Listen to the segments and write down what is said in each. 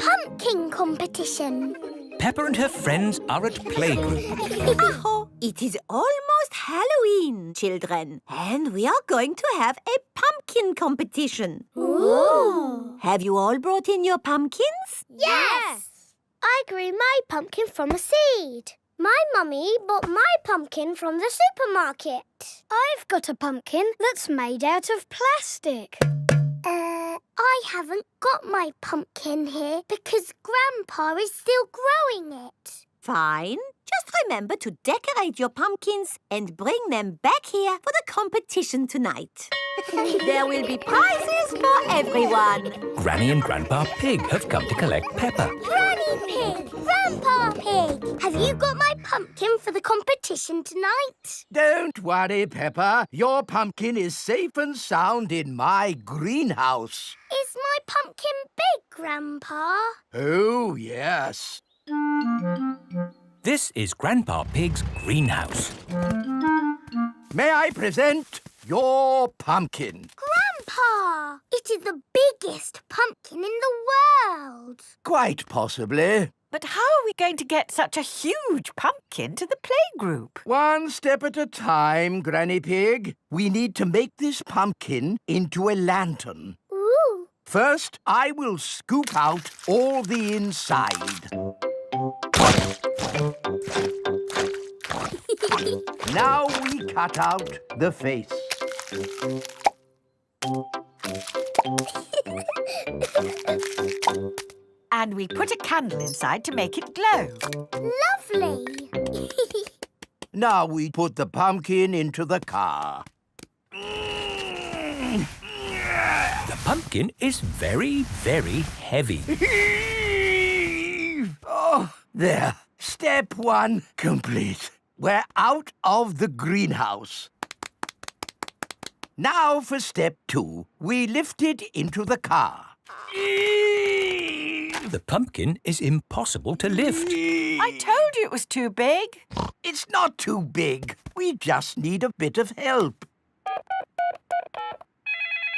pumpkin competition. Peppa and her friends are at playgroup. Oh, it is almost Halloween, children, and we are going to have a pumpkin competition. Ooh! Have you all brought in your pumpkins? Yes! I grew my pumpkin from a seed. My mummy bought my pumpkin from the supermarket. I've got a pumpkin that's made out of plastic. I haven't got my pumpkin here because Grandpa is still growing it. Fine. Just remember to decorate your pumpkins and bring them back here for the competition tonight. There will be prizes for everyone. Granny and Grandpa Pig have come to collect Peppa. Granny Pig! Grandpa Pig! Have you got my pumpkin for the competition tonight? Don't worry, Peppa. Your pumpkin is safe and sound in my greenhouse. Is my pumpkin big, Grandpa? Oh, yes. This is Grandpa Pig's greenhouse. May I present your pumpkin? Grandpa! It is the biggest pumpkin in the world. Quite possibly. But how are we going to get such a huge pumpkin to the playgroup? One step at a time, Granny Pig. We need to make this pumpkin into a lantern. Ooh! First, I will scoop out all the inside. Now we cut out the face. And we put a candle inside to make it glow. Lovely! Now we put the pumpkin into the car. The pumpkin is very, very heavy. Oh, there. Step one complete. We're out of the greenhouse. Now for step two. We lift it into the car. The pumpkin is impossible to lift. I told you it was too big. It's not too big. We just need a bit of help.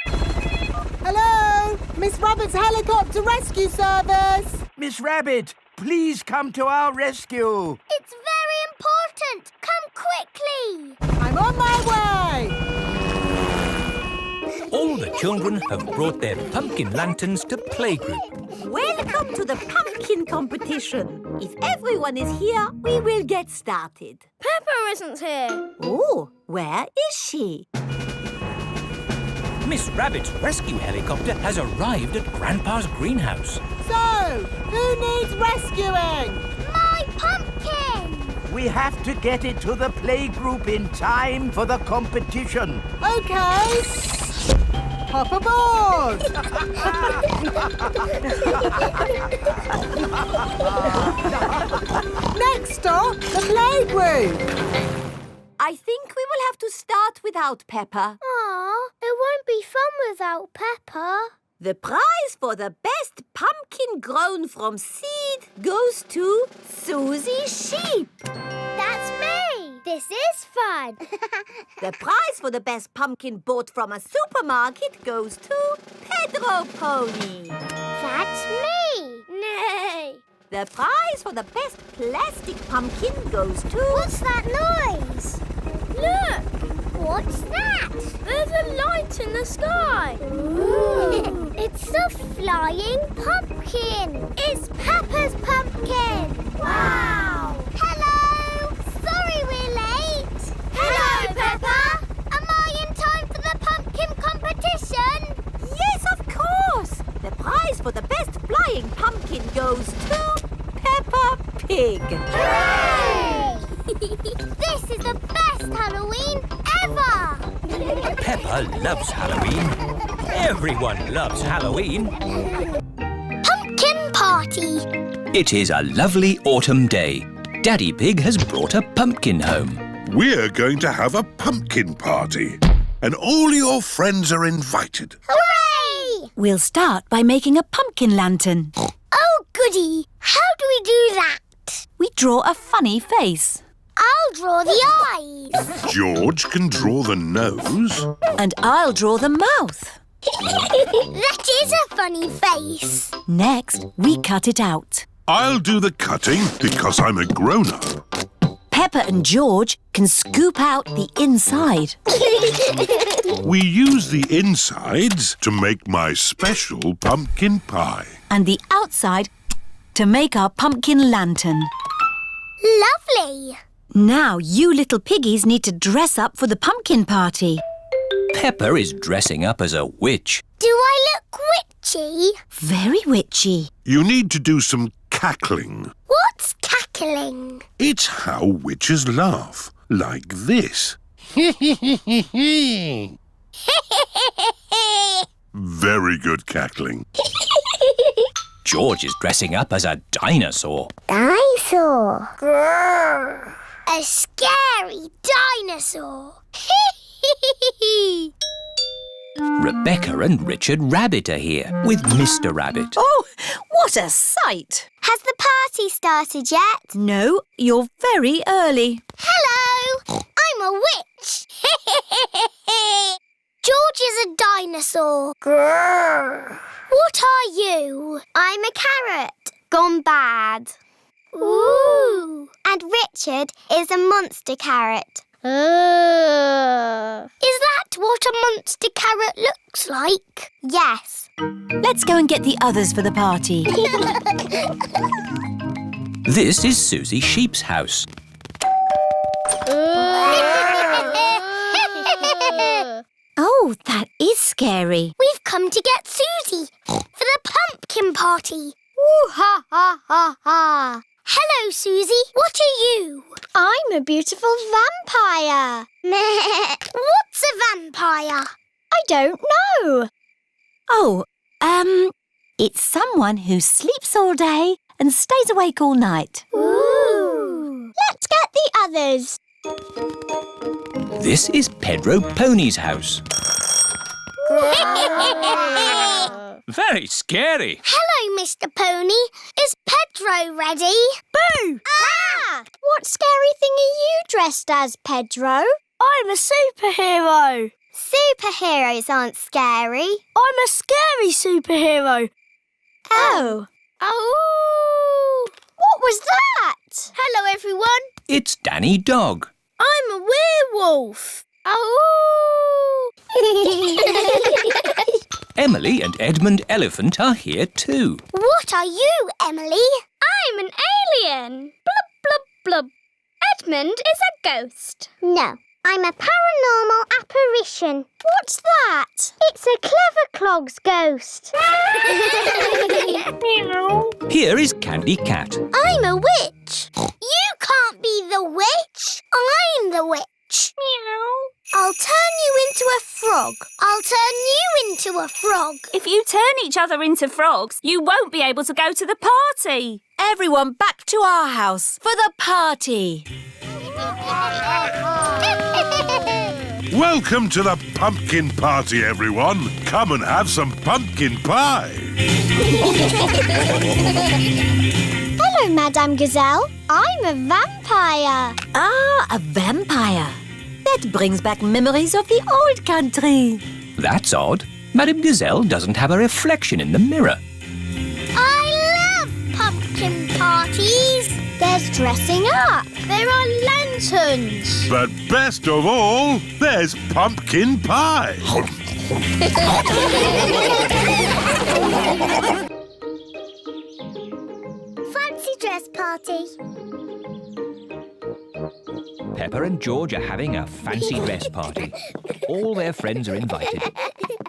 Hello! Miss Rabbit's helicopter rescue service! Miss Rabbit, please come to our rescue. It's very important. Come quickly. I'm on my way! All the children have brought their pumpkin lanterns to playgroup. Welcome to the pumpkin competition. If everyone is here, we will get started. Peppa isn't here. Oh, where is she? Miss Rabbit's rescue helicopter has arrived at Grandpa's greenhouse. So, who needs rescuing? My pumpkin! We have to get it to the playgroup in time for the competition. OK. Hop aboard! Next stop, the playgroup. I think we will have to start without Peppa. Aw, it won't be fun without Peppa. The prize for the best pumpkin grown from seed goes to Susie Sheep. That's me. This is fun. The prize for the best pumpkin bought from a supermarket goes to Pedro Pony. That's me. Nay. The prize for the best plastic pumpkin goes to... What's that noise? Look! What's that? There's a light in the sky. Ooh. It's a flying pumpkin. It's Peppa's pumpkin. Wow! Hello! Sorry we're late. Hello, Peppa. Am I in time for the pumpkin competition? Yes, of course! The prize for the best flying pumpkin goes to Peppa Pig. Hooray! This is the best Halloween ever! Peppa loves Halloween. Everyone loves Halloween. Pumpkin party! It is a lovely autumn day. Daddy Pig has brought a pumpkin home. We're going to have a pumpkin party, and all your friends are invited. Hooray! We'll start by making a pumpkin lantern. Oh, goody! How do we do that? We draw a funny face. I'll draw the eyes. George can draw the nose. And I'll draw the mouth. That is a funny face. Next, we cut it out. I'll do the cutting because I'm a grown-up. Peppa and George can scoop out the inside. We use the insides to make my special pumpkin pie. And the outside to make our pumpkin lantern. Lovely. Now you little piggies need to dress up for the pumpkin party. Peppa is dressing up as a witch. Do I look witchy? Very witchy. You need to do some cackling. What's cackling? It's how witches laugh, like this. Very good cackling. George is dressing up as a dinosaur. Dinosaur. Grrr. A scary dinosaur. Rebecca and Richard Rabbit are here with Mr. Rabbit. Oh, what a sight! Has the party started yet? No, you're very early. Hello. I'm a witch. George is a dinosaur. Grrr. What are you? I'm a carrot. Gone bad. Ooh. And Richard is a monster carrot. Is that what a monster carrot looks like? Yes. Let's go and get the others for the party. This is Susie Sheep's house. Oh, that is scary. We've come to get Susie for the pumpkin party. Ooh, ha, ha, ha, ha. Hello, Susie. What are you? I'm a beautiful vampire. What's a vampire? I don't know. Oh, it's someone who sleeps all day and stays awake all night. Ooh. Let's get the others. This is Pedro Pony's house. Very scary. Hello, Mr. Pony. Is Pedro ready? Boo! Ah! What scary thing are you dressed as, Pedro? I'm a superhero. Superheroes aren't scary. I'm a scary superhero. Oh. Oh! What was that? Hello, everyone. It's Danny Dog. I'm a werewolf. Oh! Emily and Edmund Elephant are here too. What are you, Emily? I'm an alien. Blub, blub, blub. Edmund is a ghost. No, I'm a paranormal apparition. What's that? It's a Clever Clogs ghost. Here is Candy Cat. I'm a witch. You can't be the witch. I'm the witch. Meow. I'll turn you into a frog. I'll turn you into a frog. If you turn each other into frogs, you won't be able to go to the party. Everyone back to our house for the party. Welcome to the pumpkin party, everyone. Come and have some pumpkin pie. Hello, Madame Gazelle. I'm a vampire. Ah, a vampire. That brings back memories of the old country. That's odd. Madame Gazelle doesn't have a reflection in the mirror. I love pumpkin parties. There's dressing up. There are lanterns. But best of all, there's pumpkin pie. Fancy dress party. Peppa and George are having a fancy dress party. All their friends are invited.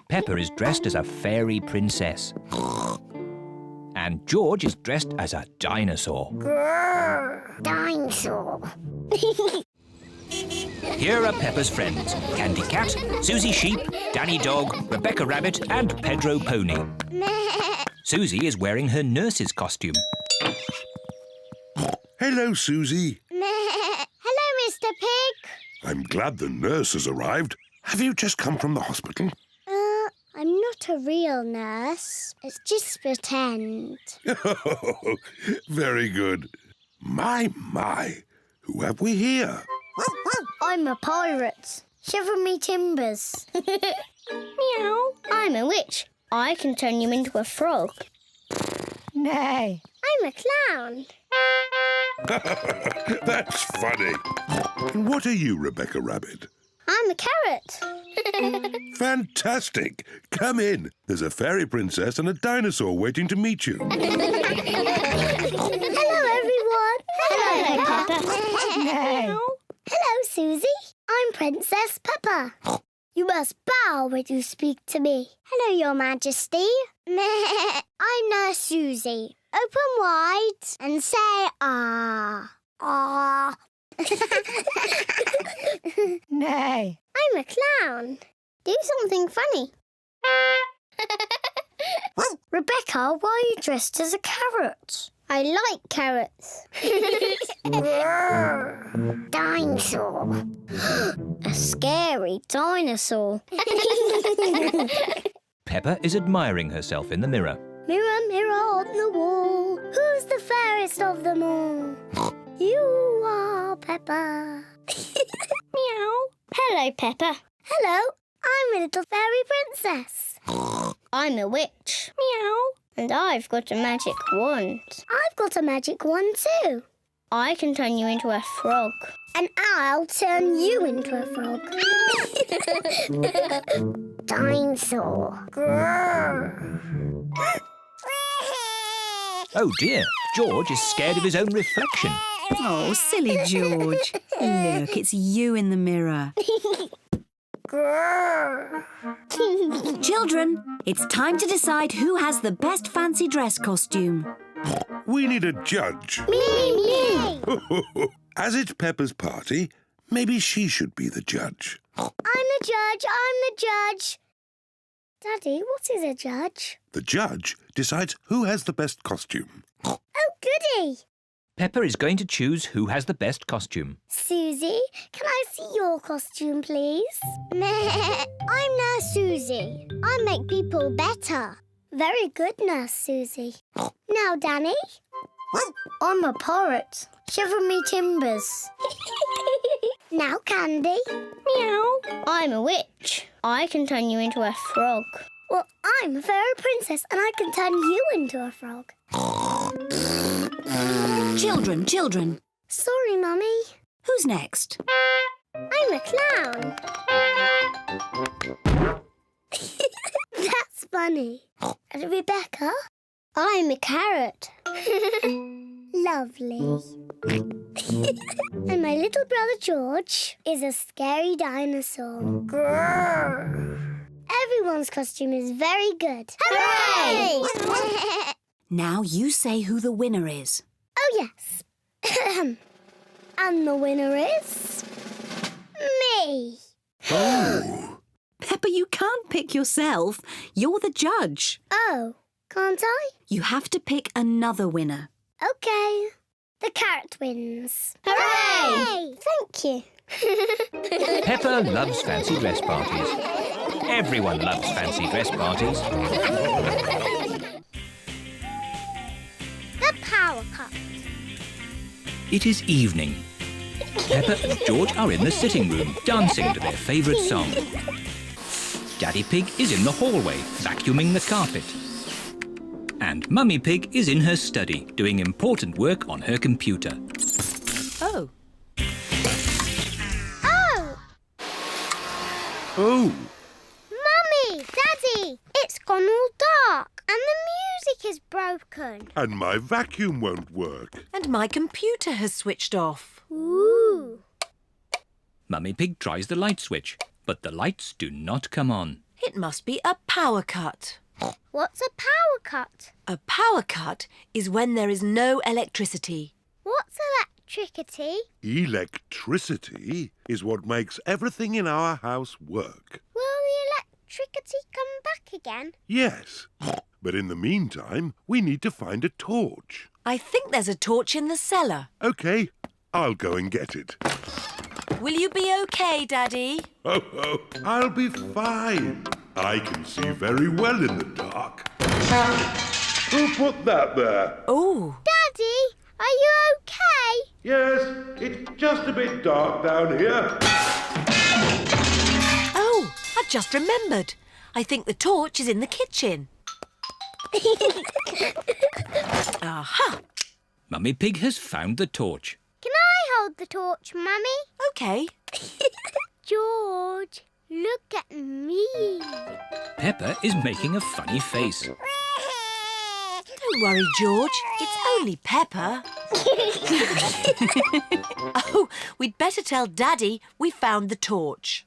Peppa is dressed as a fairy princess. And George is dressed as a dinosaur. Grrr, dinosaur. Here are Peppa's friends. Candy Cat, Susie Sheep, Danny Dog, Rebecca Rabbit and Pedro Pony. Susie is wearing her nurse's costume. Hello, Susie. Hello, Mr. Pig. I'm glad the nurse has arrived. Have you just come from the hospital? I'm not a real nurse. It's just pretend. Very good. My. Who have we here? I'm a pirate. Shiver me timbers. Meow. I'm a witch. I can turn you into a frog. Nay. I'm a clown. That's funny. And what are you, Rebecca Rabbit? I'm a carrot. Fantastic. Come in. There's a fairy princess and a dinosaur waiting to meet you. Hello, everyone. Hello, Peppa. Nay. Hello, Susie. I'm Princess Peppa. You must bow when you speak to me. Hello, Your Majesty. I'm Nurse Susie. Open wide and say ah. Ah. Nay. I'm a clown. Do something funny. Rebecca, why are you dressed as a carrot? I like carrots. Dinosaur. A scary dinosaur. Peppa is admiring herself in the mirror. Mirror, mirror on the wall, who's the fairest of them all? You are Peppa. Meow. Hello, Peppa. Hello, I'm a little fairy princess. I'm a witch. Meow. And I've got a magic wand. I've got a magic wand too. I can turn you into a frog. And I'll turn you into a frog. Dinosaur. Oh dear, George is scared of his own reflection. Oh, silly George. Look, it's you in the mirror. Children, it's time to decide who has the best fancy dress costume. We need a judge. Me. As it's Peppa's party, maybe she should be the judge. I'm the judge. Daddy, what is a judge? The judge decides who has the best costume. Oh, goody. Peppa is going to choose who has the best costume. Susie, can I see your costume, please? I'm Nurse Susie. I make people better. Very good, Nurse Susie. Now, Danny. I'm a parrot. Shiver me timbers. Now, Candy. Meow. I'm a witch. I can turn you into a frog. Well, I'm a fairy princess and I can turn you into a frog. Children. Sorry, Mummy. Who's next? I'm a clown. That's funny. And Rebecca? I'm a carrot. Lovely. And my little brother George is a scary dinosaur. Everyone's costume is very good. Hooray! Now you say who the winner is. Oh, yes. And the winner is... me. Oh! Peppa, you can't pick yourself. You're the judge. Oh, can't I? You have to pick another winner. OK. The carrot wins. Hooray! Thank you. Peppa loves fancy dress parties. Everyone loves fancy dress parties. The power cup. It is evening. Peppa and George are in the sitting room, dancing to their favourite song. Daddy Pig is in the hallway, vacuuming the carpet. And Mummy Pig is in her study, doing important work on her computer. Oh. Oh! Oh! Mummy! Daddy! It's gone all dark and the music is broken. And my vacuum won't work. And my computer has switched off. Ooh! Mummy Pig tries the light switch, but the lights do not come on. It must be a power cut. What's a power cut? A power cut is when there is no electricity. What's electricity? Electricity is what makes everything in our house work. Will the electricity come back again? Yes. But in the meantime, we need to find a torch. I think there's a torch in the cellar. OK, I'll go and get it. Will you be okay, Daddy? Oh, I'll be fine. I can see very well in the dark. Who put that there? Oh. Daddy, are you okay? Yes, it's just a bit dark down here. I've just remembered. I think the torch is in the kitchen. Aha! Mummy Pig has found the torch. Can I hold the torch, Mummy? OK. George, look at me. Peppa is making a funny face. Don't worry, George. It's only Peppa. Oh, we'd better tell Daddy we found the torch.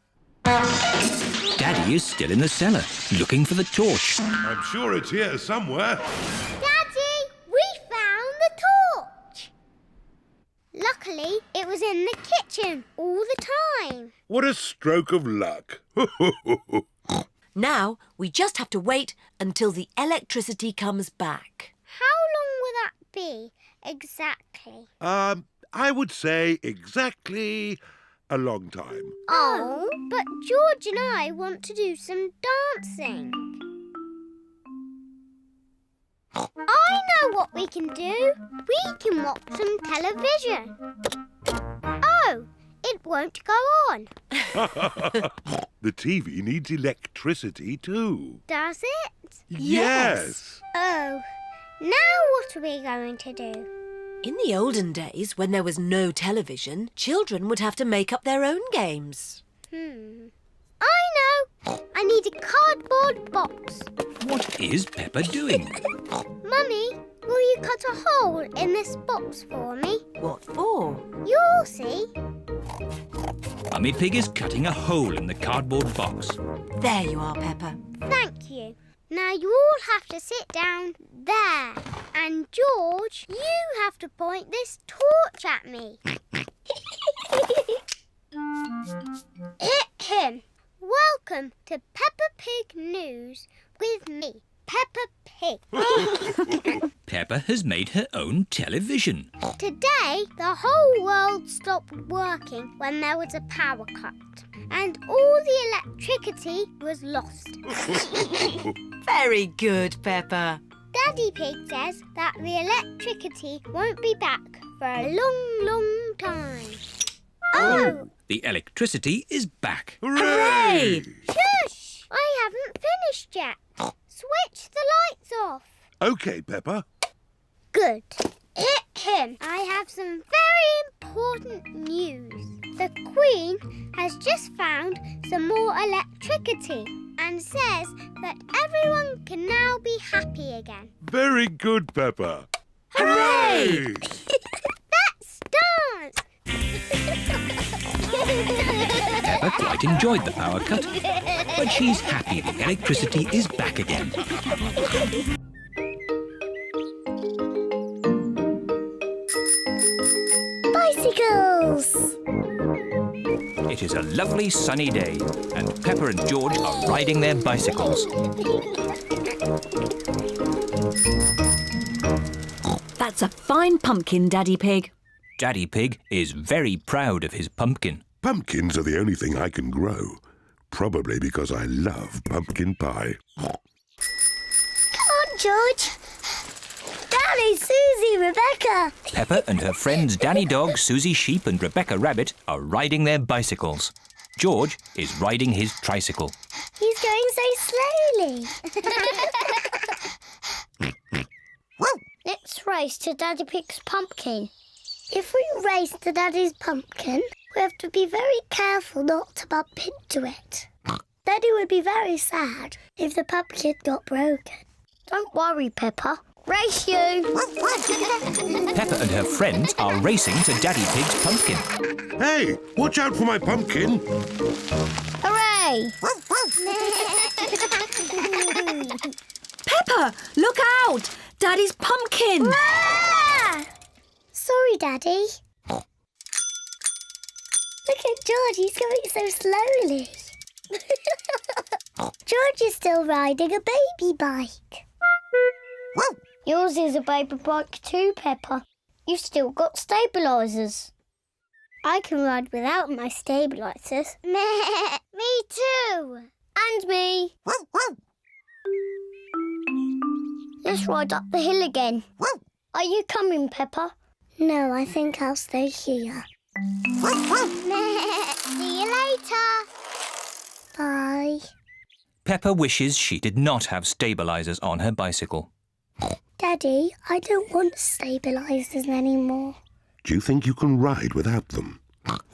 Daddy is still in the cellar, looking for the torch. I'm sure it's here somewhere. Daddy, we found the torch. Luckily, it was in the kitchen all the time. What a stroke of luck. Now we just have to wait until the electricity comes back. How long will that be, exactly? I would say exactly a long time. Oh, but George and I want to do some dancing. I know what we can do. We can watch some television. Oh, it won't go on. The TV needs electricity too. Does it? Yes. Oh, now what are we going to do? In the olden days, when there was no television, children would have to make up their own games. I know. I need a cardboard box. What is Peppa doing? Mummy, will you cut a hole in this box for me? What for? You'll see. Mummy Pig is cutting a hole in the cardboard box. There you are, Peppa. Thank you. Now you all have to sit down there. And George, you have to point this torch at me. Welcome to Peppa Pig News with me, Peppa Pig. Peppa has made her own television. Today, the whole world stopped working when there was a power cut. And all the electricity was lost. Very good, Peppa. Daddy Pig says that the electricity won't be back for a long, long time. Oh! The electricity is back. Hooray! Shush! I haven't finished yet. Switch the lights off. OK, Peppa. Good. I have some very important news. The Queen has just found some more electricity and says that everyone can now be happy again. Very good, Peppa. Hooray! Let's dance! Peppa quite enjoyed the power cut, but she's happy the electricity is back again. Bicycles! It is a lovely sunny day, and Peppa and George are riding their bicycles. That's a fine pumpkin, Daddy Pig. Daddy Pig is very proud of his pumpkin. Pumpkins are the only thing I can grow. Probably because I love pumpkin pie. Come on, George. Danny, Susie, Rebecca. Peppa and her friends Danny Dog, Susie Sheep and Rebecca Rabbit are riding their bicycles. George is riding his tricycle. He's going so slowly. Let's race to Daddy Pig's pumpkin. If we race to Daddy's pumpkin, we have to be very careful not to bump into it. Daddy would be very sad if the pumpkin got broken. Don't worry, Peppa. Race you! Peppa and her friends are racing to Daddy Pig's pumpkin. Hey, watch out for my pumpkin. Hooray! Peppa, look out! Daddy's pumpkin! Ah! Sorry, Daddy. Look at George, he's going so slowly. George is still riding a baby bike. Yours is a baby bike too, Peppa. You've still got stabilisers. I can ride without my stabilisers. Me too. And me. Let's ride up the hill again. Are you coming, Peppa? No, I think I'll stay here. See you later. Bye. Peppa wishes she did not have stabilisers on her bicycle. Daddy, I don't want stabilisers anymore. Do you think you can ride without them?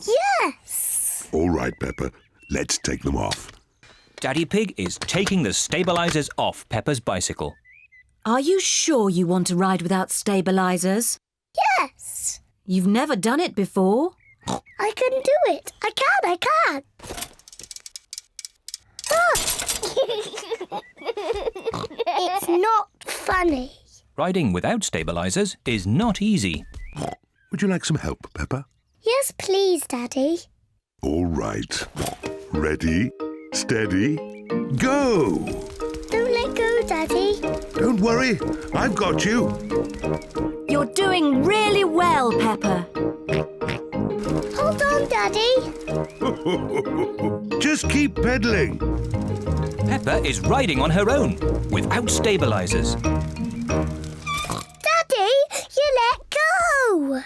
Yes! All right, Peppa. Let's take them off. Daddy Pig is taking the stabilisers off Peppa's bicycle. Are you sure you want to ride without stabilisers? Yes! You've never done it before. I can do it. I can. Ah! It's not funny. Riding without stabilisers is not easy. Would you like some help, Peppa? Yes, please, Daddy. All right. Ready, steady, go! Don't let go, Daddy. Don't worry, I've got you. You're doing really well, Peppa. Hold on, Daddy. Just keep pedalling. Peppa is riding on her own, without stabilisers. Daddy, you let go.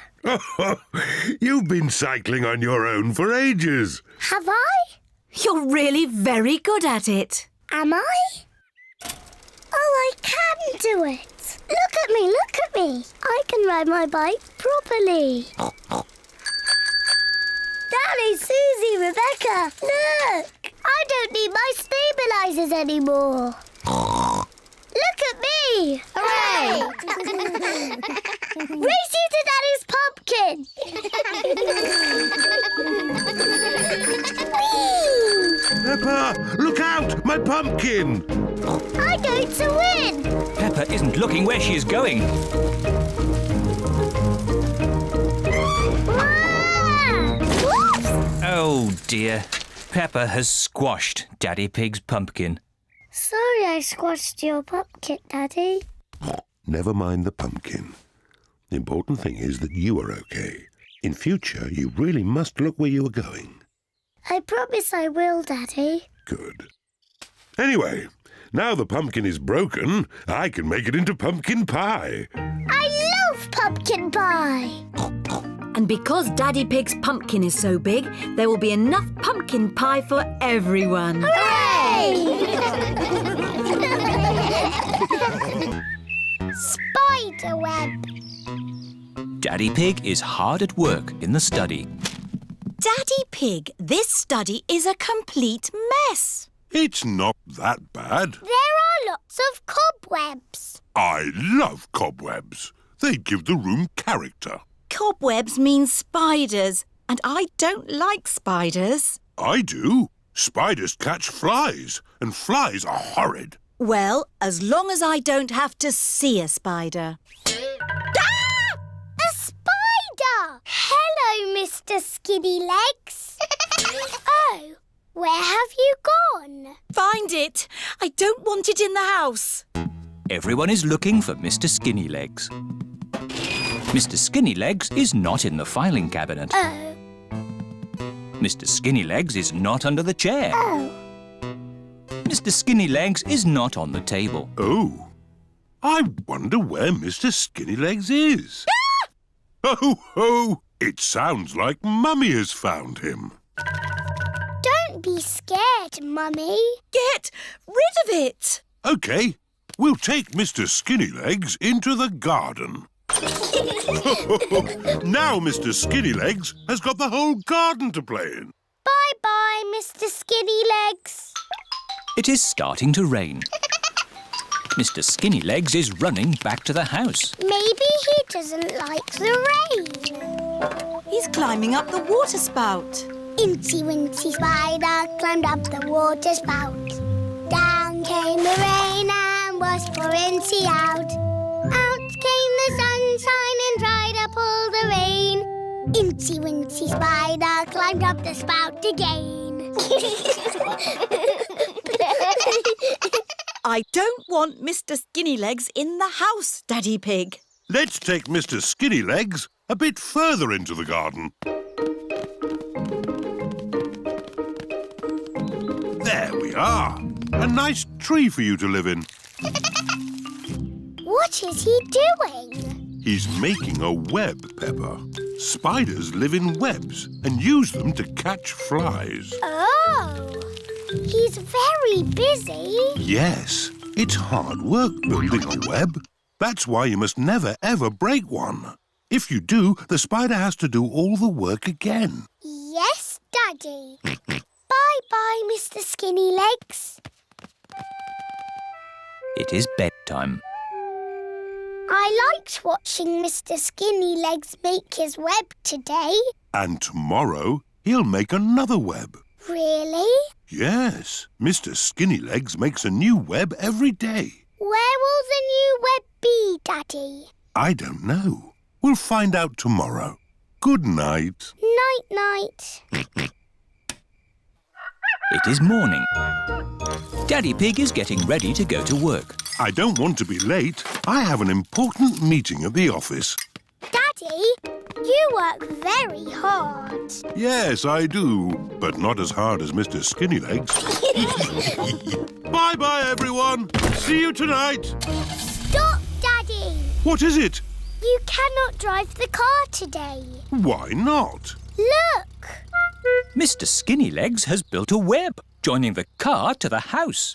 You've been cycling on your own for ages. Have I? You're really very good at it. Am I? Oh, I can do it. Look at me. I can ride my bike properly. Daddy, Susie, Rebecca, look! I don't need my stabilisers anymore. Look at me! Hooray! Race you to Daddy's pumpkin! Whee! Peppa, look out! My pumpkin! I'm going to win! Peppa isn't looking where she is going. Oh dear. Peppa has squashed Daddy Pig's pumpkin. Sorry I squashed your pumpkin, Daddy. Never mind the pumpkin. The important thing is that you are okay. In future, you really must look where you are going. I promise I will, Daddy. Good. Anyway, now the pumpkin is broken, I can make it into pumpkin pie. I love pumpkin pie! And because Daddy Pig's pumpkin is so big, there will be enough pumpkin pie for everyone. Spiderweb. Daddy Pig is hard at work in the study. Daddy Pig, this study is a complete mess. It's not that bad. There are lots of cobwebs. I love cobwebs. They give the room character. Cobwebs mean spiders, and I don't like spiders. I do. Spiders catch flies, and flies are horrid. Well, as long as I don't have to see a spider. A spider! Hello, Mr. Skinnylegs. Oh, where have you gone? Find it! I don't want it in the house. Everyone is looking for Mr. Skinnylegs. Mr. Skinnylegs is not in the filing cabinet. Oh. Mr. Skinnylegs is not under the chair. Oh. Mr. Skinnylegs is not on the table. Oh, I wonder where Mr. Skinnylegs is. Oh, it sounds like Mummy has found him. Don't be scared, Mummy. Get rid of it! OK, we'll take Mr. Skinnylegs into the garden. Now Mr. Skinnylegs has got the whole garden to play in. Bye-bye, Mr. Skinnylegs. It is starting to rain. Mr. Skinnylegs is running back to the house. Maybe he doesn't like the rain. He's climbing up the water spout. Incy Wincy Spider climbed up the water spout. Down came the rain and washed poor Incy out. Out came the sunshine and dried up all the rain. Incy Wincy Spider climbed up the spout again. I don't want Mr. Skinnylegs in the house, Daddy Pig. Let's take Mr. Skinnylegs a bit further into the garden. There we are. A nice tree for you to live in. What is he doing? He's making a web, Peppa. Spiders live in webs and use them to catch flies. Oh! He's very busy. Yes, it's hard work building a web. That's why you must never, ever break one. If you do, the spider has to do all the work again. Yes, Daddy. Bye-bye, Mr. Skinnylegs. It is bedtime. I liked watching Mr. Skinnylegs make his web today. And tomorrow, he'll make another web. Really? Yes, Mr. Skinnylegs makes a new web every day. Where will the new web be, Daddy? I don't know. We'll find out tomorrow. Good night. Night-night. It is morning. Daddy Pig is getting ready to go to work. I don't want to be late. I have an important meeting at the office. Daddy, you work very hard. Yes, I do, but not as hard as Mr. Skinnylegs. Bye-bye, everyone. See you tonight. Stop, Daddy. What is it? You cannot drive the car today. Why not? Look. Mr. Skinnylegs has built a web, joining the car to the house.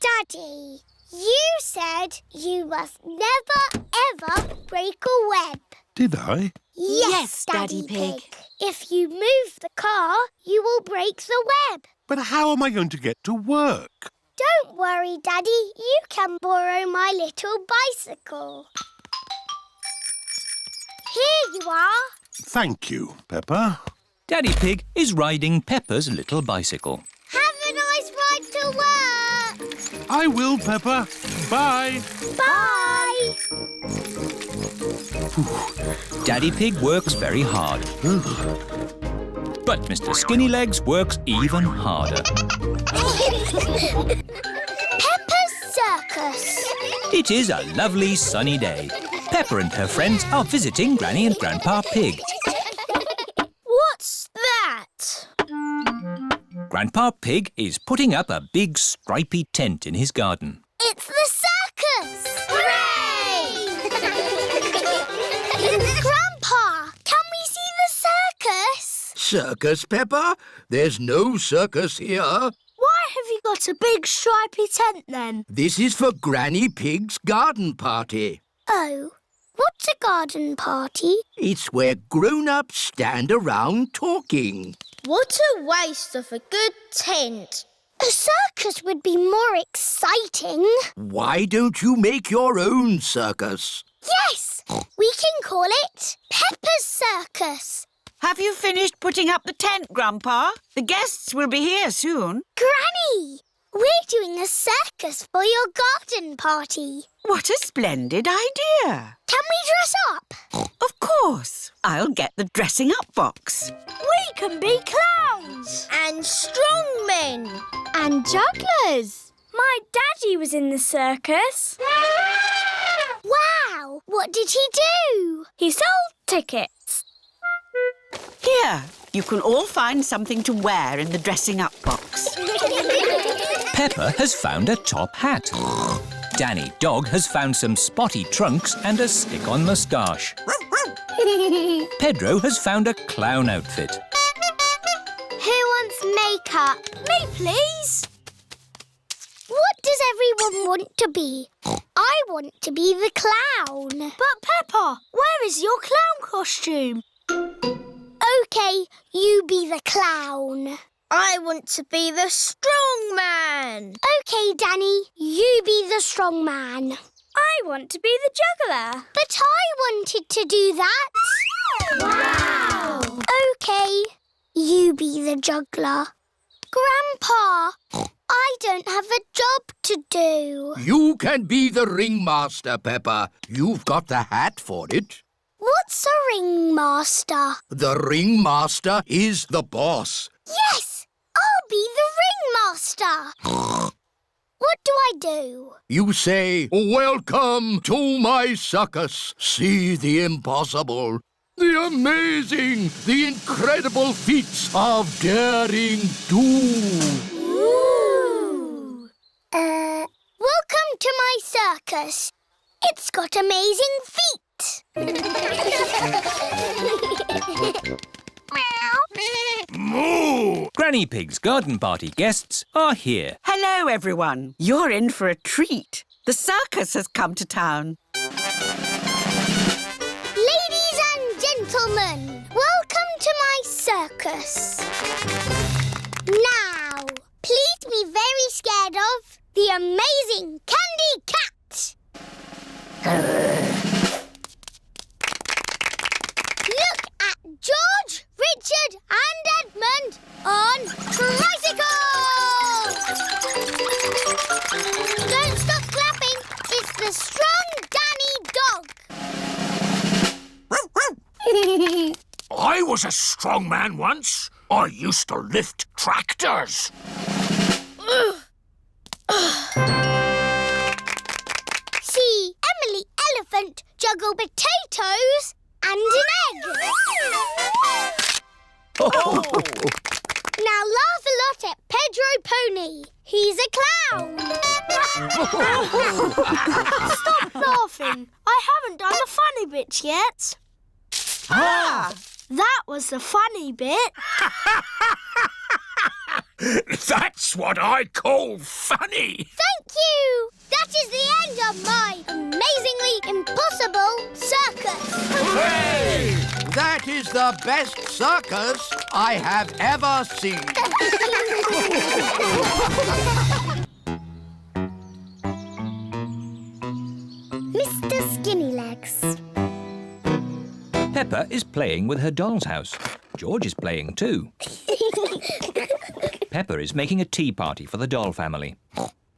Daddy, you said you must never, ever break a web. Did I? Yes, Daddy Pig. If you move the car, you will break the web. But how am I going to get to work? Don't worry, Daddy. You can borrow my little bicycle. Here you are. Thank you, Peppa. Daddy Pig is riding Peppa's little bicycle. Have a nice ride to work. I will, Peppa. Bye. Bye. Daddy Pig works very hard. But Mr. Skinnylegs works even harder. Peppa's Circus. It is a lovely sunny day. Peppa and her friends are visiting Granny and Grandpa Pig. What's that? Grandpa Pig is putting up a big stripy tent in his garden. It's the circus! Hooray! Grandpa, can we see the circus? Circus, Peppa? There's no circus here. Why have you got a big stripy tent then? This is for Granny Pig's garden party. Oh, what's a garden party? It's where grown-ups stand around talking. What a waste of a good tent. A circus would be more exciting. Why don't you make your own circus? Yes, we can call it Peppa's Circus. Have you finished putting up the tent, Grandpa? The guests will be here soon. Granny, we're doing a circus for your garden party. What a splendid idea. Can we dress up? Of course. I'll get the dressing up box. We can be clowns. And strongmen. And jugglers. My daddy was in the circus. Wow, what did he do? He sold tickets. Here, you can all find something to wear in the dressing up box. Peppa has found a top hat. Danny Dog has found some spotty trunks and a stick-on moustache. Pedro has found a clown outfit. Who wants makeup? Me, please. What does everyone want to be? I want to be the clown. But Peppa, where is your clown costume? OK, you be the clown. I want to be the strong man. OK, Danny, you be the strong man. I want to be the juggler. But I wanted to do that. Wow! OK, you be the juggler. Grandpa, I don't have a job to do. You can be the ringmaster, Peppa. You've got the hat for it. What's a ringmaster? The ringmaster is the boss. Yes! I'll be the ringmaster. What do I do? You say, "Welcome to my circus. See the impossible, the amazing, the incredible feats of daring do." Ooh. Welcome to my circus. It's got amazing feet. Moo! Granny Pig's garden party guests are here. Hello, everyone. You're in for a treat. The circus has come to town. Ladies and gentlemen, welcome to my circus. Now, please be very scared of the amazing Candy Cat. Look at George, Richard and Edmund on tricycles! Don't stop clapping. It's the strong Danny dog. I was a strong man once. I used to lift tractors. See Emily Elephant juggle potatoes and an egg. Now laugh a lot at Pedro Pony. He's a clown. Stop laughing. I haven't done the funny bits yet. That was the funny bit. That's what I call funny. Thank you. That is the end of my amazingly impossible circus. Hooray! That is the best circus I have ever seen. Mr. Skinnylegs. Peppa is playing with her doll's house. George is playing too. Peppa is making a tea party for the doll family.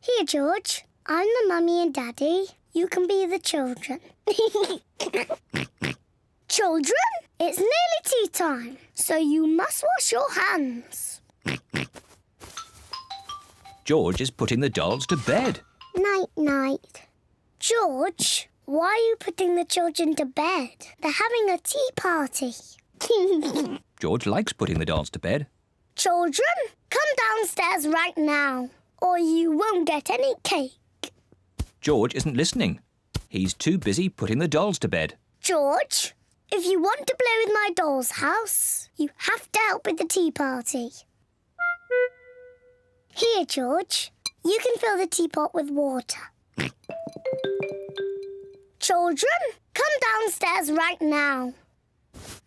Here, George. I'm the mummy and daddy. You can be the children. Children, it's nearly tea time, so you must wash your hands. George is putting the dolls to bed. Night-night. George, why are you putting the children to bed? They're having a tea party. George likes putting the dolls to bed. Children, come downstairs right now, or you won't get any cake. George isn't listening. He's too busy putting the dolls to bed. George, if you want to play with my doll's house, you have to help with the tea party. Here, George, you can fill the teapot with water. Children, come downstairs right now.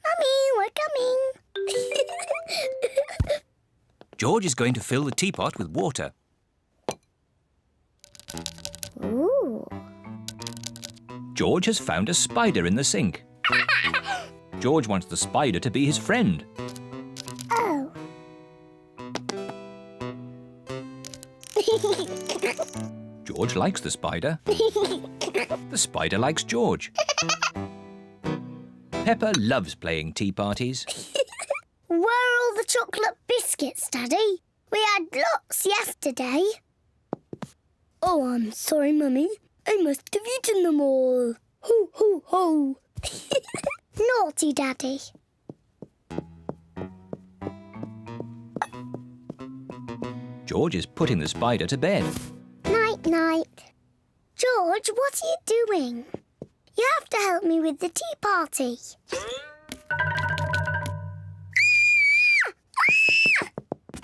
Mummy, we're coming. George is going to fill the teapot with water. Ooh. George has found a spider in the sink. George wants the spider to be his friend. Oh. George likes the spider. The spider likes George. Peppa loves playing tea parties. Where are all the chocolate biscuits, Daddy? We had lots yesterday. Oh, I'm sorry, Mummy. I must have eaten them all. Ho, ho, ho. Naughty Daddy. George is putting the spider to bed. Night-night. George, what are you doing? You have to help me with the tea party.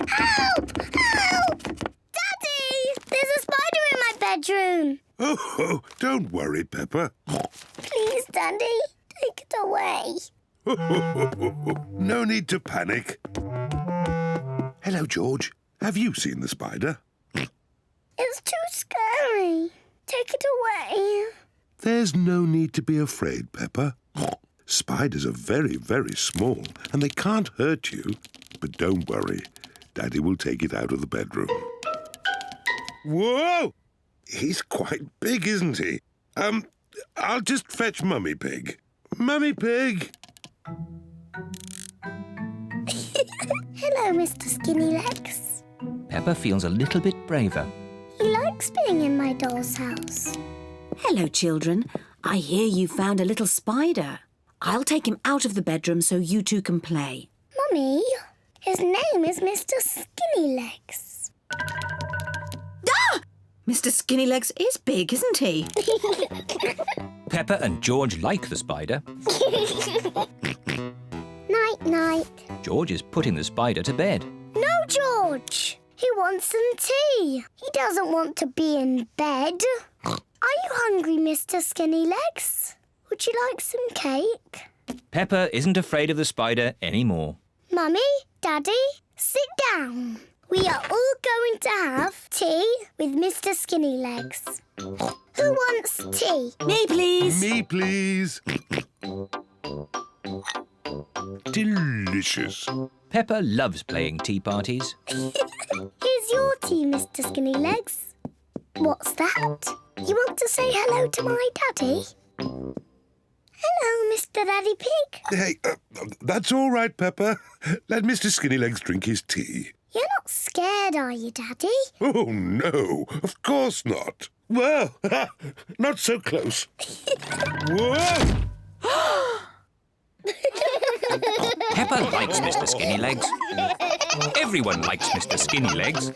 Help! Help! Daddy! There's a spider in my bedroom. Oh, don't worry, Peppa. Please, Daddy, take it away. No need to panic. Hello, George. Have you seen the spider? It's too scary. Take it away. There's no need to be afraid, Peppa. Spiders are very, very small and they can't hurt you. But don't worry. Daddy will take it out of the bedroom. Whoa! He's quite big, isn't he? I'll just fetch Mummy Pig. Mummy Pig! Hello, Mr. Skinnylegs. Peppa feels a little bit braver. He likes being in my doll's house. Hello, children. I hear you found a little spider. I'll take him out of the bedroom so you two can play. Mummy, his name is Mr. Skinnylegs. Ah! Mr. Skinnylegs is big, isn't he? Peppa and George like the spider. Night-night. George is putting the spider to bed. No, George. He wants some tea. He doesn't want to be in bed. Are you hungry, Mr. Skinnylegs? Would you like some cake? Peppa isn't afraid of the spider anymore. Mummy, Daddy, sit down. We are all going to have tea with Mr. Skinnylegs. Who wants tea? Me, please. Me, please. Delicious. Peppa loves playing tea parties. Here's your tea, Mr. Skinnylegs. What's that? You want to say hello to my daddy? Hello, Mr. Daddy Pig. Hey, that's all right, Peppa. Let Mr. Skinnylegs drink his tea. You're not scared, are you, Daddy? Oh, no, of course not. Well, not so close. Whoa! Peppa likes Mr. Skinnylegs. Everyone likes Mr. Skinnylegs.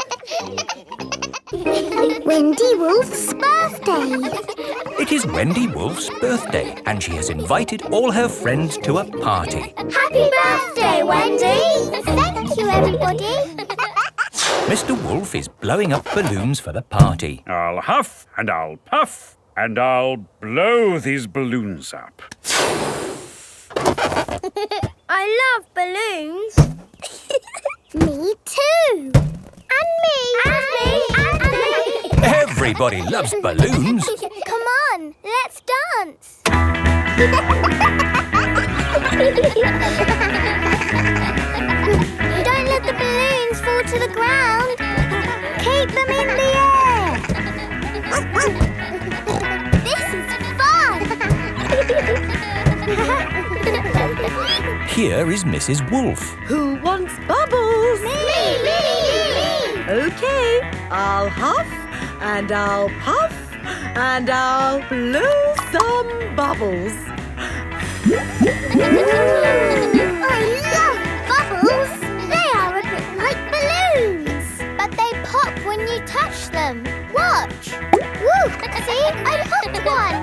Wendy Wolf's birthday. It is Wendy Wolf's birthday, and she has invited all her friends to a party. Happy birthday, Wendy! Thank you, everybody. Mr. Wolf is blowing up balloons for the party. I'll huff and I'll puff and I'll blow these balloons up. I love balloons. Me too. And me. And me. And me. Everybody loves balloons. Come on, let's dance. Don't let the balloons fall to the ground. Keep them in the air. This is fun. Here is Mrs. Wolf. Who wants bubbles? Me. OK, I'll huff and I'll puff and I'll blow some bubbles. I love bubbles. They are a bit like balloons, but they pop when you touch them. Watch. Woo! See, I popped one.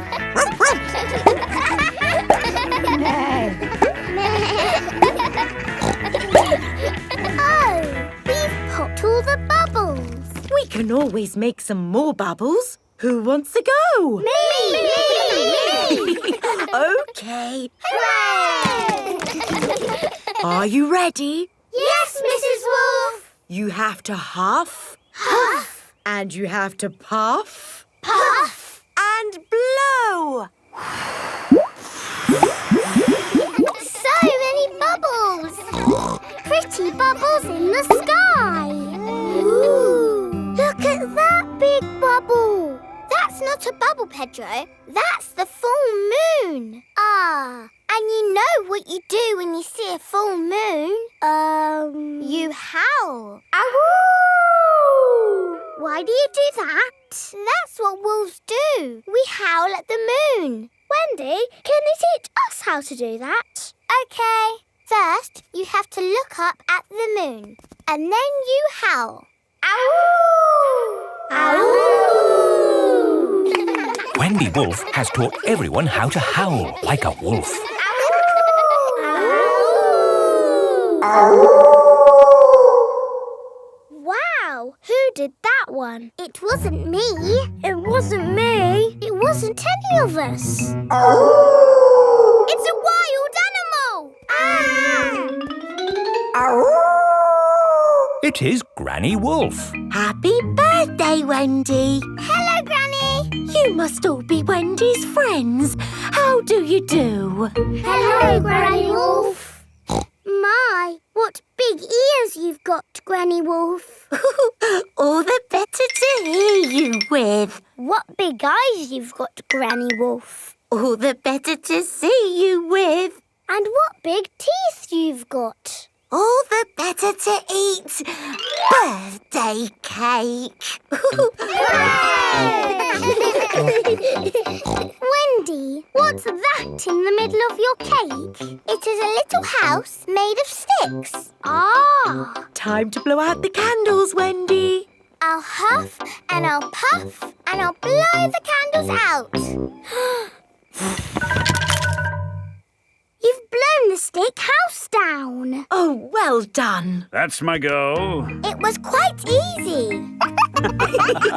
Oh, we've popped all the bubbles. We can always make some more bubbles. Who wants to go? Me! OK. Hooray! Are you ready? Yes, Mrs. Wolf. You have to huff. Huff. And you have to puff. Puff. And blow. So many bubbles. Pretty bubbles in the sky. Ooh. Look at that big bubble. That's not a bubble, Pedro. That's the full moon. Ah, and you know what you do when you see a full moon? You howl. Ow! Why do you do that? That's what wolves do. We howl at the moon. Wendy, can you teach us how to do that? OK. First, you have to look up at the moon. And then you howl. Ow! Ow! Wendy Wolf has taught everyone how to howl like a wolf. Wow, who did that one? It wasn't me. It wasn't me. It wasn't any of us. It's a wild animal. It is Granny Wolf. Happy birthday, Wendy. Hello, Granny. You must all be Wendy's friends. How do you do? Hello, Granny Wolf. My, what big ears you've got, Granny Wolf. All the better to hear you with. What big eyes you've got, Granny Wolf. All the better to see you with. And what big teeth you've got. All the better to eat birthday cake. Wendy, what's that in the middle of your cake? It is a little house made of sticks. Ah! Time to blow out the candles, Wendy. I'll huff and I'll puff and I'll blow the candles out. You've blown the stick house down. Oh, well Well done. That's my goal. It was quite easy.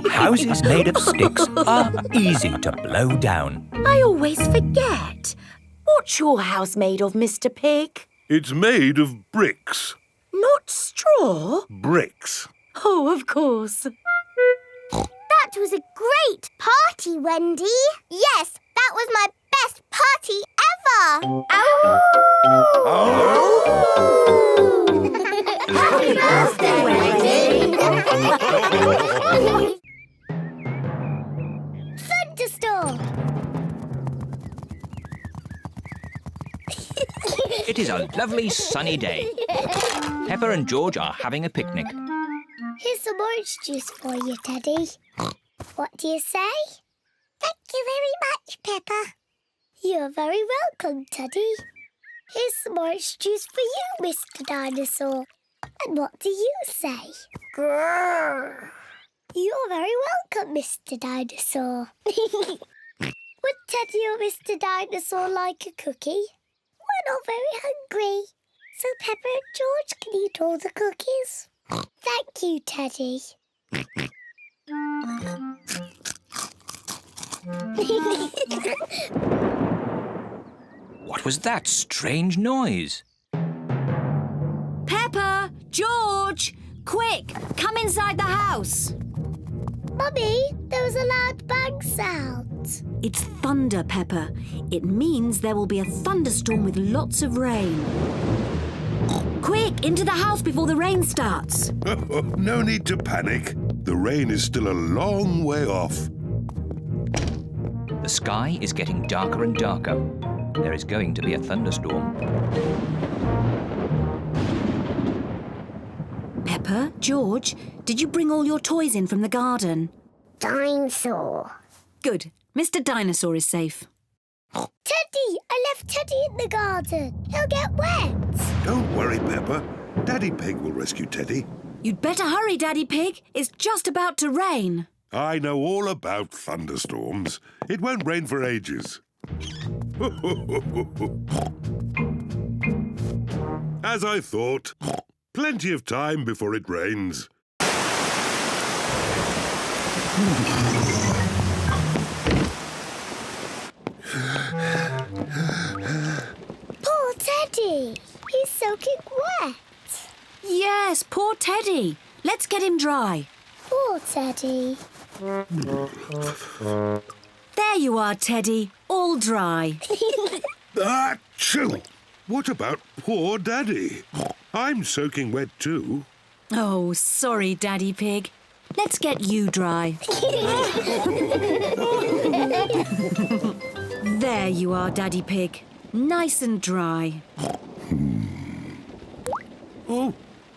Houses made of sticks are easy to blow down. I always forget. What's your house made of, Mr. Pig? It's made of bricks. Not straw? Bricks. Oh, of course. That was a great party, Wendy. Yes, that was my best party ever. Happy birthday, Wendy! Thunderstorm. It is a lovely sunny day. Peppa and George are having a picnic. Here's some orange juice for you, Teddy. What do you say? Thank you very much, Peppa. You're very welcome, Teddy. Here's some orange juice for you, Mr. Dinosaur. And what do you say? Grrr. You're very welcome, Mr. Dinosaur. Would Teddy or Mr. Dinosaur like a cookie? We're not very hungry, so Peppa and George can eat all the cookies. Thank you, Teddy. What was that strange noise? Peppa! George! Quick! Come inside the house! Mummy, there was a loud bang sound. It's thunder, Peppa. It means there will be a thunderstorm with lots of rain. Quick, into the house before the rain starts. No need to panic. The rain is still a long way off. The sky is getting darker and darker. There is going to be a thunderstorm. Peppa, George, did you bring all your toys in from the garden? Dinosaur. Good. Mr. Dinosaur is safe. Teddy! I left Teddy in the garden. He'll get wet. Don't worry, Peppa. Daddy Pig will rescue Teddy. You'd better hurry, Daddy Pig. It's just about to rain. I know all about thunderstorms. It won't rain for ages. As I thought, plenty of time before it rains. Poor Teddy. He's soaking wet. Yes, poor Teddy. Let's get him dry. Poor Teddy. There you are, Teddy. All dry. Achoo! What about poor Daddy? I'm soaking wet too. Oh, sorry, Daddy Pig. Let's get you dry. There you are, Daddy Pig. Nice and dry. Oh,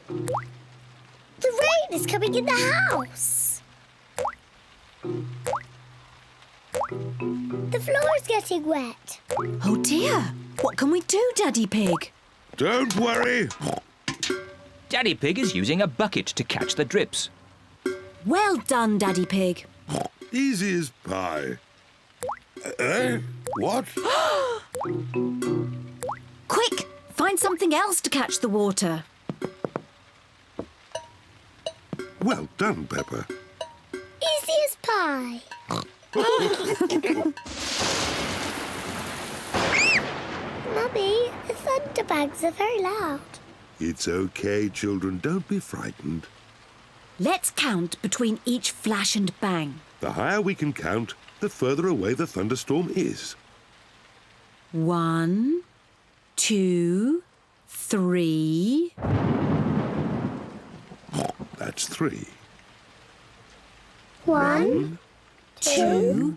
The rain is coming in the house. The floor is getting wet. Oh, dear. What can we do, Daddy Pig? don't worry. Daddy Pig is using a bucket to catch the drips. Well done, Daddy Pig. Easy as pie. What? Quick, find something else to catch the water. Well done, Peppa. Easy as pie. Mummy, the thunderbangs are very loud. It's okay, children. Don't be frightened. Let's count between each flash and bang. The higher we can count, the further away the thunderstorm is. 1, 2, 3. That's 3. 1, 2,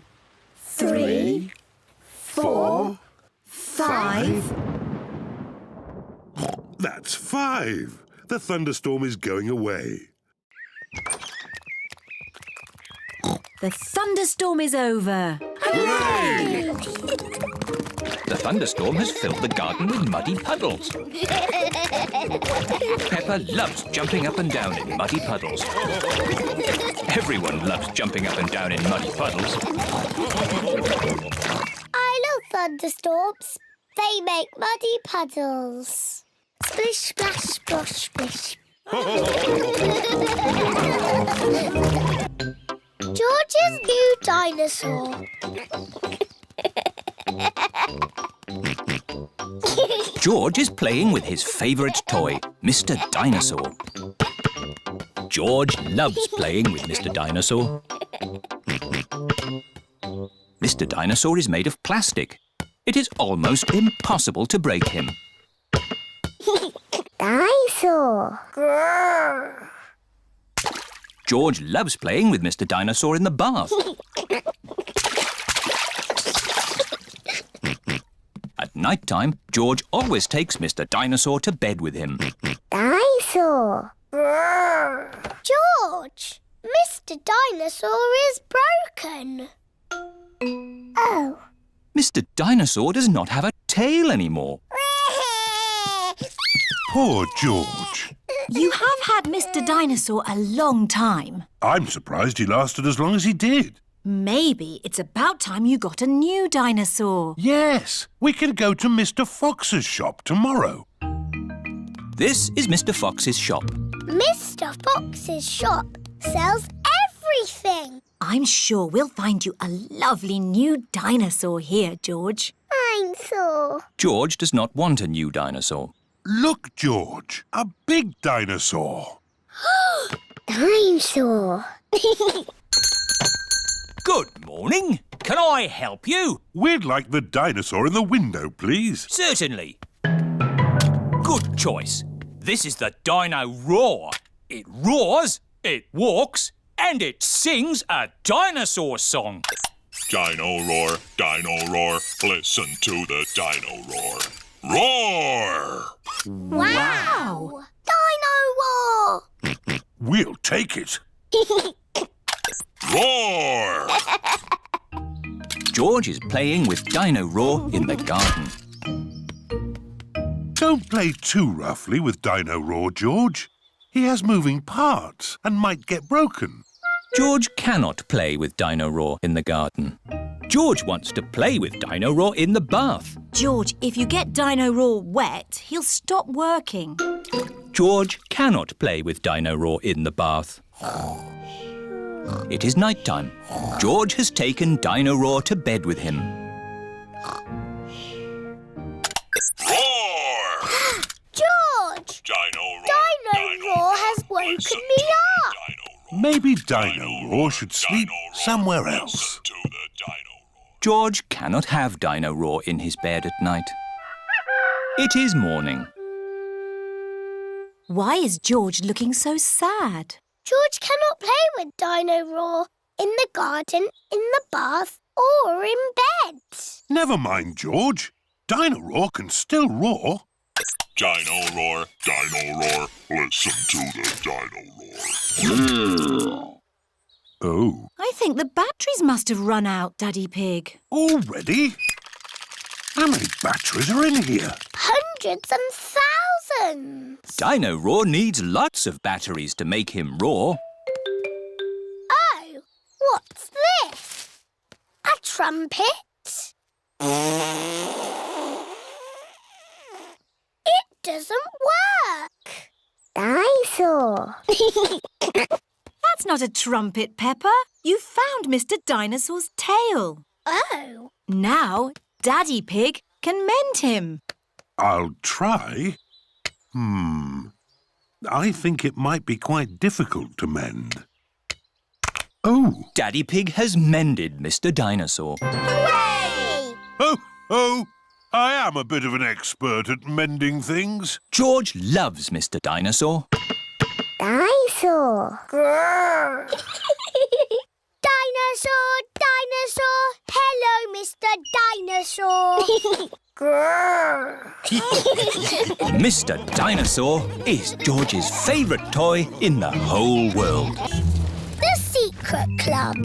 3, 4, 5. That's 5. The thunderstorm is going away. The thunderstorm is over. Hooray! The thunderstorm has filled the garden with muddy puddles. Peppa loves jumping up and down in muddy puddles. Everyone loves jumping up and down in muddy puddles. I love thunderstorms. They make muddy puddles. Splish, splash, splosh, splish. George's new dinosaur. George is playing with his favourite toy, Mr. Dinosaur. George loves playing with Mr. Dinosaur. Mr. Dinosaur is made of plastic. It is almost impossible to break him. Dinosaur. Grrr. George loves playing with Mr. Dinosaur in the bath. At night time, George always takes Mr. Dinosaur to bed with him. Dinosaur. Grrr. George, Mr. Dinosaur is broken. Oh. Mr. Dinosaur does not have a tail anymore. Poor George. You have had Mr. Dinosaur a long time. I'm surprised he lasted as long as he did. Maybe it's about time you got a new dinosaur. Yes, we can go to Mr. Fox's shop tomorrow. This is Mr. Fox's shop. Mr. Fox's shop sells everything. I'm sure we'll find you a lovely new dinosaur here, George. Dinosaur. George does not want a new dinosaur. Look, George, a big dinosaur. Dinosaur. Good morning. Can I help you? We'd like the dinosaur in the window, please. Certainly. Good choice. This is the Dino Roar. It roars, it walks, and it sings a dinosaur song. Dino roar, listen to the dino roar. Roar! Wow! Dino Roar! We'll take it. Roar! George is playing with Dino Roar in the garden. Don't play too roughly with Dino Roar, George. He has moving parts and might get broken. George cannot play with Dino Roar in the garden. George wants to play with Dino Roar in the bath. George, if you get Dino Roar wet, he'll stop working. George cannot play with Dino Roar in the bath. It is night time. George has taken Dino Roar to bed with him. Roar! George! Dino Roar has woken me up. Maybe Dino Roar should sleep somewhere else. To the dino roar. George cannot have Dino Roar in his bed at night. It is morning. Why is George looking so sad? George cannot play with Dino Roar in the garden, in the bath, or in bed. Never mind, George. Dino Roar can still roar. Dino roar, listen to the dino roar. Oh. I think the batteries must have run out, Daddy Pig. Already? How many batteries are in here? Hundreds and thousands. Dino Roar needs lots of batteries to make him roar. Oh, what's this? A trumpet? It doesn't work. Dinosaur. That's not a trumpet, Peppa. You found Mr. Dinosaur's tail. Oh. Now, Daddy Pig can mend him. I'll try. I think it might be quite difficult to mend. Oh! Daddy Pig has mended Mr. Dinosaur. Hooray! Oh! I am a bit of an expert at mending things. George loves Mr. Dinosaur. Dinosaur. Grrr. Dinosaur, dinosaur. Hello, Mr. Dinosaur. Grrr. Mr. Dinosaur is George's favourite toy in the whole world. The Secret Club.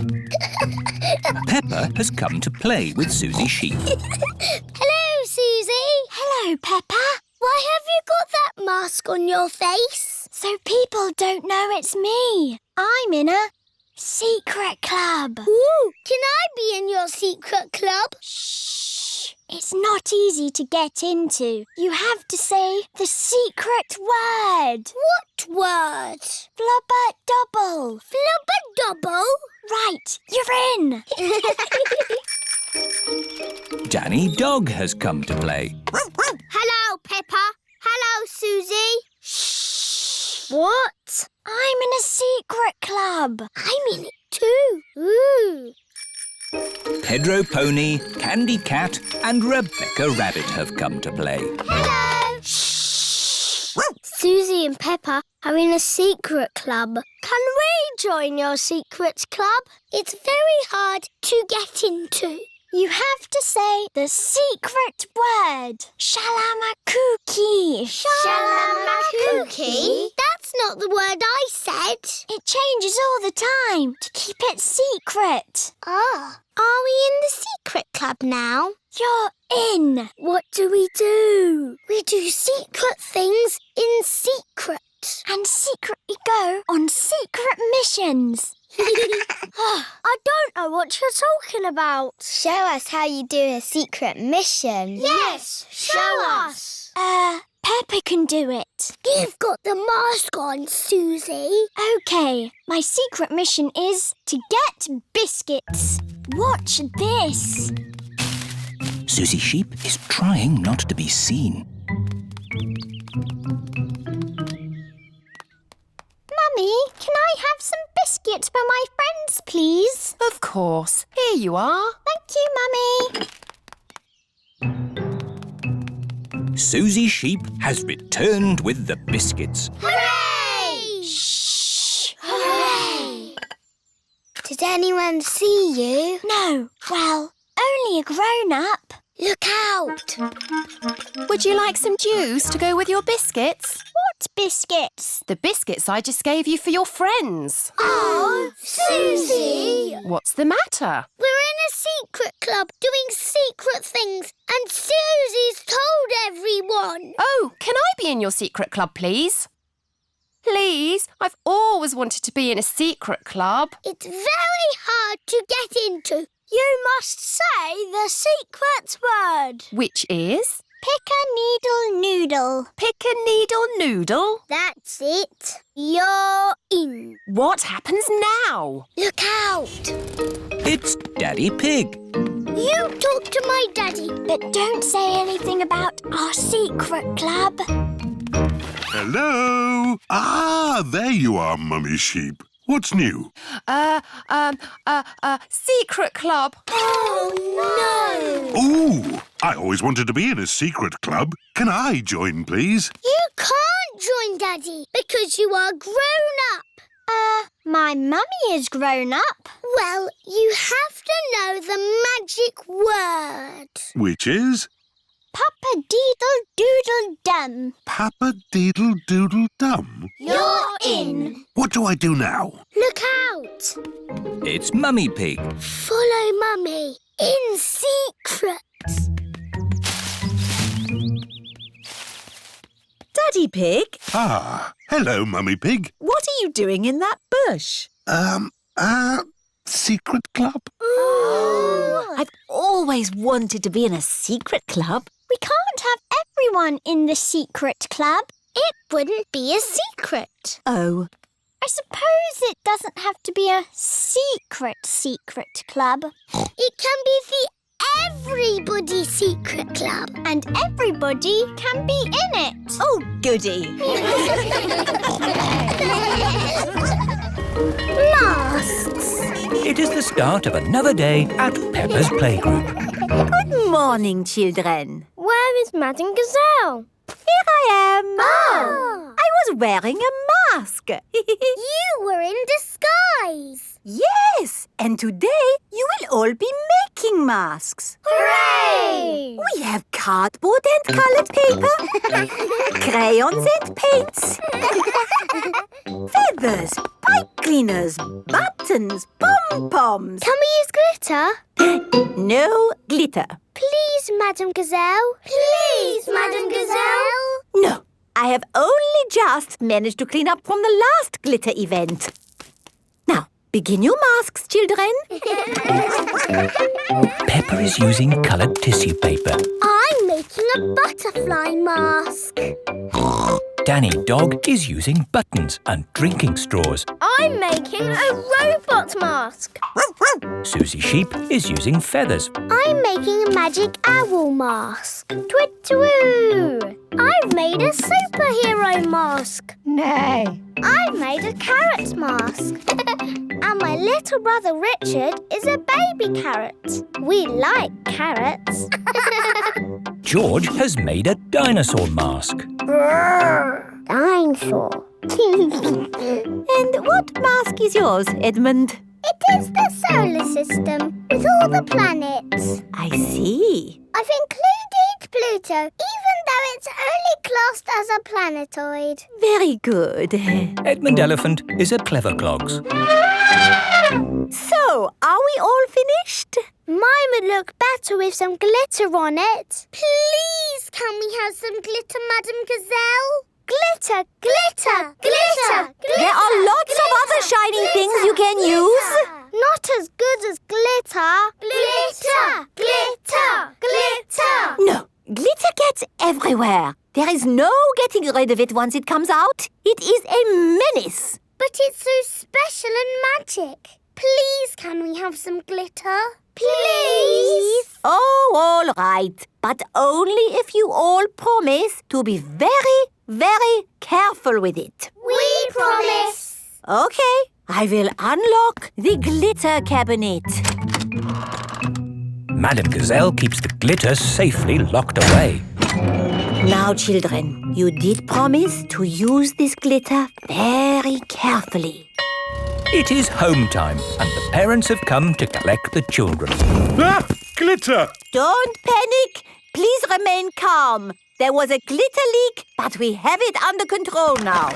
Peppa has come to play with Susie Sheep. Hello, Susie. Hello, Peppa. Why have you got that mask on your face? So people don't know it's me. I'm in a secret club. Ooh, can I be in your secret club? Shh. It's not easy to get into. You have to say the secret word. What word? Flubber-double. Flubber-double? Right, you're in. Danny Dog has come to play. Hello, Peppa. Hello, Susie. Shh. What? I'm in a secret club. I'm in it too. Ooh. Pedro Pony, Candy Cat and Rebecca Rabbit have come to play. Hello. Shh. Susie and Peppa are in a secret club. Can we join your secret club? It's very hard to get into. You have to say the secret word. Shalamakuki. Shalamakuki? That's not the word I said. It changes all the time to keep it secret. Ah. Are we in the secret club now? You're in. What do? We do secret things in secret. And secretly go on secret missions. I don't know what you're talking about. Show us how you do a secret mission. Yes, show us. Peppa can do it. You've got the mask on, Susie. OK, my secret mission is to get biscuits. Watch this. Susie Sheep is trying not to be seen. Mummy, can I have some biscuits for my friends, please? Of course. Here you are. Thank you, Mummy. Susie Sheep has returned with the biscuits. Hooray! Shh! Hooray! Did anyone see you? No. Well, only a grown-up. Look out! Would you like some juice to go with your biscuits? What biscuits? The biscuits I just gave you for your friends. Oh, Susie! What's the matter? We're in a secret club doing secret things and Susie's told everyone. Oh, can I be in your secret club, please? Please, I've always wanted to be in a secret club. It's very hard to get into. You must say the secret word. Which is? Pick-a-needle-noodle. Pick-a-needle-noodle? That's it. You're in. What happens now? Look out. It's Daddy Pig. You talk to my daddy, but don't say anything about our secret club. Hello? Ah, there you are, Mummy Sheep. What's new? Secret club. Oh, no! Ooh, I always wanted to be in a secret club. Can I join, please? You can't join, Daddy, because you are grown up. My mummy is grown up. Well, you have to know the magic word. Which is? Papa-deedle-doodle-dum. Papa-deedle-doodle-dum. You're in. What do I do now? Look out. It's Mummy Pig. Follow Mummy in secret. Daddy Pig, Ah, hello, Mummy Pig. what are you doing in that bush? Secret club? I've always wanted to be in a secret club. We can't have everyone in the secret club. It wouldn't be a secret. Oh. I suppose it doesn't have to be a secret club. It can be the Everybody Secret Club. And everybody can be in it. Oh, goody. Masks. It is the start of another day at Peppa's playgroup. Good morning, children. Where is Madame Gazelle? Here I am. Oh. I was wearing a mask. You were in disguise. Yes, and today you will all be making masks. Hooray! We have cardboard and coloured paper, crayons and paints, feathers, pipe cleaners, buttons, pom-poms. Can we use glitter? No glitter. Please, Madame Gazelle. Please, Madame Gazelle. No, I have only just managed to clean up from the last glitter event. Now, Begin your masks, children. Peppa is using coloured tissue paper. I'm making a butterfly mask. Danny Dog is using buttons and drinking straws. I'm making a robot mask. Susie Sheep is using feathers. I'm making a magic owl mask. Twit-twoo! I've made a superhero mask. Nay. I've made a carrot mask. And my little brother Richard is a baby carrot. We like carrots. George has made a dinosaur mask. Dinosaur. And what mask is yours, Edmund? It is the solar system with all the planets. I see. I've included Pluto, even though it's only classed as a planetoid. Very good. Edmund Elephant is a clever clogs. So, are we all finished? Mine would look better with some glitter on it. Please, can we have some glitter, Madam Gazelle? Glitter, glitter, glitter, glitter. There are lots of other shiny things you can use. Not as good as glitter. Glitter, glitter, glitter. No, glitter gets everywhere. There is no getting rid of it once it comes out. It is a menace. But it's so special and magic. Please, can we have some glitter? Please. Oh, all right. But only if you all promise to be very, very careful with it. We promise. Okay, I will unlock the glitter cabinet. Madam Gazelle keeps the glitter safely locked away. Now, children, you did promise to use this glitter very carefully. It is home time and the parents have come to collect the children. Ah! Glitter! Don't panic. Please remain calm. There was a glitter leak, but we have it under control now.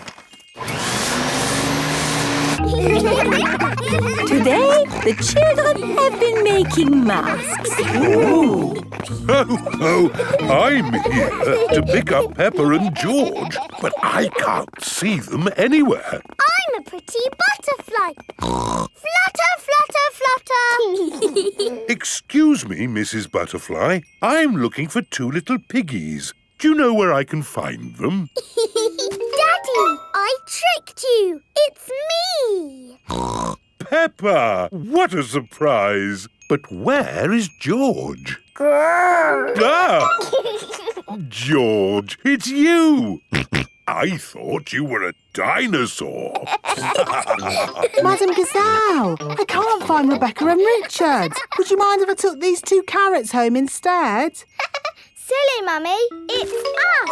Today, the children have been making masks. Ooh. Oh, I'm here to pick up Peppa and George, but I can't see them anywhere. I'm a pretty butterfly. Flutter, flutter, flutter. Excuse me, Mrs. Butterfly. I'm looking for two little piggies. Do you know where I can find them? Daddy, I tricked you. It's me. Peppa! What a surprise! But where is George? Ah! George, it's you! I thought you were a dinosaur. Madam Gazelle, I can't find Rebecca and Richard. Would you mind if I took these two carrots home instead? Silly, Mummy. It's us.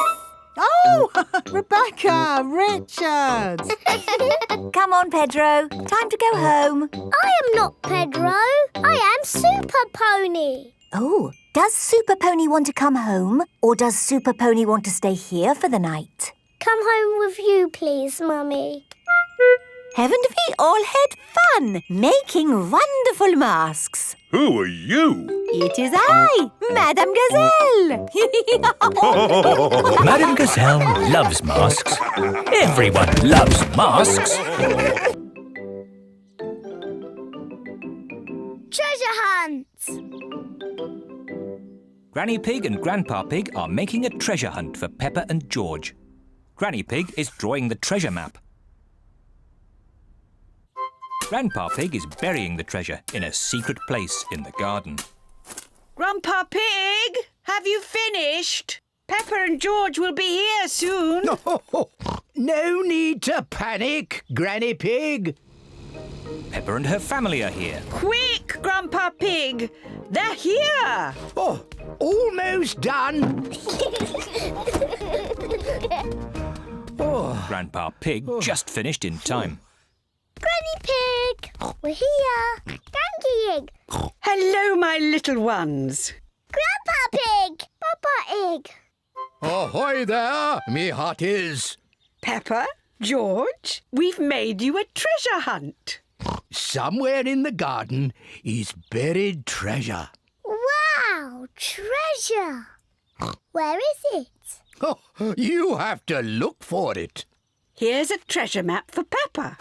Oh, Rebecca, Richard. Come on, Pedro. Time to go home. I am not Pedro. I am Super Pony. Oh, does Super Pony want to come home? Or does Super Pony want to stay here for the night? Come home with you, please, Mummy. Haven't we all had fun making wonderful masks? Who are you? It is I, Madam Gazelle. Madam Gazelle loves masks. Everyone loves masks. Treasure hunt! Granny Pig and Grandpa Pig are making a treasure hunt for Peppa and George. Granny Pig is drawing the treasure map. Grandpa Pig is burying the treasure in a secret place in the garden. Grandpa Pig, have you finished? Peppa and George will be here soon. No need to panic, Granny Pig. Peppa and her family are here. Quick, Grandpa Pig! They're here! Oh, almost done. Grandpa Pig just finished in time. Granny Pig, we're here. Granny Egg. Hello, my little ones. Grandpa Pig, Papa Egg. Ahoy there, me hearties. Peppa, George, we've made you a treasure hunt. Somewhere in the garden is buried treasure. Wow, treasure. Where is it? Oh, you have to look for it. Here's a treasure map for Peppa.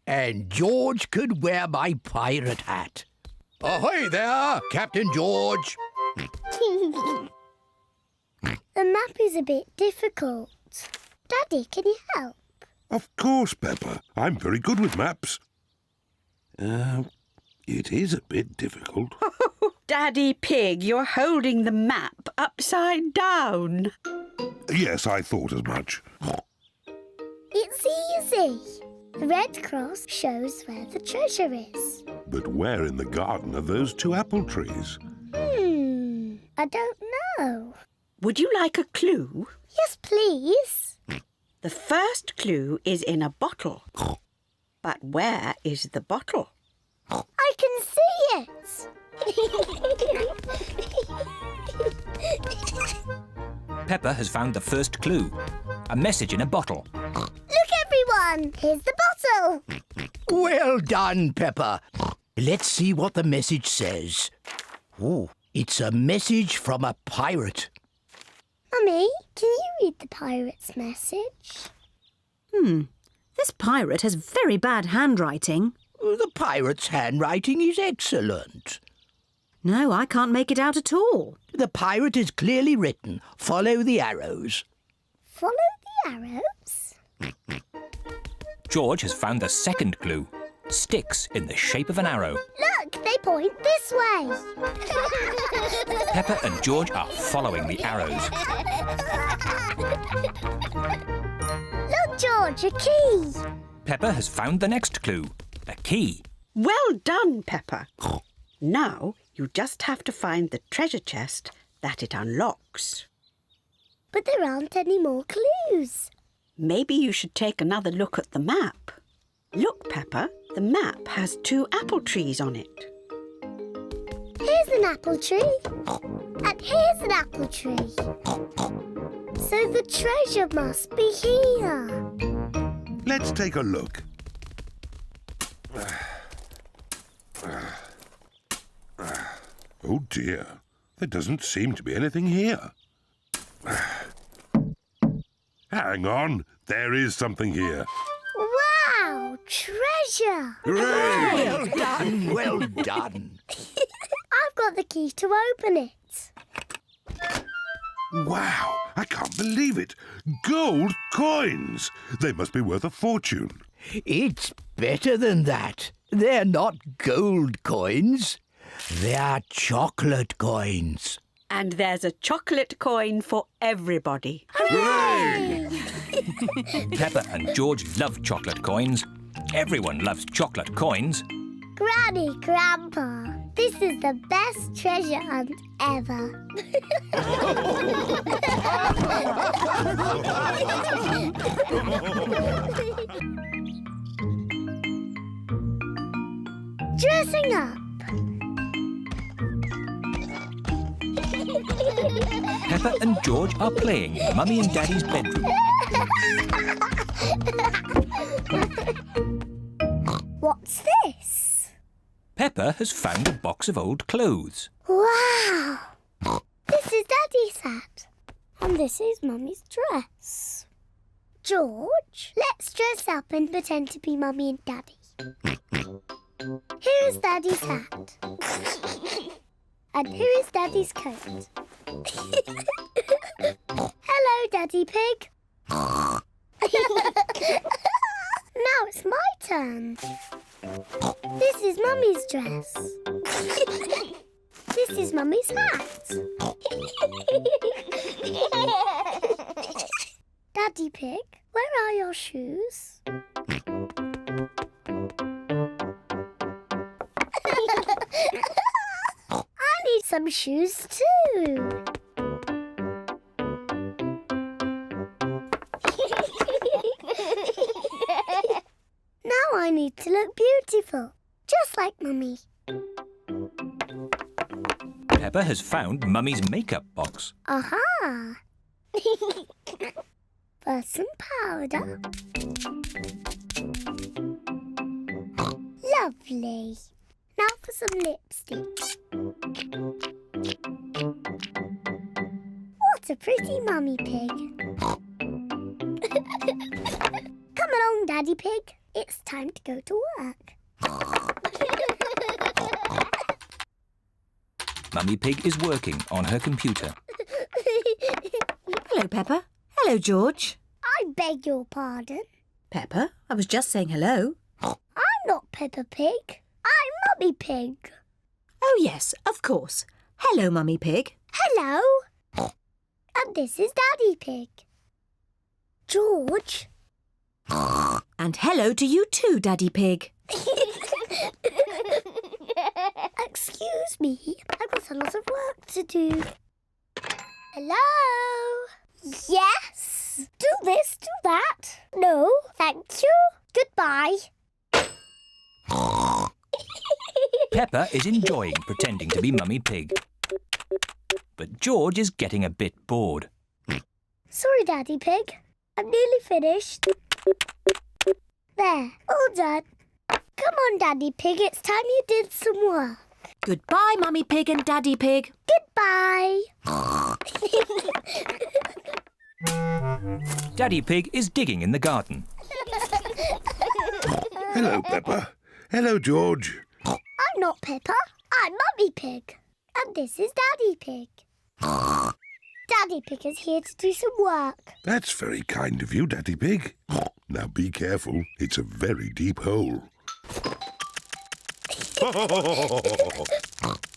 And George could wear my pirate hat. Ahoy there, Captain George. The map is a bit difficult. Daddy, can you help? Of course, Peppa. I'm very good with maps. It is a bit difficult. Daddy Pig, you're holding the map upside down. Yes, I thought as much. It's easy. The red cross shows where the treasure is. But where in the garden are those 2 apple trees? I don't know. Would you like a clue? Yes, please. The first clue is in a bottle. But where is the bottle? I can see it. Peppa has found the first clue. A message in a bottle. Look, everyone. Here's the bottle. Well done, Peppa. Let's see what the message says. Oh, it's a message from a pirate. Mummy, can you read the pirate's message? This pirate has very bad handwriting. The pirate's handwriting is excellent. No, I can't make it out at all. The pirate is clearly written. Follow the arrows. Follow the arrows? George has found the second clue. Sticks in the shape of an arrow. Look, they point this way. Peppa and George are following the arrows. Look, George, a key. Peppa has found the next clue. A key. Well done, Peppa. Now you just have to find the treasure chest that it unlocks. But there aren't any more clues. Maybe you should take another look at the map. Look, Peppa, the map has 2 apple trees on it. Here's an apple tree. And here's an apple tree. So the treasure must be here. Let's take a look. Oh dear, there doesn't seem to be anything here. Hang on, there is something here. Wow, treasure! Hooray! Well done, well done. I've got the key to open it. Wow, I can't believe it. Gold coins! They must be worth a fortune. It's better than that. They're not gold coins. They're chocolate coins. And there's a chocolate coin for everybody. Hooray! Peppa and George love chocolate coins. Everyone loves chocolate coins. Granny, Grandpa, this is the best treasure hunt ever. Dressing up. Peppa and George are playing in Mummy and Daddy's bedroom. What's this? Peppa has found a box of old clothes. Wow! This is Daddy's hat. And this is Mummy's dress. George, let's dress up and pretend to be Mummy and Daddy. Here is Daddy's hat. And here is Daddy's coat. Hello, Daddy Pig. Now it's my turn. This is Mummy's dress. This is Mummy's hat. Daddy Pig, where are your shoes? I need some shoes too. Now I need to look beautiful, just like Mummy. Peppa has found Mummy's makeup box. Aha! First some powder. Lovely. Now for some lipstick. What a pretty Mummy Pig. Come along, Daddy Pig. it's time to go to work. Mummy Pig is working on her computer. Hello, Peppa. Hello, George. I beg your pardon. Peppa, I was just saying hello. I'm not Peppa Pig. I'm Mummy Pig. Oh, yes, of course. Hello, Mummy Pig. Hello. And this is Daddy Pig. George. And hello to you too, Daddy Pig. Excuse me, I've got a lot of work to do. Hello? Yes? Do this, do that. No, thank you. Goodbye. Peppa is enjoying pretending to be Mummy Pig. But George is getting a bit bored. Sorry, Daddy Pig. I'm nearly finished. There, all done. Come on, Daddy Pig, it's time you did some work. Goodbye, Mummy Pig and Daddy Pig. Goodbye. Daddy Pig is digging in the garden. Hello, Peppa. Hello, George. I'm not Peppa. I'm Mummy Pig. And this is Daddy Pig. Daddy Pig is here to do some work. That's very kind of you, Daddy Pig. Now be careful. It's a very deep hole.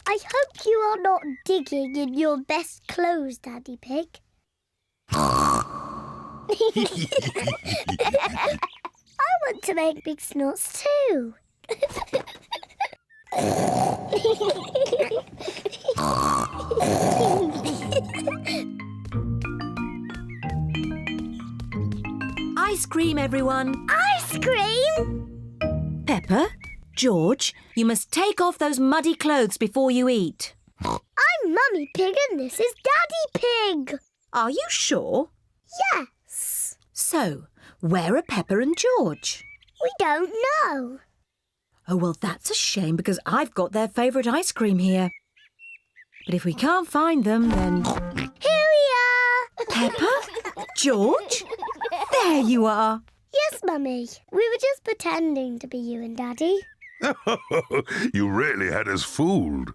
I hope you are not digging in your best clothes, Daddy Pig. I want to make big snorts too. Ice cream, everyone. Ice cream? Peppa, George, you must take off those muddy clothes before you eat. I'm Mummy Pig and this is Daddy Pig. Are you sure? Yes. So, where are Peppa and George? We don't know. Oh, well, that's a shame because I've got their favourite ice cream here. But if we can't find them, then... Here we are. Peppa? George? There you are. Yes, Mummy. We were just pretending to be you and Daddy. You really had us fooled.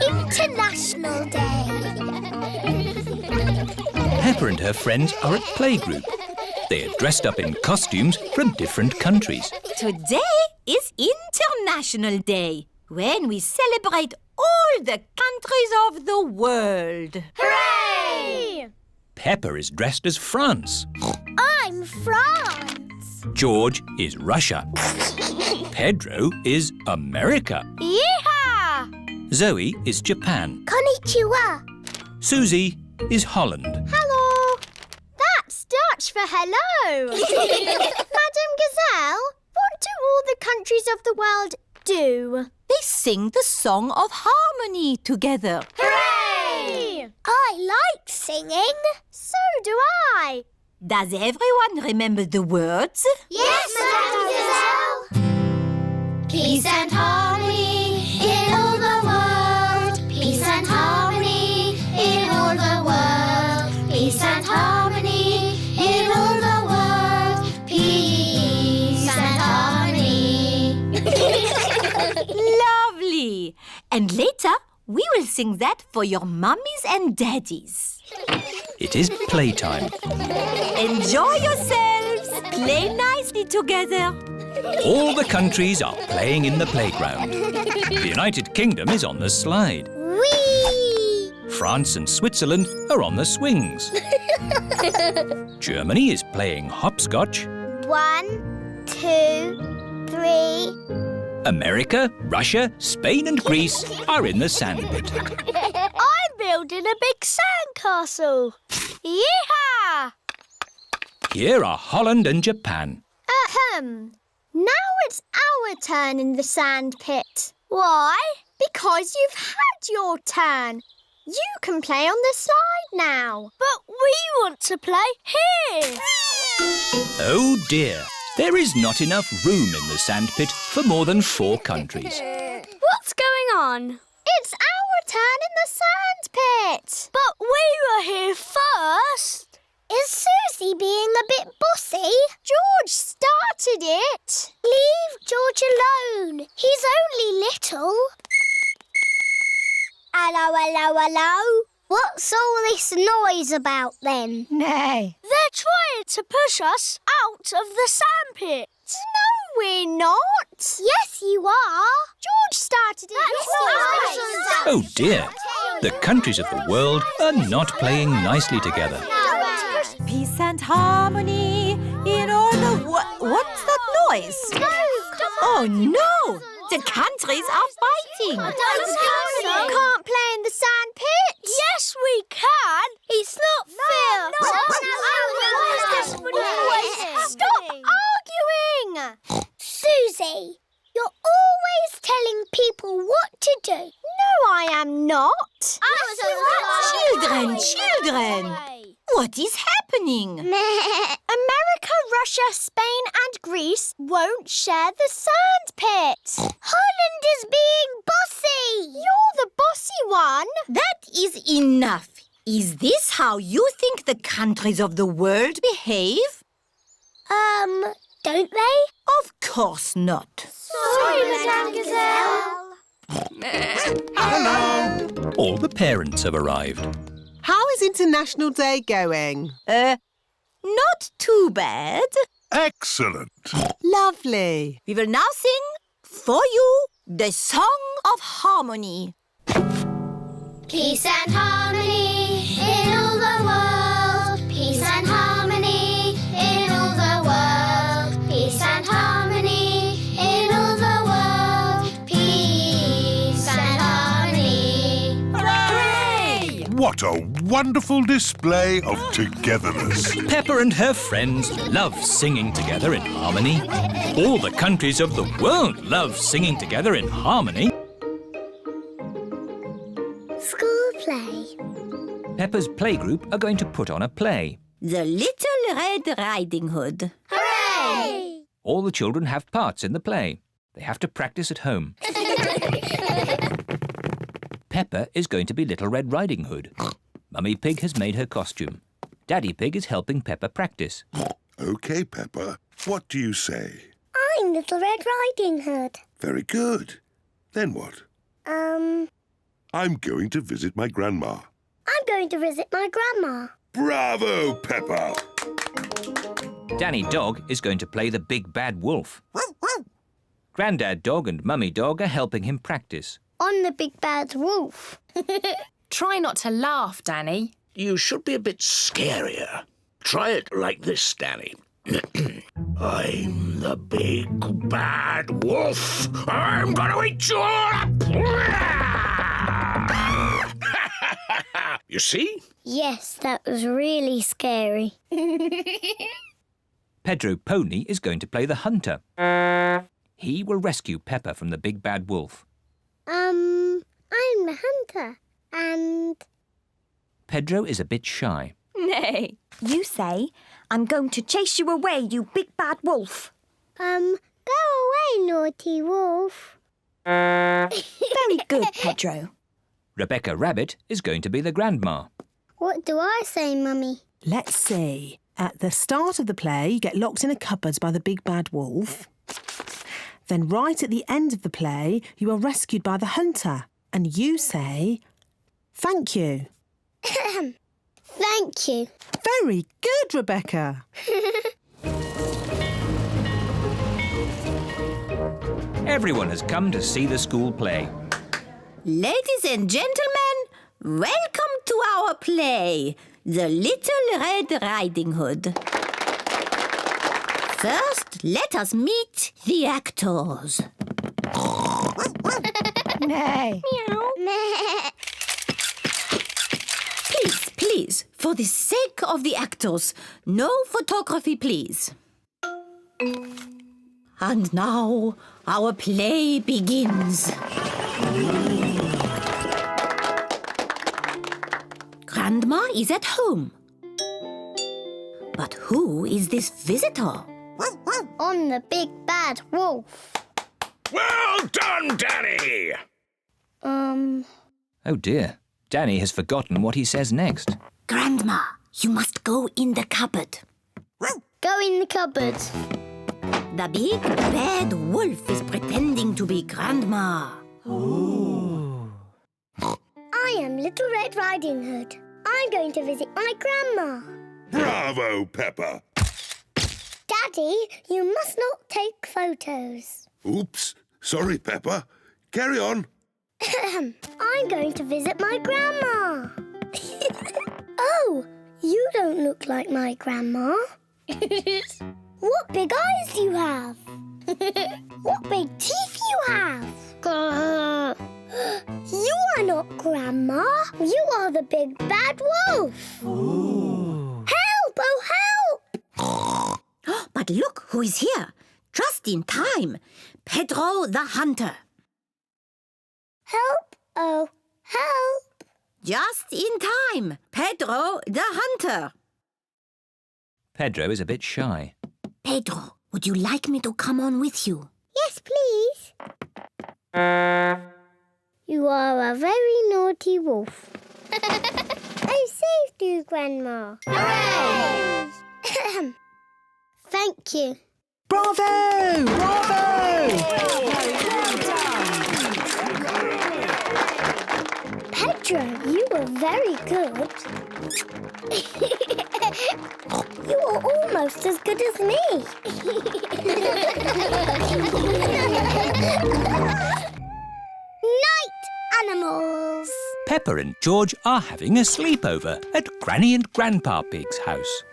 International Day. Peppa and her friends are at playgroup. They are dressed up in costumes from different countries. Today is International Day, when we celebrate all the countries of the world. Hooray! Peppa is dressed as France. I'm France. George is Russia. Pedro is America. Yeehaw! Zoe is Japan. Konnichiwa. Susie is Holland. Hello. That's Dutch for hello. Madam Gazelle, what do all the countries of the world do? They sing the song of harmony together. Hooray! I like singing. So do I. Does everyone remember the words? Yes, Madam Gazelle. Peace and harmony in all the world. Peace and harmony in all the world. Peace and harmony in all the world. Peace and harmony. Lovely. And later, we will sing that for your mummies and daddies. It is playtime. Enjoy yourselves. Play nicely together. All the countries are playing in the playground. The United Kingdom is on the slide. Whee! France and Switzerland are on the swings. Germany is playing hopscotch. 1, 2, 3. America, Russia, Spain and Greece are in the sandpit. I'm building a big sandcastle. Yeehaw! Here are Holland and Japan. Now it's our turn in the sand pit. Why? Because you've had your turn. You can play on the slide now. But we want to play here. Oh dear, there is not enough room in the sandpit for more than 4 countries. What's going on? It's our turn in the sandpit. But we were here first. Is Susie being a bit bossy? George started it. Leave George alone. He's only little. Hello, hello, hello. What's all this noise about then? Nay. They're trying to push us out of the sandpit. No, we're not. Yes, you are. George started it. Oh dear, the countries of the world are not playing nicely together. Peace and harmony in all the what's that noise? Oh no! The countries are fighting. You can't play in the sandpit. Yes, we can. It's not fair. Stop arguing. Susie, you're always telling people what to do. No, I am not. Children! What is happening? America, Russia, Spain and Greece won't share the sandpit. Holland is being bossy. You're the bossy one. That is enough. Is this how you think the countries of the world behave? Don't they? Of course not. Sorry, Madame Gazelle. Hello! All the parents have arrived. How is International Day going? Not too bad. Excellent. Lovely. We will now sing for you the Song of Harmony. Peace and harmony in all the world. Peace and harmony in all the world. Peace and harmony in all the world. Peace and harmony. Hooray! What a wonderful display of togetherness. Peppa and her friends love singing together in harmony. All the countries of the world love singing together in harmony. School play. Peppa's playgroup are going to put on a play. The Little Red Riding Hood. Hooray! All the children have parts in the play. They have to practice at home. Peppa is going to be Little Red Riding Hood. Mummy Pig has made her costume. Daddy Pig is helping Peppa practice. OK, Peppa. What do you say? I'm Little Red Riding Hood. Very good. Then what? I'm going to visit my grandma. I'm going to visit my grandma. Bravo, Peppa! Danny Dog is going to play the Big Bad Wolf. Grandad Dog and Mummy Dog are helping him practice. On the Big Bad Wolf. Try not to laugh, Danny. You should be a bit scarier. Try it like this, Danny. I'm the big bad wolf. I'm gonna eat you all up. You see? Yes, that was really scary. Pedro Pony is going to play the hunter. He will rescue Peppa from the Big Bad Wolf. I'm the hunter, and... Pedro is a bit shy. Nay. You say, I'm going to chase you away, you big bad wolf. Go away, naughty wolf. Very good, Pedro. Rebecca Rabbit is going to be the grandma. What do I say, Mummy? Let's see. At the start of the play, you get locked in a cupboard by the big bad wolf. Then right at the end of the play, you are rescued by the hunter. And you say, thank you. Thank you. Very good, Rebecca. Everyone has come to see the school play. Ladies and gentlemen, welcome to our play, The Little Red Riding Hood. First, let us meet the actors. Nay. Meow. Please, for the sake of the actors, no photography, please. And now, our play begins. Grandma is at home. But who is this visitor? On the Big Bad Wolf. Well done, Danny! Oh dear, Danny has forgotten what he says next. Grandma, you must go in the cupboard. Go in the cupboard. The big bad wolf is pretending to be Grandma. I am Little Red Riding Hood. I'm going to visit my grandma. Bravo, Peppa. Daddy, you must not take photos. Oops. Sorry, Peppa. Carry on. I'm going to visit my grandma. Oh, you don't look like my grandma. What big eyes you have. What big teeth you have. You are not Grandma. You are the big bad wolf. Ooh. Help! Oh, help! But look who is here. Just in time. Pedro the hunter. Help! Oh, help! Just in time. Pedro the hunter. Pedro is a bit shy. Pedro, would you like me to come on with you? Yes, please. You are a very naughty wolf. I saved you, Grandma. Hooray! Thank you. Bravo! Bravo! Pedro, you were very good. You are almost as good as me. Night animals. Peppa and George are having a sleepover at Granny and Grandpa Pig's house.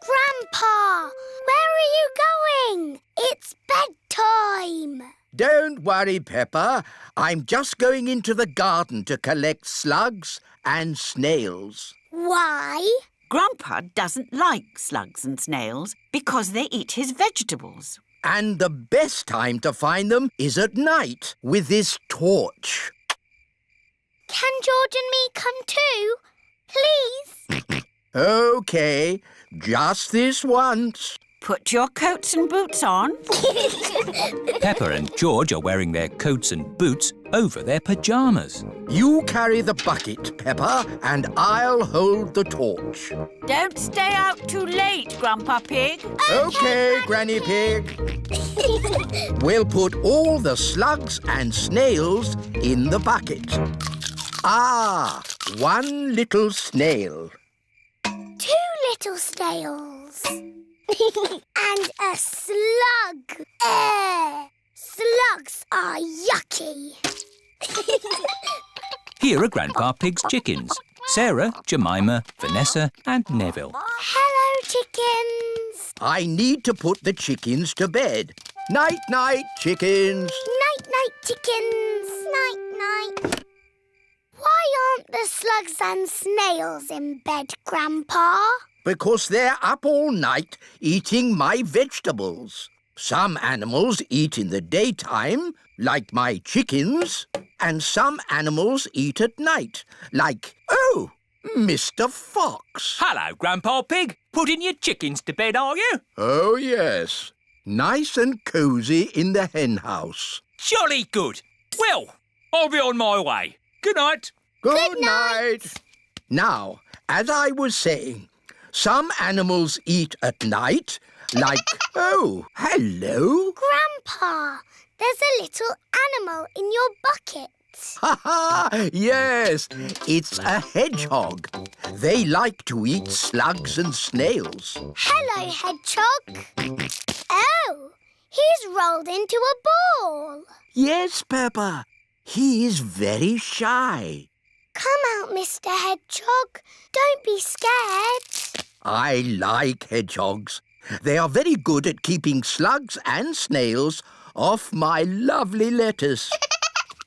Grandpa, where are you going? It's bedtime. Don't worry, Peppa. I'm just going into the garden to collect slugs and snails. Why? Grandpa doesn't like slugs and snails because they eat his vegetables. And the best time to find them is at night with this torch. Can George and me come too? Please? OK, just this once. Put your coats and boots on. Peppa and George are wearing their coats and boots over their pyjamas. You carry the bucket, Peppa, and I'll hold the torch. Don't stay out too late, Grandpa Pig. OK, Granny Pig. We'll put all the slugs and snails in the bucket. Ah, one little snail. 2 little snails. And a slug. Slugs are yucky. Here are Grandpa Pig's chickens. Sarah, Jemima, Vanessa and Neville. Hello, chickens. I need to put the chickens to bed. Night-night, chickens. Night-night, chickens. Night-night. Why aren't the slugs and snails in bed, Grandpa? Because they're up all night eating my vegetables. Some animals eat in the daytime, like my chickens, and some animals eat at night, like, Mr. Fox. Hello, Grandpa Pig. Putting your chickens to bed, are you? Oh, yes. Nice and cosy in the hen house. Jolly good. Well, I'll be on my way. Good night. Good night. Now, as I was saying, some animals eat at night, like, hello. Grandpa, there's a little animal in your bucket. Ha ha! Yes, it's a hedgehog. They like to eat slugs and snails. Hello, hedgehog. Oh, he's rolled into a ball. Yes, Peppa. He is very shy. Come out, Mr. Hedgehog. Don't be scared. I like hedgehogs. They are very good at keeping slugs and snails off my lovely lettuce.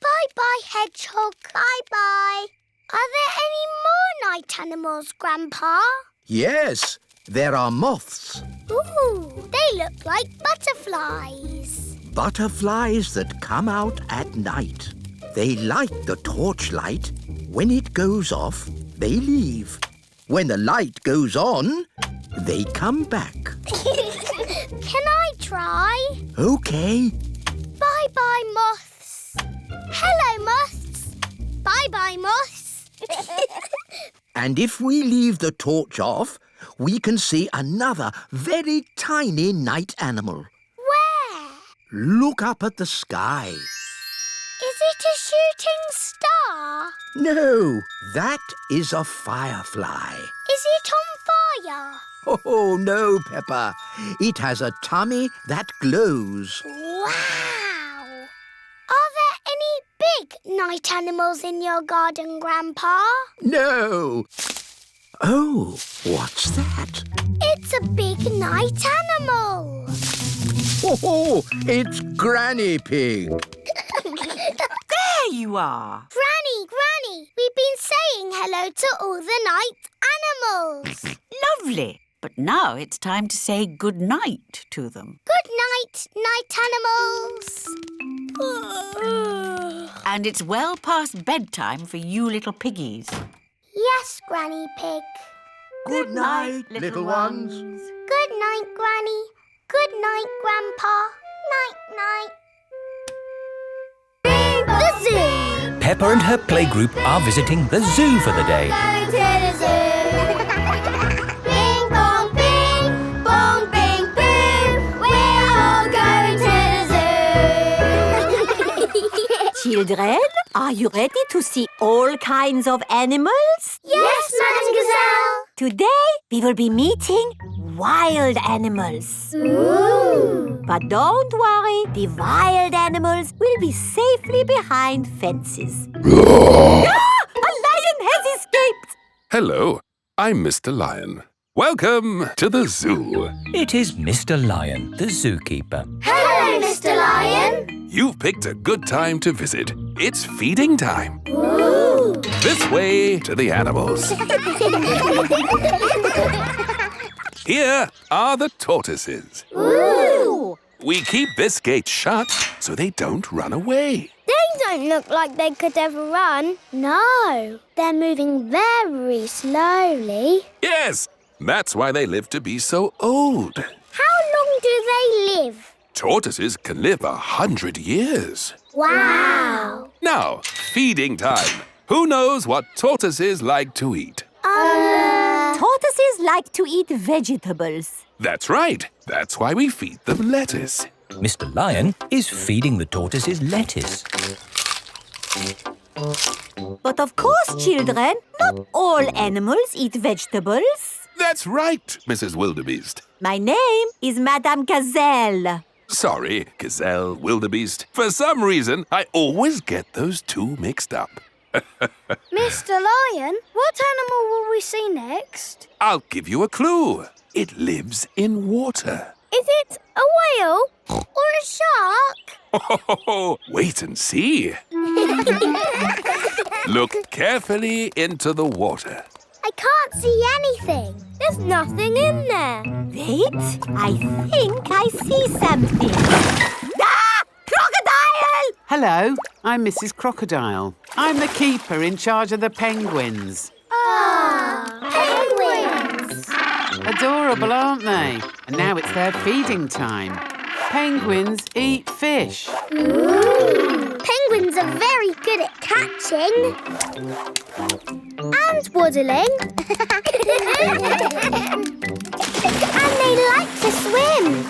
Bye-bye, hedgehog. Bye-bye. Are there any more night animals, Grandpa? Yes, there are moths. Ooh, they look like butterflies. Butterflies that come out at night. They like the torchlight. When it goes off, they leave. When the light goes on, they come back. Can I try? OK. Bye-bye, moths. Hello, moths. Bye-bye, Moss. And if we leave the torch off, we can see another very tiny night animal. Where? Look up at the sky. Is it a shooting star? No, that is a firefly. Is it on fire? Oh, no, Peppa. It has a tummy that glows. Wow! Are there any big night animals in your garden, Grandpa? No. Oh, what's that? It's a big night animal. Oh, it's Granny Pig. There you are. Granny, we've been saying hello to all the night animals. Lovely. But now it's time to say good night to them. Good night, night animals. And it's well past bedtime for you little piggies. Yes, Granny Pig. Good night, little ones. Good night, Granny. Good night, Grandpa. Night-night. The zoo. Peppa and her playgroup are visiting the zoo for the day. Going to the zoo. Bing, bong, bing. Bong, bing, boom. We're all going to the zoo. Children, are you ready to see all kinds of animals? Yes, Madam Gazelle. Today, we will be meeting wild animals. Ooh. But don't worry, the wild animals will be safely behind fences. A lion has escaped! Hello, I'm Mr. Lion. Welcome to the zoo. It is Mr. Lion, the zookeeper. Hello, Mr. Lion. You've picked a good time to visit. It's feeding time. Ooh. This way to the animals. Here are the tortoises. Ooh. We keep this gate shut so they don't run away. They don't look like they could ever run. No, they're moving very slowly. Yes, that's why they live to be so old. How long do they live? Tortoises can live 100 years. Wow. Now, feeding time. Who knows what tortoises like to eat? Tortoises like to eat vegetables. That's right. That's why we feed them lettuce. Mr. Lion is feeding the tortoises lettuce. But of course, children, not all animals eat vegetables. That's right, Mrs. Wildebeest. My name is Madame Gazelle. Sorry, Gazelle, Wildebeest. For some reason, I always get those two mixed up. Mr. Lion, what animal will we see next? I'll give you a clue. It lives in water. Is it a whale or a shark? Wait and see. Look carefully into the water. I can't see anything. There's nothing in there. Wait, I think I see something. Ah! Crocodile! Hello, I'm Mrs. Crocodile. I'm the keeper in charge of the penguins. Penguins! Adorable, aren't they? And now it's their feeding time. Penguins eat fish. Ooh. Penguins are very good at catching. And waddling. And they like to swim.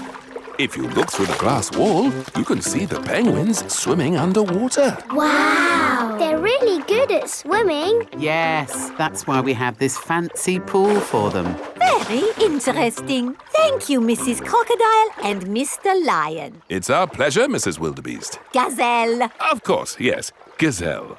If you look through the glass wall, you can see the penguins swimming underwater. Wow! They're really good at swimming. Yes, that's why we have this fancy pool for them. Very interesting. Thank you, Mrs. Crocodile and Mr. Lion. It's our pleasure, Mrs. Wildebeest. Gazelle. Of course, yes, Gazelle.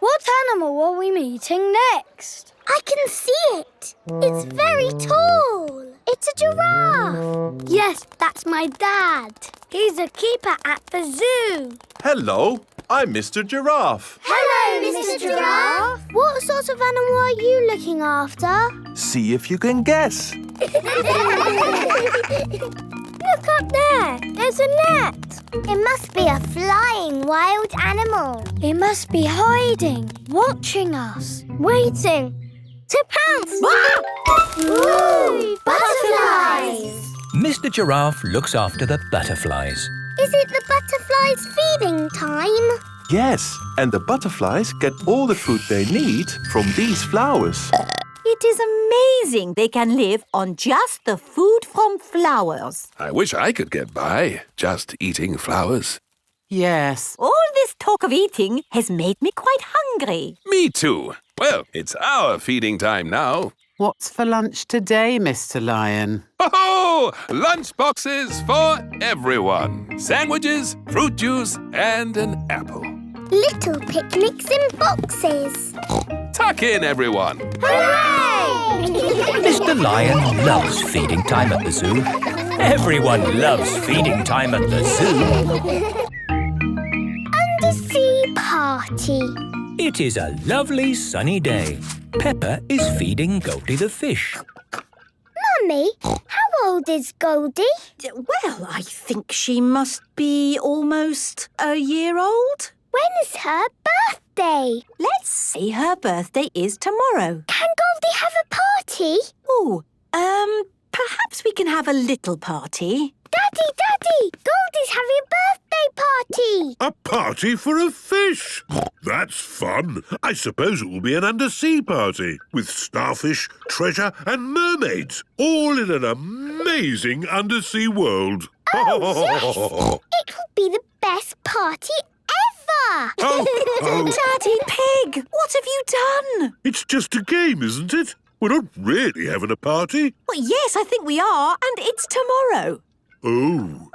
What animal are we meeting next? I can see it. It's very tall. It's a giraffe. Yes, that's my dad. He's a keeper at the zoo. Hello, I'm Mr. Giraffe. Hello, Mr. Giraffe. What sort of animal are you looking after? See if you can guess. Look up there. There's a net. It must be a flying wild animal. It must be hiding, watching us, waiting to pounce. Ooh, butterflies. Mr. Giraffe looks after the butterflies. Is it the butterflies' feeding time? Yes, and the butterflies get all the food they need from these flowers. It is amazing they can live on just the food from flowers. I wish I could get by just eating flowers. Yes. All this talk of eating has made me quite hungry. Me too. Well, it's our feeding time now. What's for lunch today, Mr. Lion? Oh, lunch boxes for everyone. Sandwiches, fruit juice, and an apple. Little picnics in boxes. Tuck in, everyone. Hooray! Mr. Lion loves feeding time at the zoo. Everyone loves feeding time at the zoo. Undersea party. It is a lovely sunny day. Peppa is feeding Goldie the fish. Mummy, how old is Goldie? Well, I think she must be almost a year old. When is her birthday? Let's say her birthday is tomorrow. Can Goldie have a party? Oh, perhaps we can have a little party. Daddy, Goldie's having a birthday party. A party for a fish? That's fun. I suppose it will be an undersea party with starfish, treasure and mermaids, all in an amazing undersea world. Oh, yes! It will be the best party ever! Daddy Pig, what have you done? It's just a game, isn't it? We're not really having a party. Well, yes, I think we are, and it's tomorrow. Oh,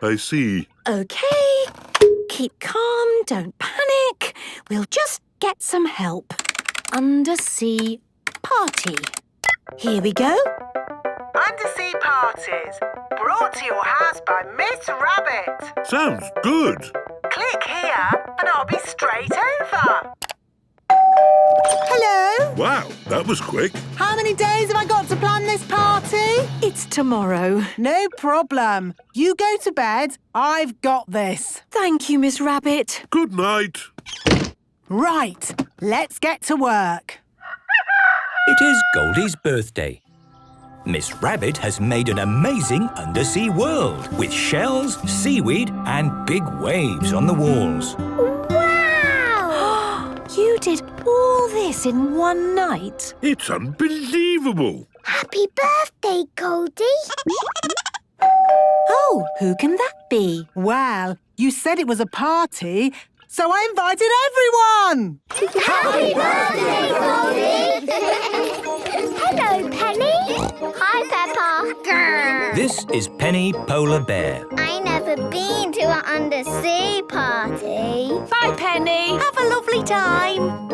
I see. OK, keep calm, don't panic. We'll just get some help. Undersea party. Here we go. Undersea parties, brought to your house by Miss Rabbit. Sounds good. Click here and I'll be straight over. Hello? Wow, that was quick. How many days have I got to plan this party? It's tomorrow. No problem. You go to bed. I've got this. Thank you, Miss Rabbit. Good night. Right, let's get to work. It is Goldie's birthday. Miss Rabbit has made an amazing undersea world with shells, seaweed and big waves on the walls. Wow! You did all this in one night? It's unbelievable. Happy birthday, Goldie. Oh, who can that be? Well, you said it was a party, so I invited everyone. Happy birthday, Goldie! Hello, Penny. Hi, Peppa. This is Penny Polar Bear. I never been to an undersea party. Bye, Penny. Have a lovely time.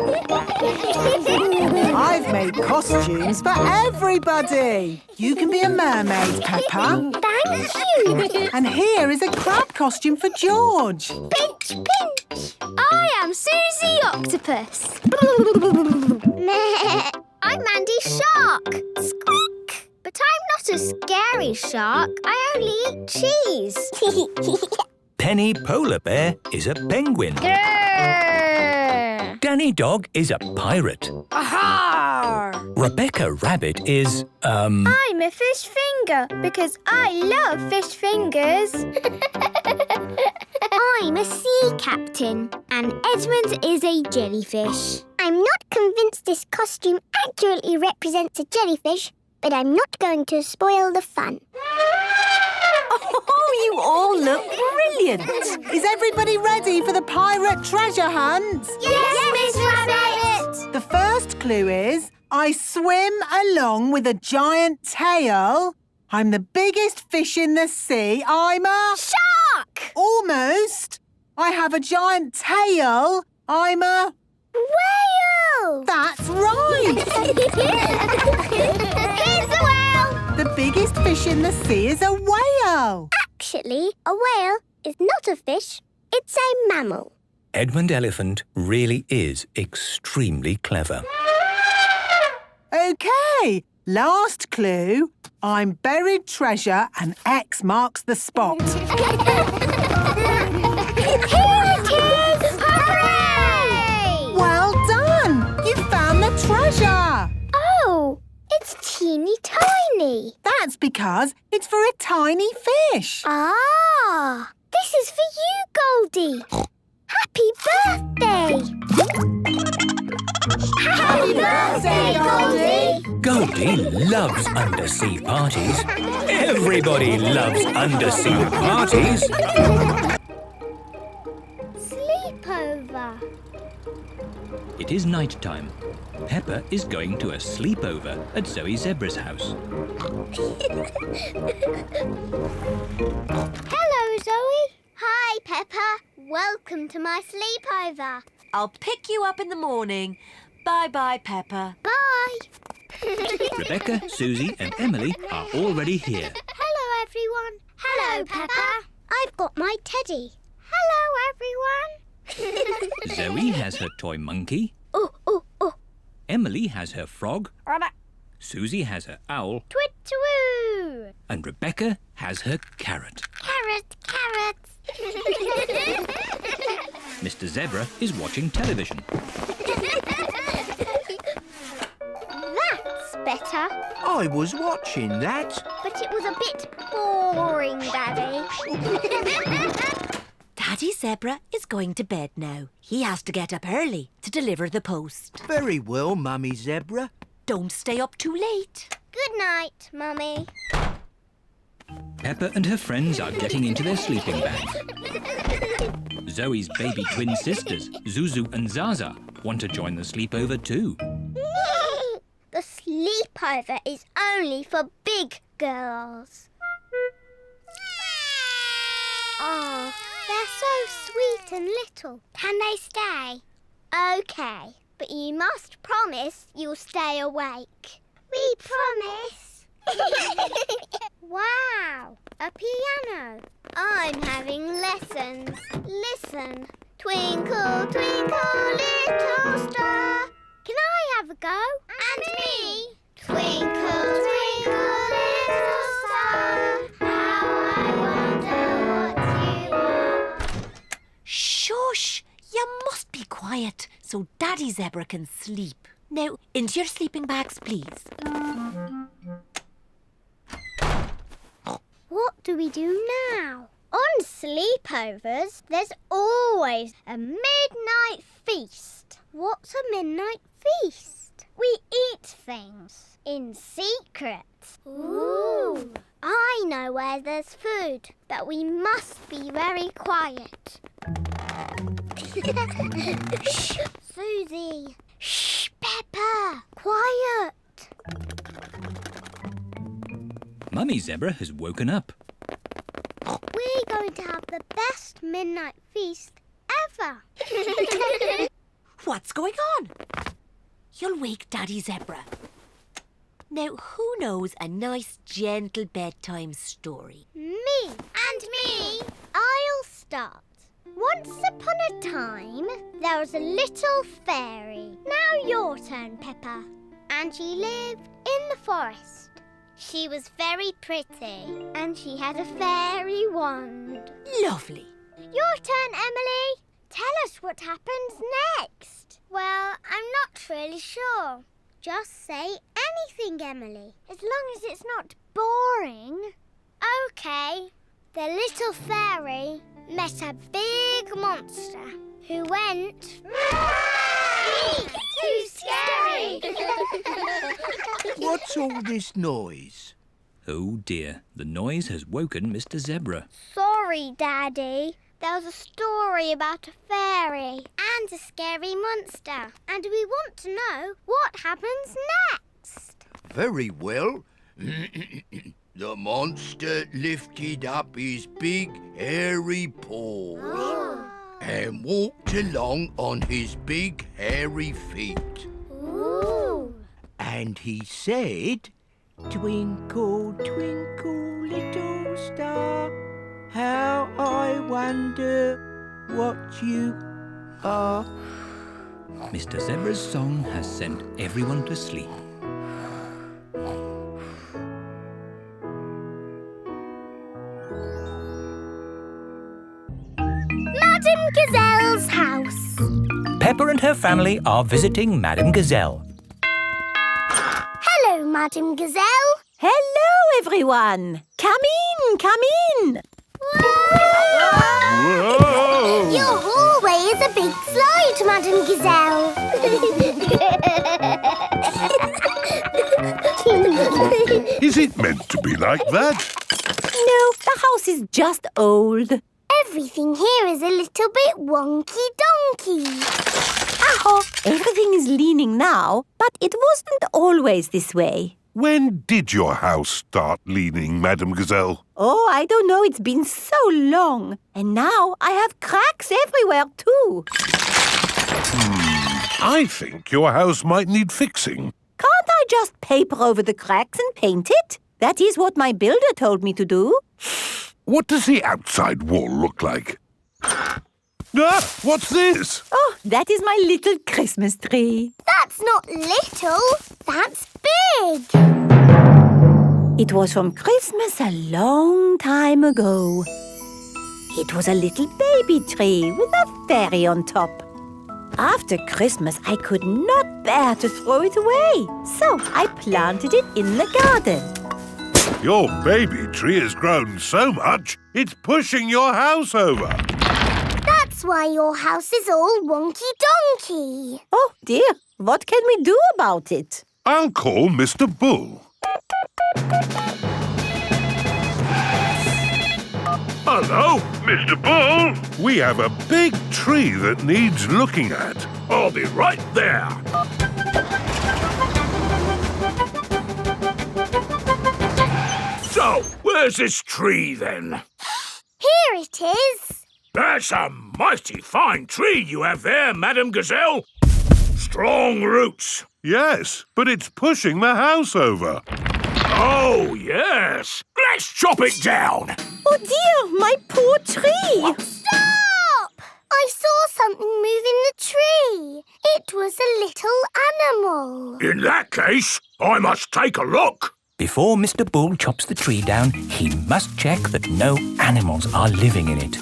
I've made costumes for everybody. You can be a mermaid, Peppa. Thank you. And here is a crab costume for George. Pinch, pinch. I am Susie Octopus. I'm Mandy Shark. Squeak. But I'm not a scary shark. I only eat cheese. Penny Polar Bear is a penguin. Grrr. Danny Dog is a pirate. Aha! Rebecca Rabbit is, I'm a fish finger because I love fish fingers. I'm a sea captain and Edmund is a jellyfish. I'm not convinced this costume accurately represents a jellyfish, but I'm not going to spoil the fun. Oh, you all look brilliant. Is everybody ready for the pirate treasure hunt? Yes, Miss Rabbit! The first clue is, I swim along with a giant tail. I'm the biggest fish in the sea. I'm a... Shark! Almost. I have a giant tail. I'm a... Whale! That's right. Here's the whale! The biggest fish in the sea is a whale. Actually, a whale is not a fish. It's a mammal. Edmund Elephant really is extremely clever. OK, last clue. I'm buried treasure and X marks the spot. Here it is! Hooray! Well done! You found the treasure! Oh, it's teeny tiny. That's because it's for a tiny fish. Ah, this is for you, Goldie. Happy Happy birthday! Happy birthday, Goldie! Goldie loves undersea parties. Everybody loves undersea parties. Sleepover. It is night time. Peppa is going to a sleepover at Zoe Zebra's house. Hello, Zoe. Hi, Peppa. Welcome to my sleepover. I'll pick you up in the morning. Bye-bye, Peppa. Bye. Rebecca, Susie and Emily are already here. Hello, everyone. Hello, Peppa. I've got my teddy. Hello, everyone. Zoe has her toy monkey. Oh. Emily has her frog. Susie has her owl. Twit-twoo. And Rebecca has her carrot. Carrot. Mr. Zebra is watching television. That's better. I was watching that. But it was a bit boring, Daddy. Daddy Zebra is going to bed now. He has to get up early to deliver the post. Very well, Mummy Zebra. Don't stay up too late. Good night, Mummy. Peppa and her friends are getting into their sleeping bags. Zoe's baby twin sisters, Zuzu and Zaza, want to join the sleepover too. The sleepover is only for big girls. Oh, they're so sweet and little. Can they stay? OK, but you must promise you'll stay awake. We promise. Wow, a piano. I'm having lessons. Listen. Twinkle, twinkle, little star. Can I have a go? And me. Twinkle, twinkle, little star. How I wonder what you are. Shush! You must be quiet so Daddy Zebra can sleep. Now, into your sleeping bags, please. What do we do now? On sleepovers, there's always a midnight feast. What's a midnight feast? We eat things in secret. Ooh! I know where there's food, but we must be very quiet. Shh, Susie. Shh, Peppa. Quiet. Mummy Zebra has woken up. We're going to have the best midnight feast ever. What's going on? You'll wake Daddy Zebra. Now, who knows a nice, gentle bedtime story? Me. And me. I'll start. Once upon a time, there was a little fairy. Now your turn, Peppa. And she lived in the forest. She was very pretty, and she had a fairy wand. Lovely. Your turn, Emily. Tell us what happens next. Well, I'm not really sure. Just say anything, Emily, as long as it's not boring. OK. The little fairy met a big monster who went... Too scary! What's all this noise? Oh dear, the noise has woken Mr. Zebra. Sorry, Daddy. There was a story about a fairy and a scary monster, and we want to know what happens next. Very well. The monster lifted up his big, hairy paws and walked along on his big, hairy feet. Ooh. And he said, "Twinkle, twinkle, little star, how I wonder what you are." Mr. Zebra's song has sent everyone to sleep. Madame Gazelle's house. Peppa and her family are visiting Madame Gazelle. Hello, Madame Gazelle. Hello, everyone. Come in. Whoa! Your hallway is a Slide, Madam Gazelle. Is it meant to be like that? No, the house is just old. Everything here is a little bit wonky-donkey. Aho, everything is leaning now, but it wasn't always this way. When did your house start leaning, Madam Gazelle? Oh, I don't know. It's been so long. And now I have cracks everywhere too. I think your house might need fixing. Can't I just paper over the cracks and paint it? That is what my builder told me to do. What does the outside wall look like? Ah, what's this? Oh, that is my little Christmas tree. That's not little, that's big. It was from Christmas a long time ago. It was a little baby tree with a fairy on top. After Christmas, I could not bear to throw it away, so I planted it in the garden. Your baby tree has grown so much, it's pushing your house over. That's why your house is all wonky-donkey. Oh, dear. What can we do about it? I'll call Mr. Bull. Hello, Mr. Bull. We have a big tree that needs looking at. I'll be right there. So, where's this tree then? Here it is. That's a mighty fine tree you have there, Madam Gazelle. Strong roots. Yes, but it's pushing the house over. Oh, yes. Let's chop it down. Oh, dear, my poor tree. Stop! I saw something move in the tree. It was a little animal. In that case, I must take a look. Before Mr. Bull chops the tree down, he must check that no animals are living in it.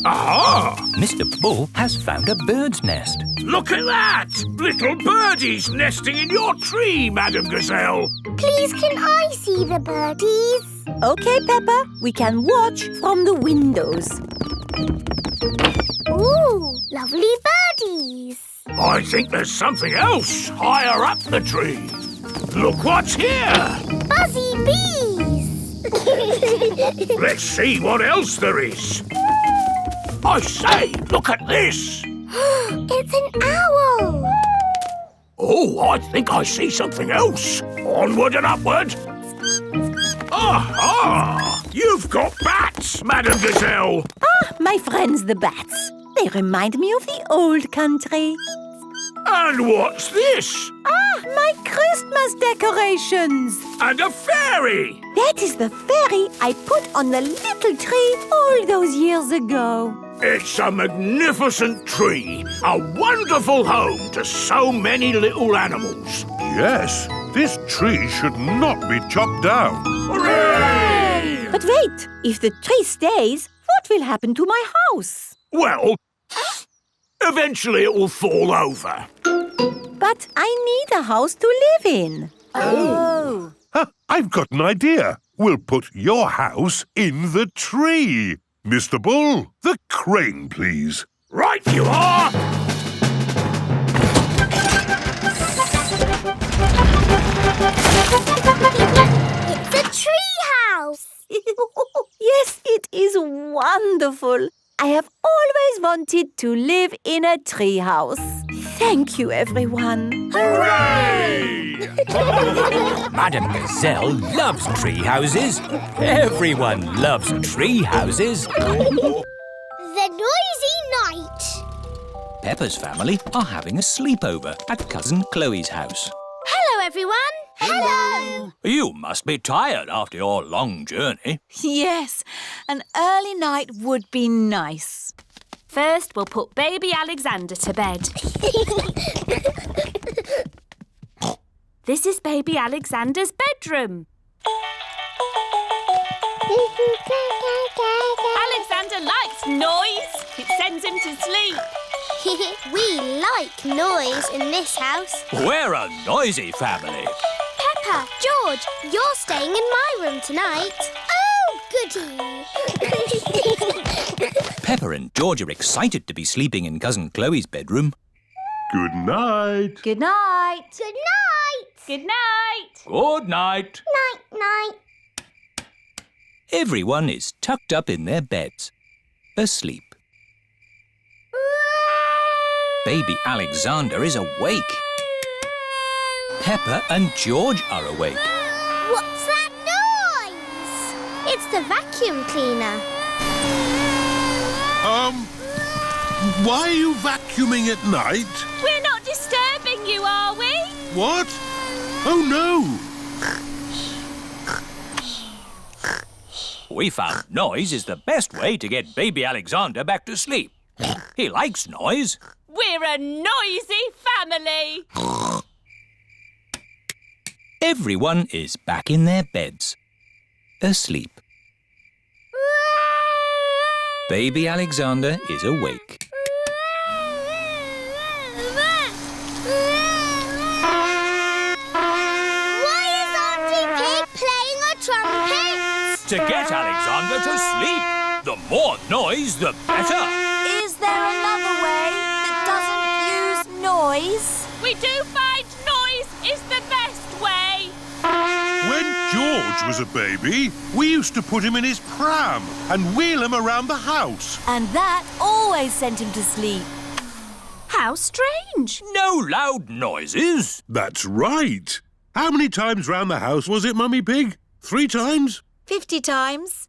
Aha! Mr. Bull has found a bird's nest. Look at that! Little birdies nesting in your tree, Madam Gazelle. Please, can I see the birdies? OK, Peppa, we can watch from the windows. Ooh, lovely birdies. I think there's something else higher up the tree. Look what's here! Buzzy bees! Let's see what else there is. I say, look at this! It's an owl! Oh, I think I see something else. Onward and upward. Aha! You've got bats, Madam Gazelle. Ah, my friends the bats. They remind me of the old country. And what's this? Ah, my Christmas decorations. And a fairy. That is the fairy I put on the little tree all those years ago. It's a magnificent tree. A wonderful home to so many little animals. Yes, this tree should not be chopped down. Hooray! But wait, if the tree stays, what will happen to my house? Well, eventually it will fall over. But I need a house to live in. Oh. I've got an idea. We'll put your house in the tree. Mr. Bull, the crane, please. Right you are! It's a tree house! Yes, it is wonderful. I have always wanted to live in a tree house. Thank you, everyone. Hooray! Madam Gazelle loves tree houses. Everyone loves tree houses. The noisy night. Peppa's family are having a sleepover at Cousin Chloe's house. Hello, everyone. Hello. You must be tired after your long journey. Yes, an early night would be nice. First, we'll put baby Alexander to bed. This is baby Alexander's bedroom. Alexander likes noise. It sends him to sleep. We like noise in this house. We're a noisy family. Peppa, George, you're staying in my room tonight. Oh, goody. Peppa and George are excited to be sleeping in Cousin Chloe's bedroom. Good night. Good night. Good night. Good night. Good night. Night. Everyone is tucked up in their beds, asleep. Baby Alexander is awake. Peppa and George are awake. What's that noise? It's the vacuum cleaner. Why are you vacuuming at night? We're not disturbing you, are we? What? Oh, no. We found noise is the best way to get baby Alexander back to sleep. He likes noise. We're a noisy family. Everyone is back in their beds, asleep. Baby Alexander is awake. Why is Auntie Pig playing a trumpet? To get Alexander to sleep. The more noise, the better. Is there another way that doesn't use noise? We do find noise is the best way. When George was a baby, we used to put him in his pram and wheel him around the house. And that always sent him to sleep. How strange. No loud noises. That's right. How many times round the house was it, Mummy Pig? 3 times? 50 times.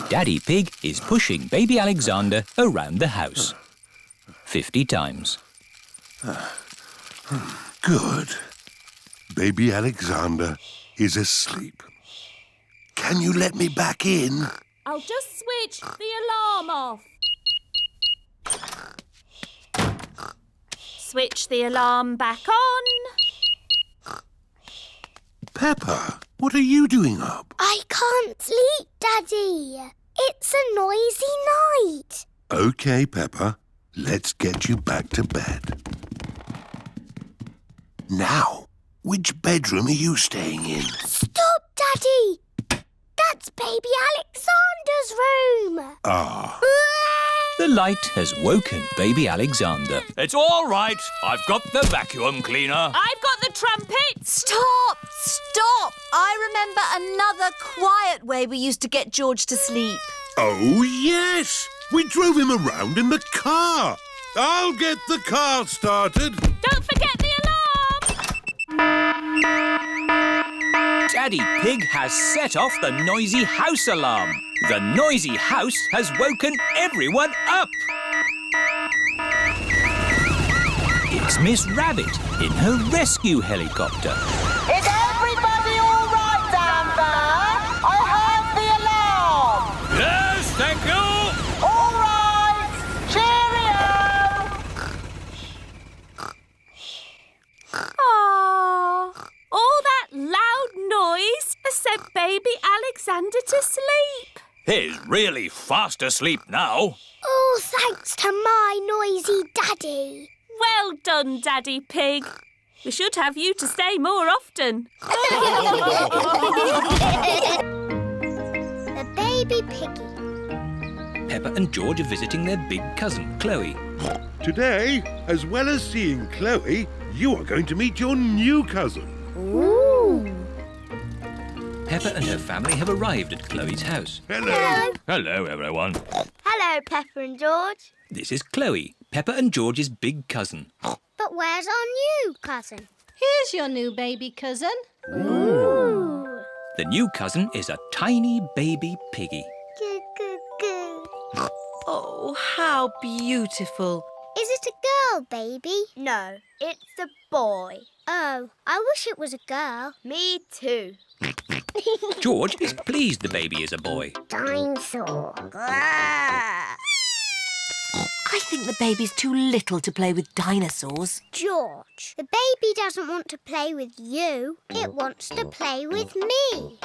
Daddy Pig is pushing baby Alexander around the house. 50 times. Good. Baby Alexander is asleep. Can you let me back in? I'll just switch the alarm off. Switch the alarm back on. Peppa, what are you doing up? I can't sleep, Daddy. It's a noisy night. OK, Peppa. Let's get you back to bed. Now, which bedroom are you staying in? Stop, Daddy. That's baby Alexander's room. Ah. The light has woken baby Alexander. It's all right. I've got the vacuum cleaner. I've got the trumpet. Stop! Stop! I remember another quiet way we used to get George to sleep. Oh, yes. We drove him around in the car. I'll get the car started. Don't forget the alarm. Daddy Pig has set off the noisy house alarm. The noisy house has woken everyone up. It's Miss Rabbit in her rescue helicopter. Is everybody all right down there? I heard the alarm. Yes, thank you. All right. Cheerio. Aww. All that loud noise has sent baby Alexander to sleep. He's really fast asleep now. Oh, thanks to my noisy daddy. Well done, Daddy Pig. We should have you to stay more often. The baby piggy. Peppa and George are visiting their big cousin, Chloe. Today, as well as seeing Chloe, you are going to meet your new cousin. Ooh. Peppa and her family have arrived at Chloe's house. Hello. Hello, everyone. Hello, Peppa and George. This is Chloe, Peppa and George's big cousin. But where's our new cousin? Here's your new baby cousin. Ooh. The new cousin is a tiny baby piggy. Cuckoo. Oh, how beautiful. Is it a girl, baby? No, it's a boy. Oh, I wish it was a girl. Me too. George is pleased the baby is a boy. Dinosaur. I think the baby's too little to play with dinosaurs. George, the baby doesn't want to play with you. It wants to play with me.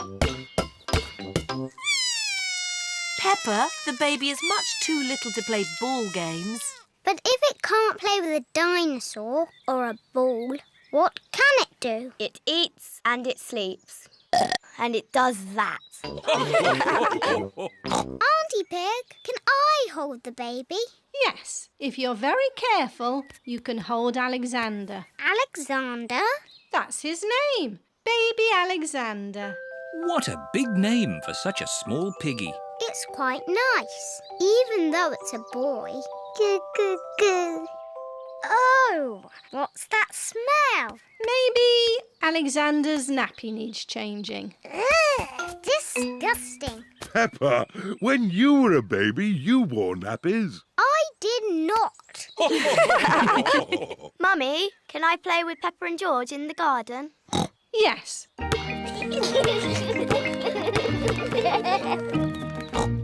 Peppa, the baby is much too little to play ball games. But if it can't play with a dinosaur or a ball, what can it do? It eats and it sleeps. And it does that. Auntie Pig, can I hold the baby? Yes, if you're very careful, you can hold Alexander. Alexander? That's his name, Baby Alexander. What a big name for such a small piggy. It's quite nice, even though it's a boy. Goo, goo, goo. Oh, what's that smell? Maybe Alexander's nappy needs changing. Ugh, disgusting. Peppa, when you were a baby, you wore nappies. I did not. Mummy, can I play with Peppa and George in the garden? Yes.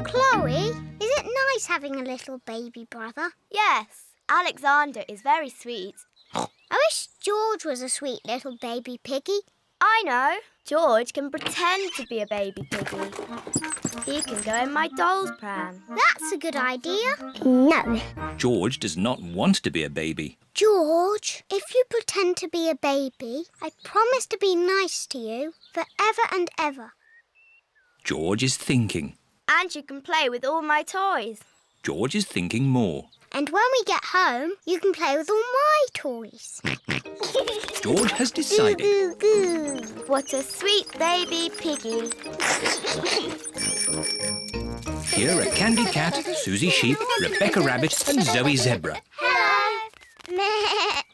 Chloe, is it nice having a little baby brother? Yes, Alexander is very sweet. I wish George was a sweet little baby piggy. I know. George can pretend to be a baby piggy. He can go in my doll's pram. That's a good idea. No. George does not want to be a baby. George, if you pretend to be a baby, I promise to be nice to you forever and ever. George is thinking. And you can play with all my toys. George is thinking more. And when we get home, you can play with all my toys. George has decided. Goo, goo, goo. What a sweet baby piggy. Here are Candy Cat, Susie Sheep, Rebecca Rabbit and Zoe Zebra. Hello.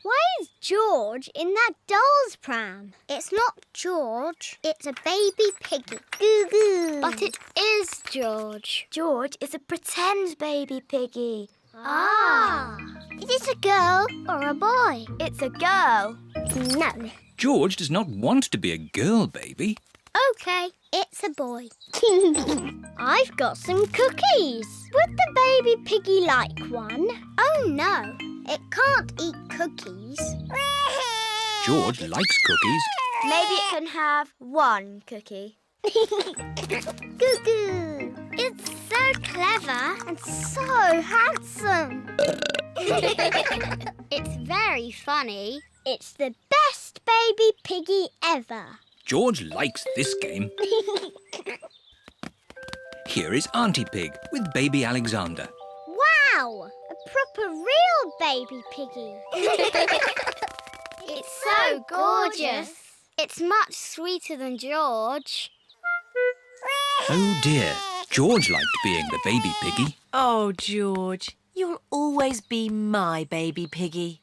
Why is George in that doll's pram? It's not George, it's a baby piggy. Goo goo. But it is George. George is a pretend baby piggy. Ah. Is it a girl or a boy? It's a girl. No. George does not want to be a girl baby. OK, it's a boy. I've got some cookies. Would the baby piggy like one? Oh, no. It can't eat cookies. George likes cookies. Maybe it can have one cookie. Cuckoo! It's so clever and so handsome. It's very funny. It's the best baby piggy ever. George likes this game. Here is Auntie Pig with baby Alexander. Wow! A proper real baby piggy. It's so gorgeous. It's much sweeter than George. Oh dear, George liked being the baby piggy. Oh, George, you'll always be my baby piggy.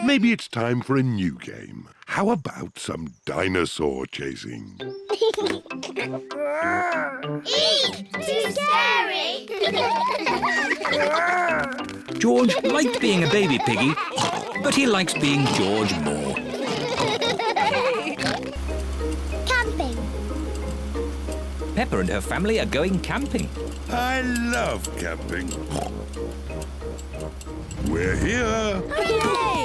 Maybe it's time for a new game. How about some dinosaur chasing? Eek! Too scary! George liked being a baby piggy, but he likes being George more. Camping. Peppa and her family are going camping. I love camping. We're here. Hooray!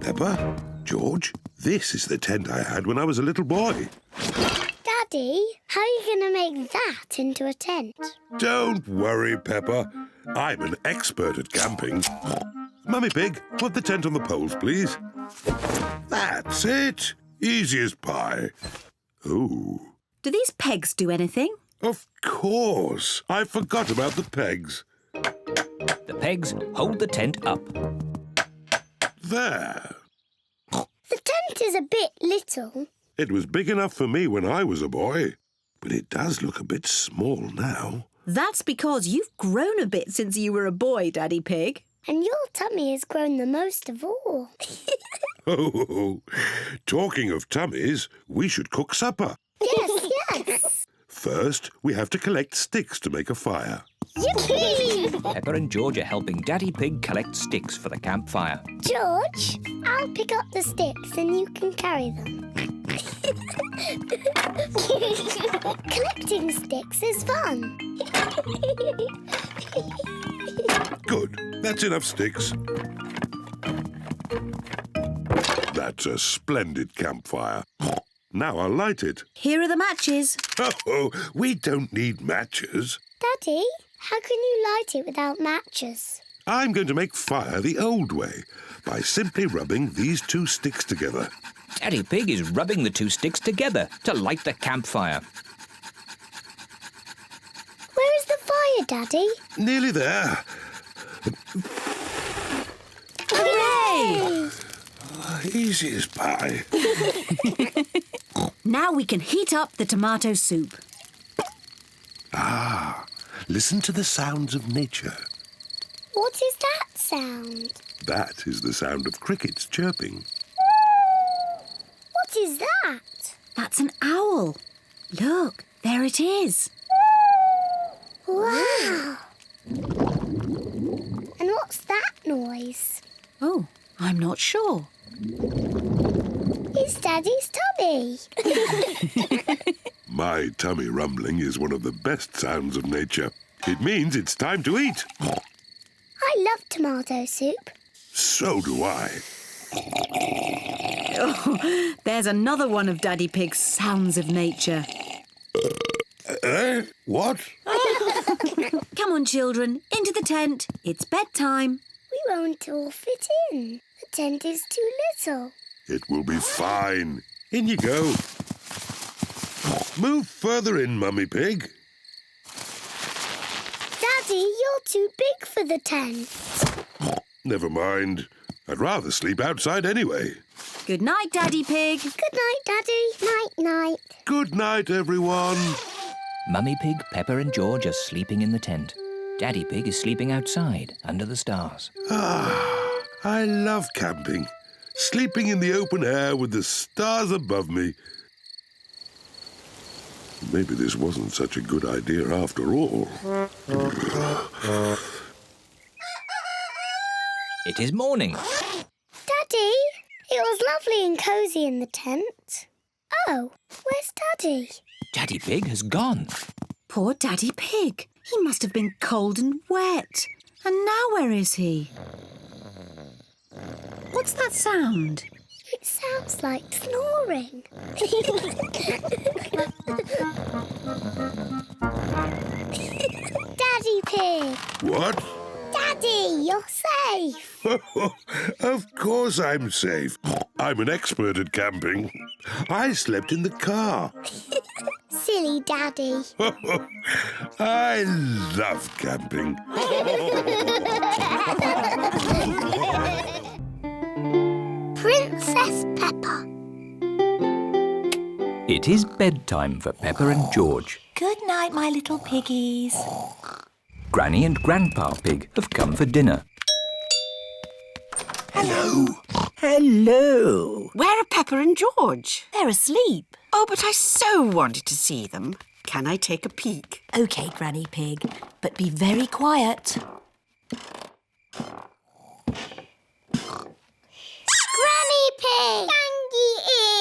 Peppa, George, this is the tent I had when I was a little boy. Daddy, how are you going to make that into a tent? Don't worry, Peppa. I'm an expert at camping. Mummy Pig, put the tent on the poles, please. That's it. Easy as pie. Oh. Do these pegs do anything? Of course. I forgot about the pegs. The pegs hold the tent up. There. The tent is a bit little. It was big enough for me when I was a boy, but it does look a bit small now. That's because you've grown a bit since you were a boy, Daddy Pig. And your tummy has grown the most of all. Oh, talking of tummies, we should cook supper. Yes. First, we have to collect sticks to make a fire. Yippee! Peppa and George are helping Daddy Pig collect sticks for the campfire. George, I'll pick up the sticks and you can carry them. Collecting sticks is fun. Good. That's enough sticks. That's a splendid campfire. Now I'll light it. Here are the matches. Oh, we don't need matches. Daddy, how can you light it without matches? I'm going to make fire the old way. by simply rubbing these two sticks together. Daddy Pig is rubbing the two sticks together to light the campfire. Where is the fire, Daddy? Nearly there. Hooray! Easy as pie. Now we can heat up the tomato soup. Ah, listen to the sounds of nature. What is that sound? That is the sound of crickets chirping. What is that? That's an owl. Look, there it is. Wow! And what's that noise? Oh, I'm not sure. It's Daddy's tummy. My tummy rumbling is one of the best sounds of nature. It means it's time to eat. I love tomato soup. So do I. Oh, there's another one of Daddy Pig's sounds of nature. What? Come on, children, into the tent. It's bedtime. We won't all fit in. The tent is too little. It will be fine. In you go. Move further in, Mummy Pig. Daddy, you're too big for the tent. Never mind. I'd rather sleep outside anyway. Good night, Daddy Pig. Good night, Daddy. Night-night. Good night, everyone. Mummy Pig, Peppa and George are sleeping in the tent. Daddy Pig is sleeping outside, under the stars. Ah, I love camping. Sleeping in the open air with the stars above me. Maybe this wasn't such a good idea after all. It is morning. Daddy, it was lovely and cosy in the tent. Oh, where's Daddy? Daddy Pig has gone. Poor Daddy Pig. He must have been cold and wet. And now where is he? What's that sound? It sounds like snoring. Daddy Pig! What? Daddy, you're safe! Of course I'm safe. I'm an expert at camping. I slept in the car. Silly Daddy. I love camping. Princess Peppa. It is bedtime for Peppa and George. Good night, my little piggies. Granny and Grandpa Pig have come for dinner. Hello. Hello. Where are Peppa and George? They're asleep. Oh, but I so wanted to see them. Can I take a peek? OK, Granny Pig, but be very quiet. Granny Pig! Dangy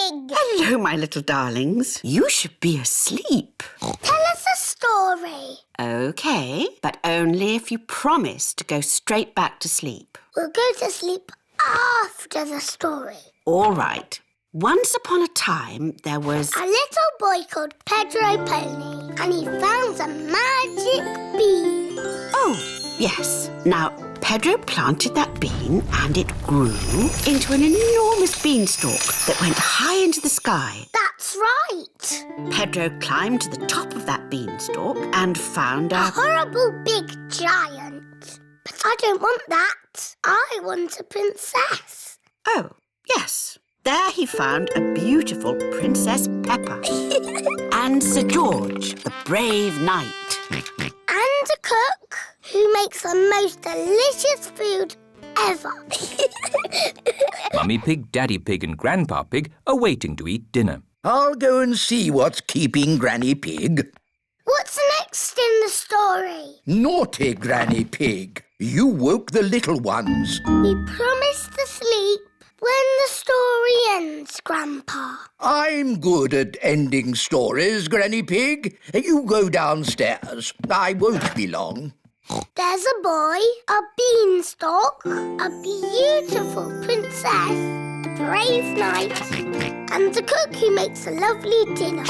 Egg! Hello, my little darlings. You should be asleep. Tell us a story. OK, but only if you promise to go straight back to sleep. We'll go to sleep after the story. All right. Once upon a time, there was... a little boy called Pedro Pony, and he found a magic bean. Oh, yes. Now, Pedro planted that bean and it grew into an enormous beanstalk that went high into the sky. That's right. Pedro climbed to the top of that beanstalk and found A horrible big giant. But I don't want that. I want a princess. Oh, yes. There he found a beautiful Princess Peppa and Sir George, the brave knight. And a cook who makes the most delicious food ever. Mummy Pig, Daddy Pig and Grandpa Pig are waiting to eat dinner. I'll go and see what's keeping Granny Pig. What's next in the story? Naughty Granny Pig. You woke the little ones. We promised to sleep when the story ends, Grandpa. I'm good at ending stories, Granny Pig. You go downstairs. I won't be long. There's a boy, a beanstalk, a beautiful princess, a brave knight, and a cook who makes a lovely dinner.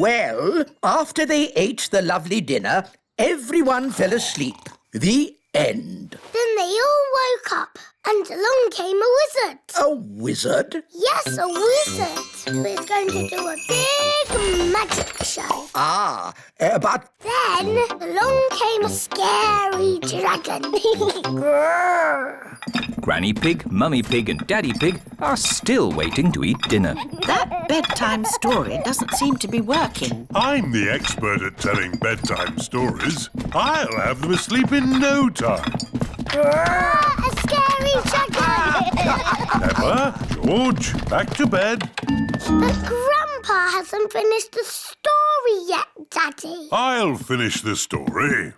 Well, after they ate the lovely dinner, everyone fell asleep. The end. Then they all woke up and along came a wizard. A wizard? Yes, a wizard who is going to do a big magic show. But... Then along came a scary dragon. Grrr. Granny Pig, Mummy Pig and Daddy Pig are still waiting to eat dinner. That bedtime story doesn't seem to be working. I'm the expert at telling bedtime stories. I'll have them asleep in no time. A scary dragon. Peppa, George, back to bed. But Grandpa hasn't finished the story yet, Daddy. I'll finish the story.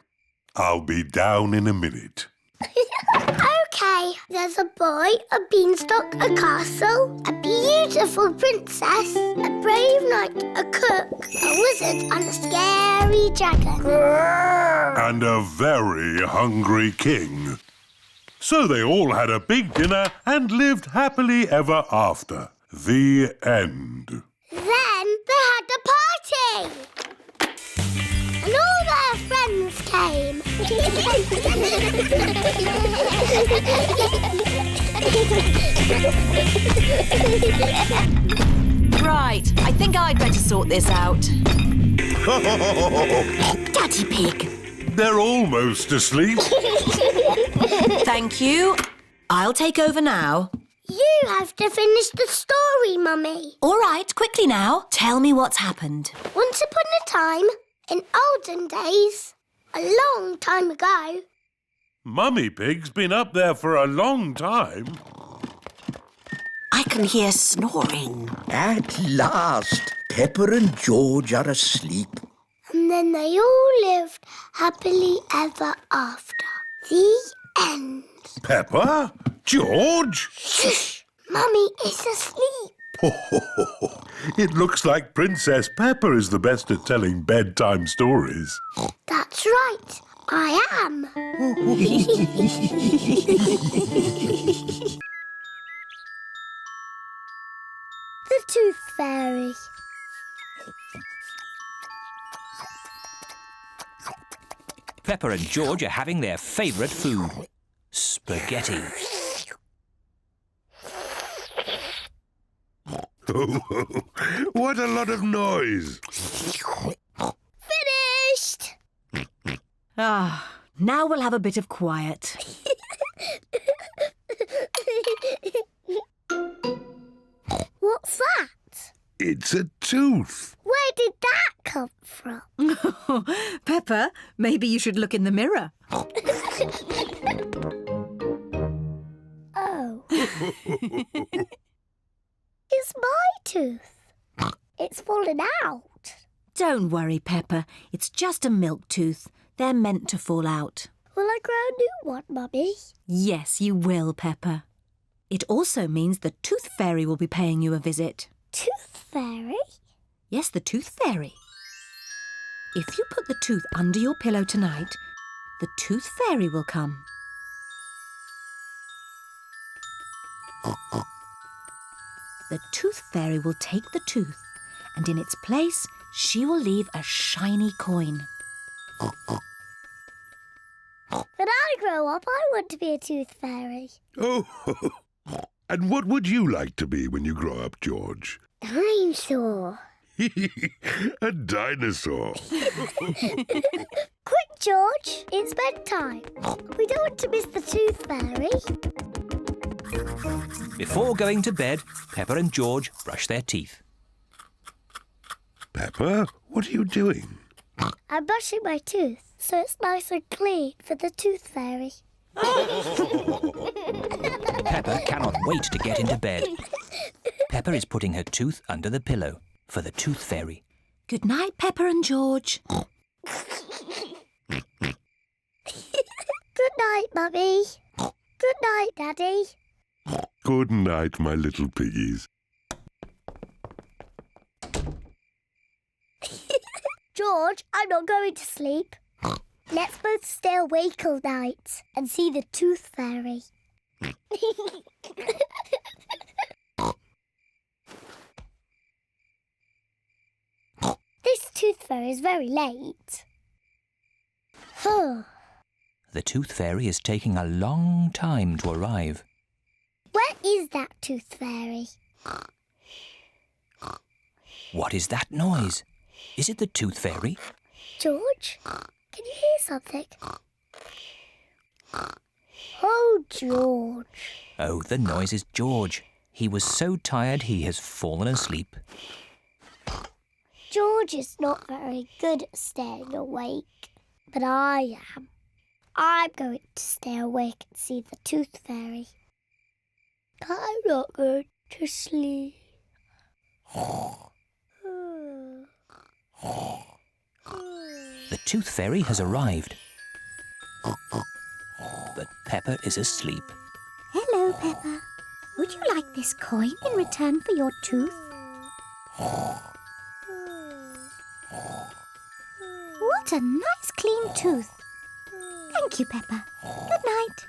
I'll be down in a minute. OK, there's a boy, a beanstalk, a castle, a beautiful princess, a brave knight, a cook, a wizard and a scary dragon. And a very hungry king. So they all had a big dinner and lived happily ever after. The end. Then they had a party. And all their friends came. Right, I think I'd better sort this out. Daddy Pig. They're almost asleep. Thank you. I'll take over now. You have to finish the story, Mummy. All right, quickly now. Tell me what's happened. Once upon a time, in olden days, a long time ago. Mummy Pig's been up there for a long time. I can hear snoring. At last, Peppa and George are asleep. And then they all lived happily ever after. The end. Peppa? George? Shush! Mummy is asleep. It looks like Princess Peppa is the best at telling bedtime stories. That's right. I am. The Tooth Fairy. Peppa and George are having their favourite food, spaghetti. What a lot of noise! Finished! Now we'll have a bit of quiet. What's that? It's a tooth. Where did that come from? Peppa, maybe you should look in the mirror. Oh. It's my tooth. It's fallen out. Don't worry, Peppa. It's just a milk tooth. They're meant to fall out. Will I grow a new one, Mummy? Yes, you will, Peppa. It also means the Tooth Fairy will be paying you a visit. Tooth Fairy? Yes, the Tooth Fairy. If you put the tooth under your pillow tonight, the Tooth Fairy will come. The Tooth Fairy will take the tooth, and in its place, she will leave a shiny coin. When I grow up, I want to be a tooth fairy. Oh, and what would you like to be when you grow up, George? Dinosaur. A dinosaur. Quick, George, it's bedtime. We don't want to miss the tooth fairy. Before going to bed, Peppa and George brush their teeth. Peppa, what are you doing? I'm brushing my tooth, so it's nice and clean for the tooth fairy. Peppa cannot wait to get into bed. Peppa is putting her tooth under the pillow for the Tooth Fairy. Good night, Peppa and George. Good night, Mummy. Good night, Daddy. Good night, my little piggies. George, I'm not going to sleep. Let's both stay awake all night and see the tooth fairy. This tooth fairy is very late. The Tooth Fairy is taking a long time to arrive. Where is that Tooth Fairy? What is that noise? Is it the Tooth Fairy? George, can you hear something? Oh, George. Oh, the noise is George. He was so tired he has fallen asleep. George is not very good at staying awake, but I am. I'm going to stay awake and see the Tooth Fairy. I'm not going to sleep. The Tooth Fairy has arrived. But Peppa is asleep. Hello, Peppa. Would you like this coin in return for your tooth? What a nice clean tooth. Thank you, Peppa. Good night.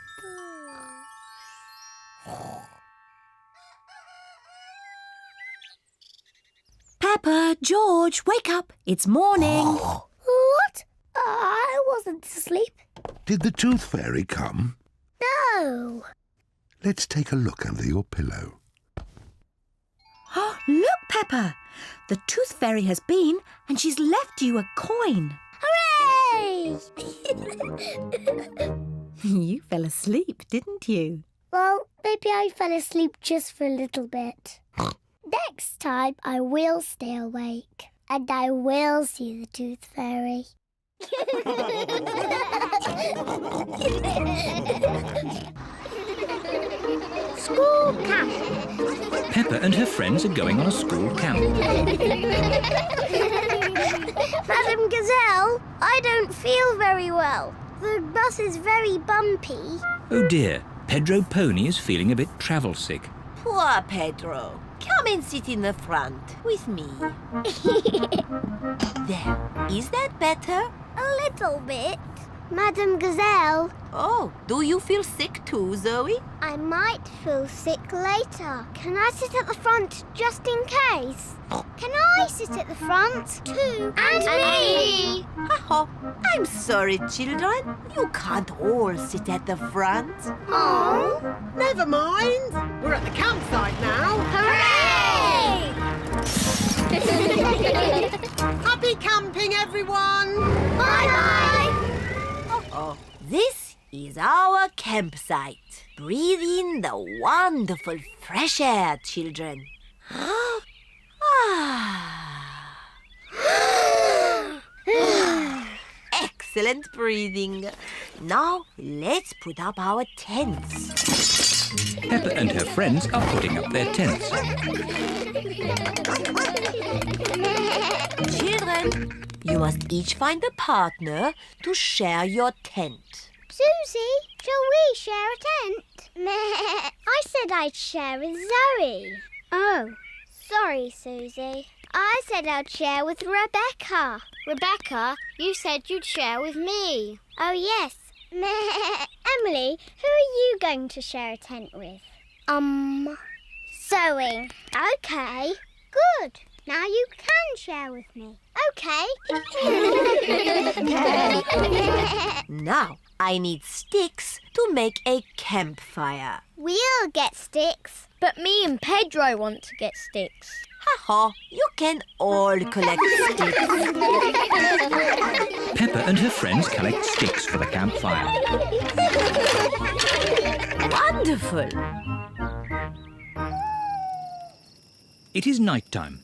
Peppa, George, wake up. It's morning. What? I wasn't asleep. Did the Tooth Fairy come? No. Let's take a look under your pillow. Look, Peppa. The Tooth Fairy has been and she's left you a coin. Hooray! You fell asleep, didn't you? Well, maybe I fell asleep just for a little bit. Next time I will stay awake and I will see the Tooth Fairy. School camp. Peppa and her friends are going on a school camp. Madam Gazelle, I don't feel very well. The bus is very bumpy. Oh dear, Pedro Pony is feeling a bit travel sick. Poor Pedro. Come and sit in the front with me. There. Is that better? A little bit. Madam Gazelle. Oh, do you feel sick too, Zoe? I might feel sick later. Can I sit at the front just in case? Can I sit at the front too? And me! Oh, I'm sorry, children. You can't all sit at the front. Oh. Never mind. We're at the campsite now. Hooray! Happy camping, everyone. Bye-bye. Oh, this is our campsite. Breathe in the wonderful fresh air, children. Excellent breathing. Now let's put up our tents. Peppa and her friends are putting up their tents. Children, you must each find a partner to share your tent. Susie, shall we share a tent? I said I'd share with Zoe. Oh, sorry, Susie. I said I'd share with Rebecca. Rebecca, you said you'd share with me. Oh, yes. Emily, who are you going to share a tent with? Zoe. Okay, good. Now you can share with me. Okay. Now, I need sticks to make a campfire. We'll get sticks, but me and Pedro want to get sticks. Ha-ha, you can all collect sticks. Peppa and her friends collect sticks for the campfire. Wonderful. It is night time.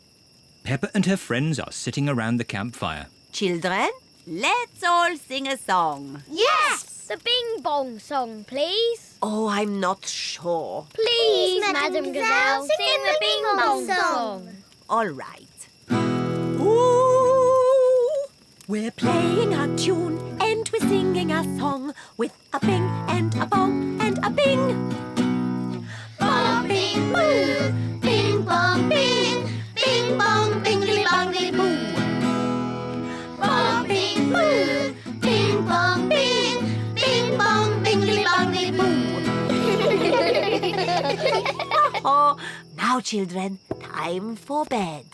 Peppa and her friends are sitting around the campfire. Children, let's all sing a song. Yes! The Bing Bong song, please. Oh, I'm not sure. Please, Madam Gazelle, sing the Bing Bong song. All right. Ooh, we're playing a tune and we're singing a song with a bing and a bong and a bing. Bong, bing, boo. Bing, bong, bing. Bing, bong, bingly, bongly, boo. Bong, bing, boo. Bing, bong, bing. Bing, bong, bingly, bongly, boo. Oh, now, children, time for bed.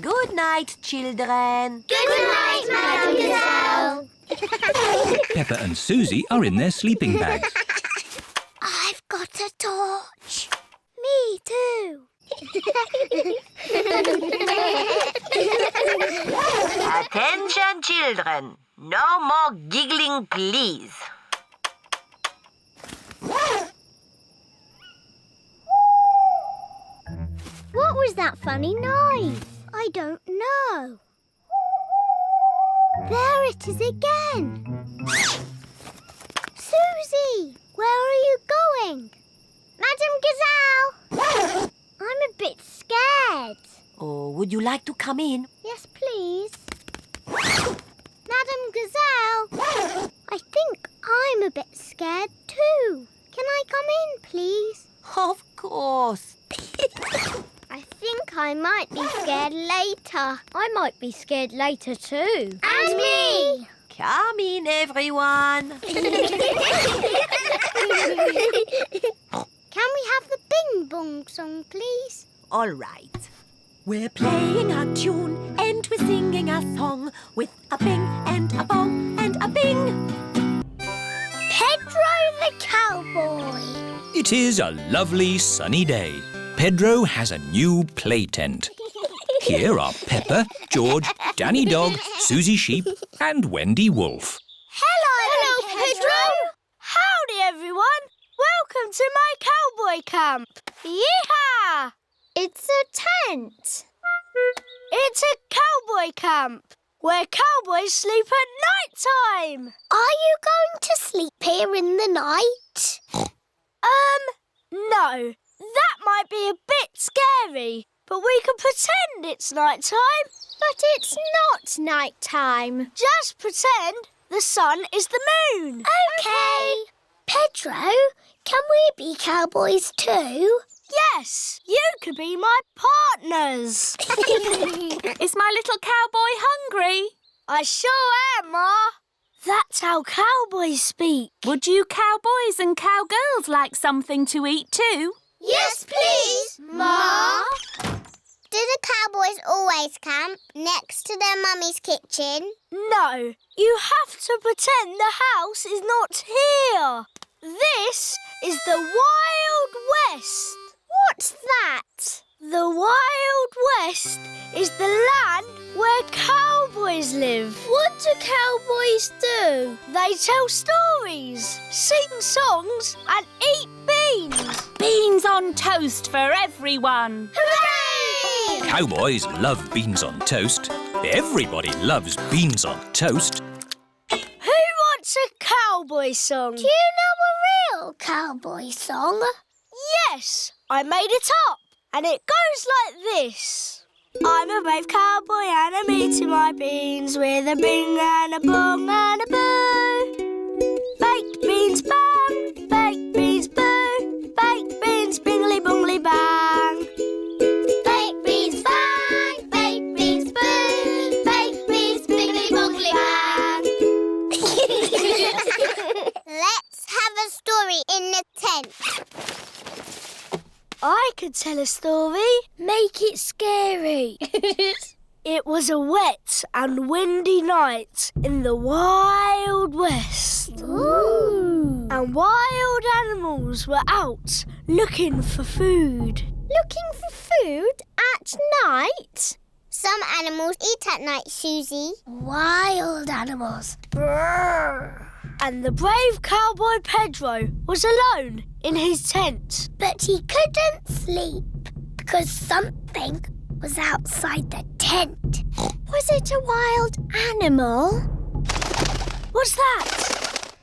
Good night, children. Good night, Madam Gazelle. Peppa and Susie are in their sleeping bags. I've got a torch. Me too. Attention, children. No more giggling, please. What was that funny noise? I don't know. There it is again. Susie, where are you going? Madam Gazelle! I'm a bit scared. Oh, would you like to come in? Yes, please. Madam Gazelle, I think I'm a bit scared too. Can I come in, please? Of course. I think I might be scared later. I might be scared later too. And me! Come in, everyone. Can we have the Bing Bong song, please? All right. We're playing a tune and we're singing a song with a bing and a bong and a bing. Pedro the cowboy. It is a lovely sunny day. Pedro has a new play tent. Here are Peppa, George, Danny Dog, Susie Sheep and Wendy Wolf. Hello, Pedro. Howdy, everyone. Welcome to my cowboy camp. Yeehaw! It's a tent. It's a cowboy camp where cowboys sleep at night time. Are you going to sleep here in the night? No. That might be a bit scary, but we can pretend it's night time. But it's not night time. Just pretend the sun is the moon. Okay. Pedro, can we be cowboys too? Yes, you could be my partners. Is my little cowboy hungry? I sure am, Ma. That's how cowboys speak. Would you cowboys and cowgirls like something to eat too? Yes, please, Ma. Do the cowboys always camp next to their mummy's kitchen? No, you have to pretend the house is not here. This is the Wild West. What's that? The Wild West is the land where cowboys live. What do cowboys do? They tell stories, sing songs and eat beans. Beans on toast for everyone. Hooray! Cowboys love beans on toast. Everybody loves beans on toast. Who wants a cowboy song? Do you know a real cowboy song? Yes, I made it up. And it goes like this. I'm a brave cowboy and I'm eating my beans with a bing and a bong and a boo. Baked beans bang, baked beans boo, baked beans bingly bongly bang. Baked beans bang, baked beans boo, baked beans bingly bongly bang. Let's have a story in the tent. I could tell a story. Make it scary. It was a wet and windy night in the Wild West. Ooh. And wild animals were out looking for food. Looking for food at night? Some animals eat at night, Susie. Wild animals. Brrr. And the brave cowboy Pedro was alone in his tent. But he couldn't sleep because something was outside the tent. Was it a wild animal? What's that?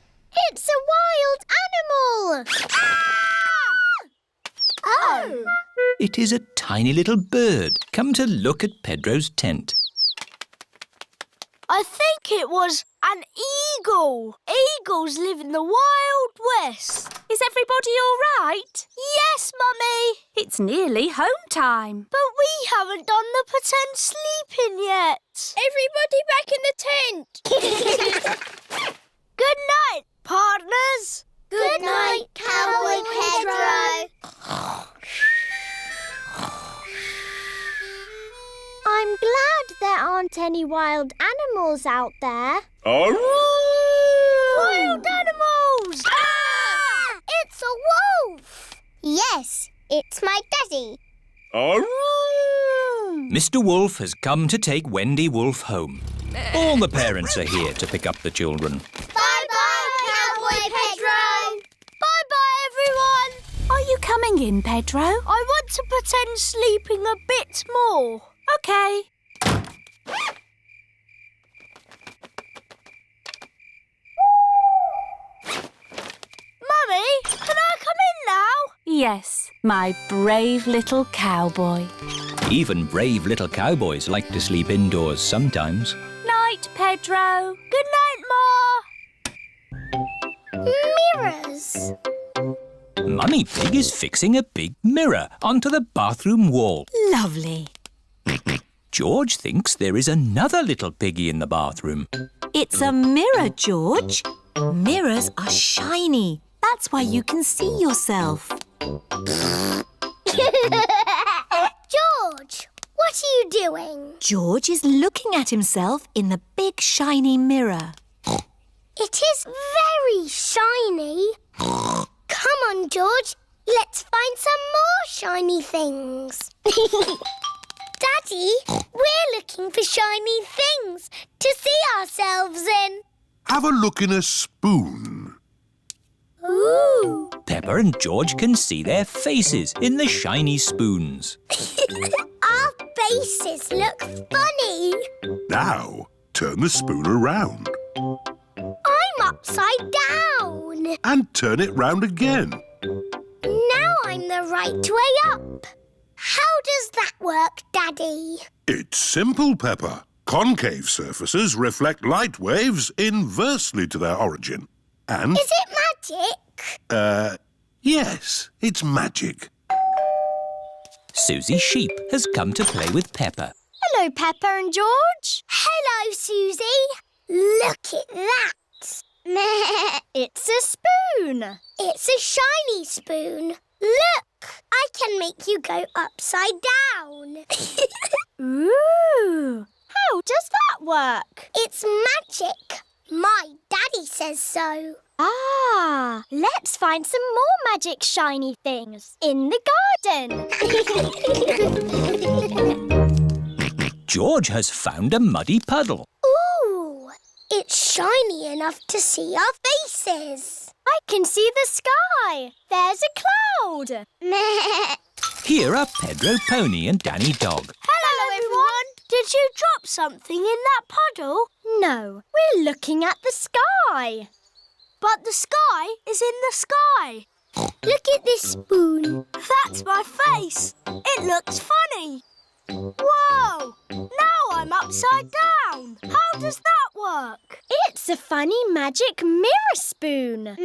It's a wild animal! Ah! Oh! It is a tiny little bird come to look at Pedro's tent. I think it was an eagle. Eagles live in the Wild West. Is everybody all right? Yes, Mummy. It's nearly home time. But we haven't done the pretend sleeping yet. Everybody back in the tent. Good night, partners. Good night, Cowboy Pedro. I'm glad there aren't any wild animals out there. Wild animals! Ah! It's a wolf! Yes, it's my daddy. Mr. Wolf has come to take Wendy Wolf home. All the parents are here to pick up the children. Bye-bye, Cowboy Pedro! Bye-bye, everyone! Are you coming in, Pedro? I want to pretend sleeping a bit more. OK. Mummy, can I come in now? Yes, my brave little cowboy. Even brave little cowboys like to sleep indoors sometimes. Night, Pedro. Good night, Ma. Mirrors. Mummy Pig is fixing a big mirror onto the bathroom wall. Lovely. George thinks there is another little piggy in the bathroom. It's a mirror, George. Mirrors are shiny. That's why you can see yourself. George, what are you doing? George is looking at himself in the big shiny mirror. It is very shiny. Come on, George. Let's find some more shiny things. Daddy, we're looking for shiny things to see ourselves in. Have a look in a spoon. Ooh. Peppa and George can see their faces in the shiny spoons. Our faces look funny. Now, turn the spoon around. I'm upside down. And turn it round again. Now I'm the right way up. How does that work, Daddy? It's simple, Peppa. Concave surfaces reflect light waves inversely to their origin. And... Is it magic? Yes, it's magic. Susie Sheep has come to play with Peppa. Hello, Peppa and George. Hello, Susie. Look at that. It's a spoon. It's a shiny spoon. Look, I can make you go upside down. Ooh, how does that work? It's magic. My daddy says so. Ah, let's find some more magic shiny things in the garden. George has found a muddy puddle. Ooh, it's shiny enough to see our faces. I can see the sky. There's a cloud. Here are Pedro Pony and Danny Dog. Hello, everyone. Did you drop something in that puddle? No, we're looking at the sky. But the sky is in the sky. Look at this spoon. That's my face. It looks funny. Whoa! Now I'm upside down. How does that work? It's a funny magic mirror spoon.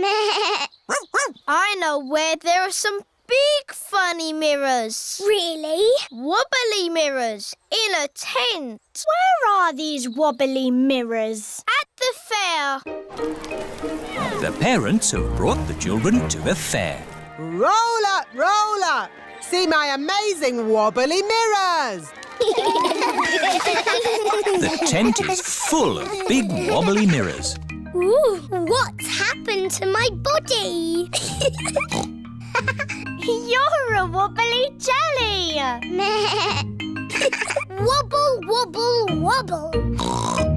I know where there are some big funny mirrors. Really? Wobbly mirrors in a tent. Where are these wobbly mirrors? At the fair. The parents have brought the children to the fair. Roll up, roll up. See my amazing wobbly mirrors. The tent is full of big wobbly mirrors. Ooh, what's happened to my body? You're a wobbly jelly. Wobble, wobble, wobble.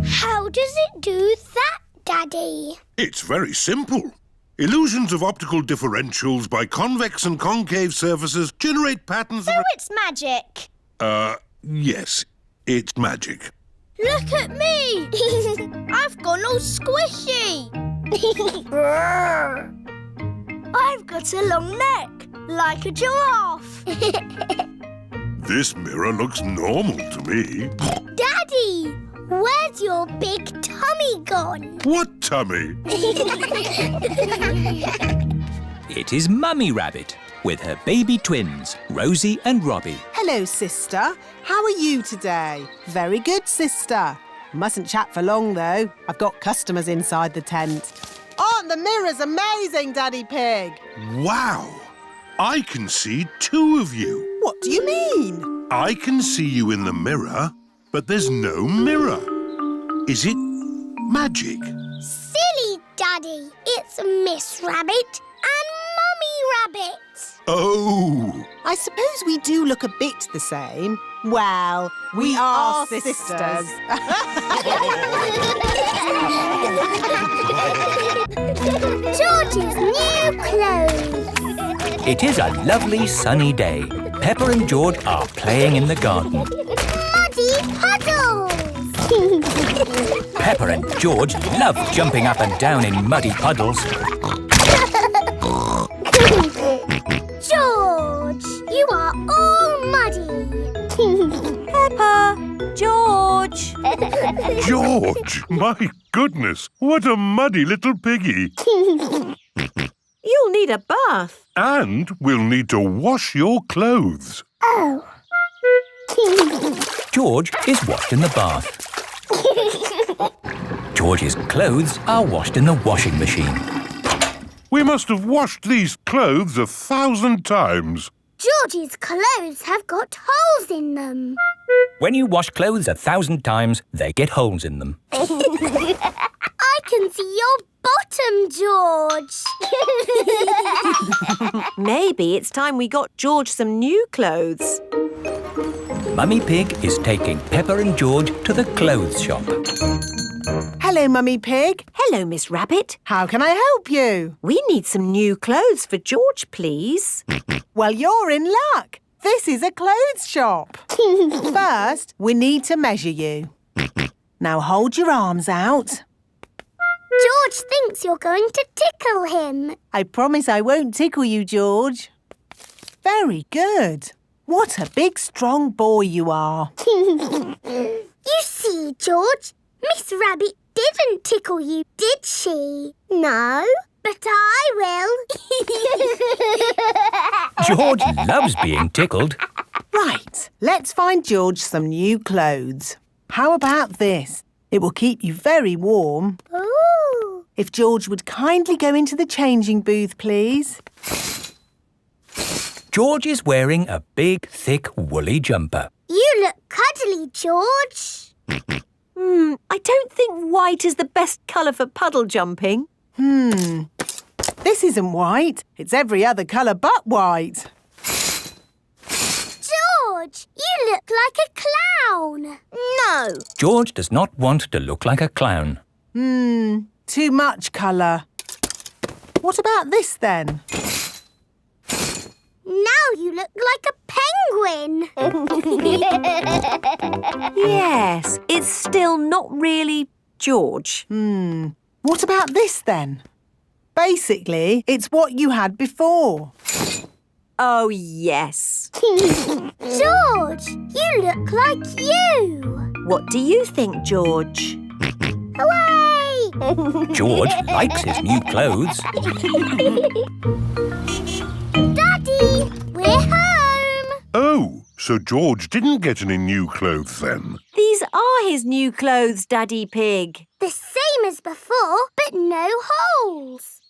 How does it do that, Daddy? It's very simple. Illusions of optical differentials by convex and concave surfaces generate patterns... So it's magic? Yes, it's magic. Look at me! I've gone all squishy. I've got a long neck, like a giraffe. This mirror looks normal to me. Daddy, where's your big tummy gone? What tummy? It is Mummy Rabbit with her baby twins, Rosie and Robbie. Hello, sister. How are you today? Very good, sister. Mustn't chat for long, though. I've got customers inside the tent. Aren't the mirrors amazing, Daddy Pig? Wow! I can see two of you. What do you mean? I can see you in the mirror but there's no mirror. Is it magic? Silly, Daddy. It's Miss Rabbit and Mummy Rabbit. Oh! I suppose we do look a bit the same. Well, we are sisters. George's new clothes. It is a lovely sunny day. Peppa and George are playing in the garden. Muddy puddles. Peppa and George love jumping up and down in muddy puddles. George, you are all muddy. Peppa, George. George! My goodness, what a muddy little piggy. You'll need a bath. And we'll need to wash your clothes. Oh. George is washed in the bath. George's clothes are washed in the washing machine. We must have washed these clothes 1,000 times. George's clothes have got holes in them. When you wash clothes 1,000 times, they get holes in them. I can see your bottom, George. Maybe it's time we got George some new clothes. Mummy Pig is taking Peppa and George to the clothes shop. Hello, Mummy Pig. Hello, Miss Rabbit. How can I help you? We need some new clothes for George, please. Well, you're in luck. This is a clothes shop. First, we need to measure you. Now hold your arms out. George thinks you're going to tickle him. I promise I won't tickle you, George. Very good. What a big, strong boy you are. You see, George, Miss Rabbit didn't tickle you, did she? No, but I will. George loves being tickled. Right, let's find George some new clothes. How about this? It will keep you very warm. Ooh. If George would kindly go into the changing booth, please. George is wearing a big, thick, woolly jumper. You look cuddly, George. I don't think white is the best colour for puddle jumping. This isn't white. It's every other colour but white. George, you look like a clown. No. George does not want to look like a clown. Too much colour. What about this then? Now you look like a penguin. Yes, it's still not really George. What about this then? Basically, it's what you had before. Oh, yes. George, you look like you. What do you think, George? Hooray! George likes his new clothes. Daddy, we're home. Oh, so George didn't get any new clothes then? These are his new clothes, Daddy Pig. The same as before, but no holes.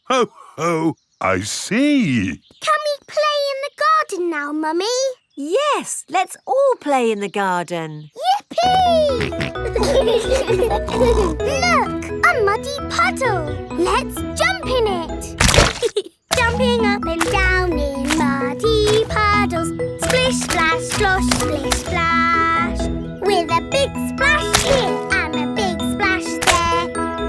Ho, ho, I see. Can we play in the garden now, Mummy? Yes, let's all play in the garden. Yippee! Look, a muddy puddle. Let's jump in it. Jumping up and down in muddy puddles. Splish, splash, slosh, splish, splash. With a big splash here and a big splash there.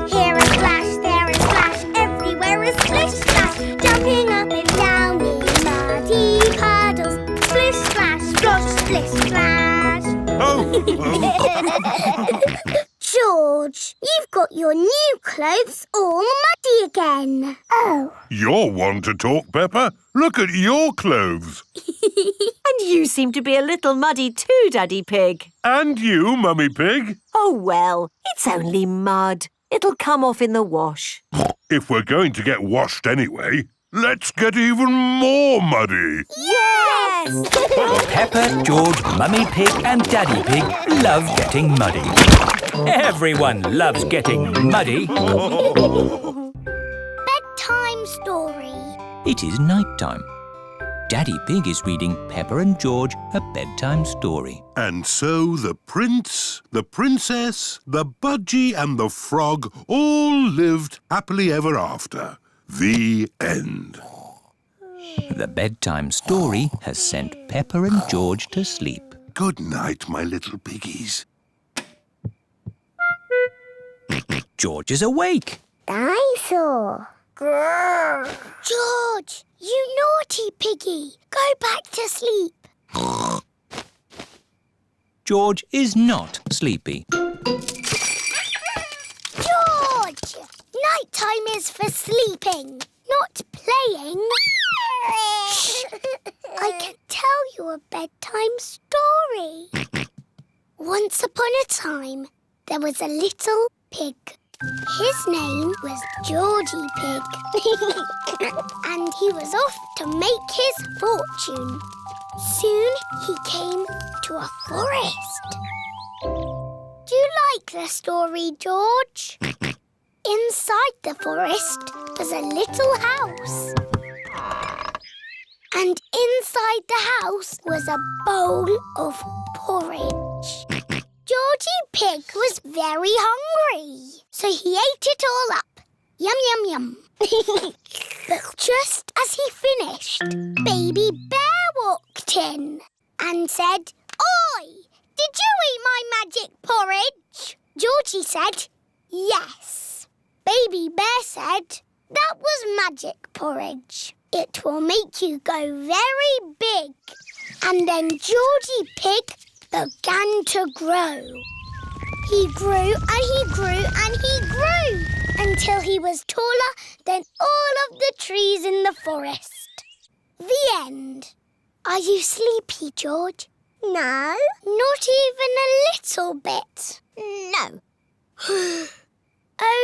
Here a splash, there a splash, everywhere a splish, splash. Jumping up and down in muddy puddles. Splish, splash, slosh, splish, splash. George, you've got your new clothes all muddy again. Oh. You're one to talk, Peppa. Look at your clothes. And you seem to be a little muddy too, Daddy Pig. And you, Mummy Pig. Oh, well, it's only mud. It'll come off in the wash. If we're going to get washed anyway, let's get even more muddy. Yes! Peppa, George, Mummy Pig and Daddy Pig love getting muddy. Everyone loves getting muddy. Bedtime story. It is night time. Daddy Pig is reading Peppa and George a bedtime story. And so the prince, the princess, the budgie and the frog all lived happily ever after. The end. The bedtime story has sent Peppa and George to sleep. Good night, my little piggies. George is awake. Dinosaur. Grrr. George, you naughty piggy. Go back to sleep. George is not sleepy. George! Nighttime is for sleeping, not playing. Shh. I can tell you a bedtime story. Once upon a time, there was a little pig. His name was Georgie Pig. And he was off to make his fortune. Soon he came to a forest. Do you like the story, George? Inside the forest was a little house. And inside the house was a bowl of porridge. Georgie Pig was very hungry, so he ate it all up. Yum, yum, yum. But just as he finished, Baby Bear walked in and said, "Oi, did you eat my magic porridge?" Georgie said, "Yes." Baby Bear said, "That was magic porridge. It will make you go very big." And then Georgie Pig began to grow. He grew and he grew and he grew until he was taller than all of the trees in the forest. The end. Are you sleepy, George? No. Not even a little bit? No.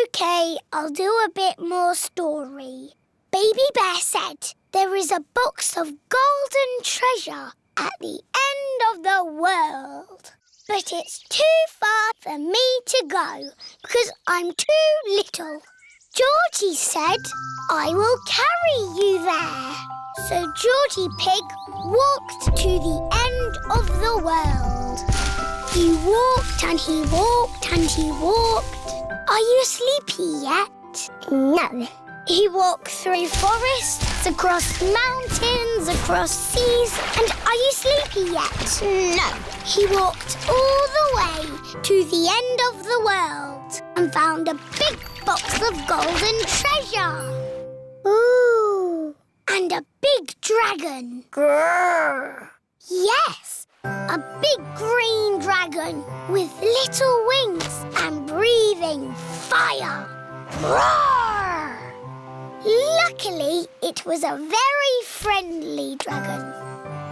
OK, I'll do a bit more story. Baby Bear said there is a box of golden treasure at the end of the world. But it's too far for me to go because I'm too little. Georgie said, "I will carry you there." So Georgie Pig walked to the end of the world. He walked and he walked and he walked. Are you sleepy yet? No. He walked through forests, across mountains, across seas. And are you sleepy yet? No. He walked all the way to the end of the world and found a big box of golden treasure. Ooh. And a big dragon. Grrr. Yes, a big green dragon with little wings and breathing fire. Roar! Luckily, it was a very friendly dragon.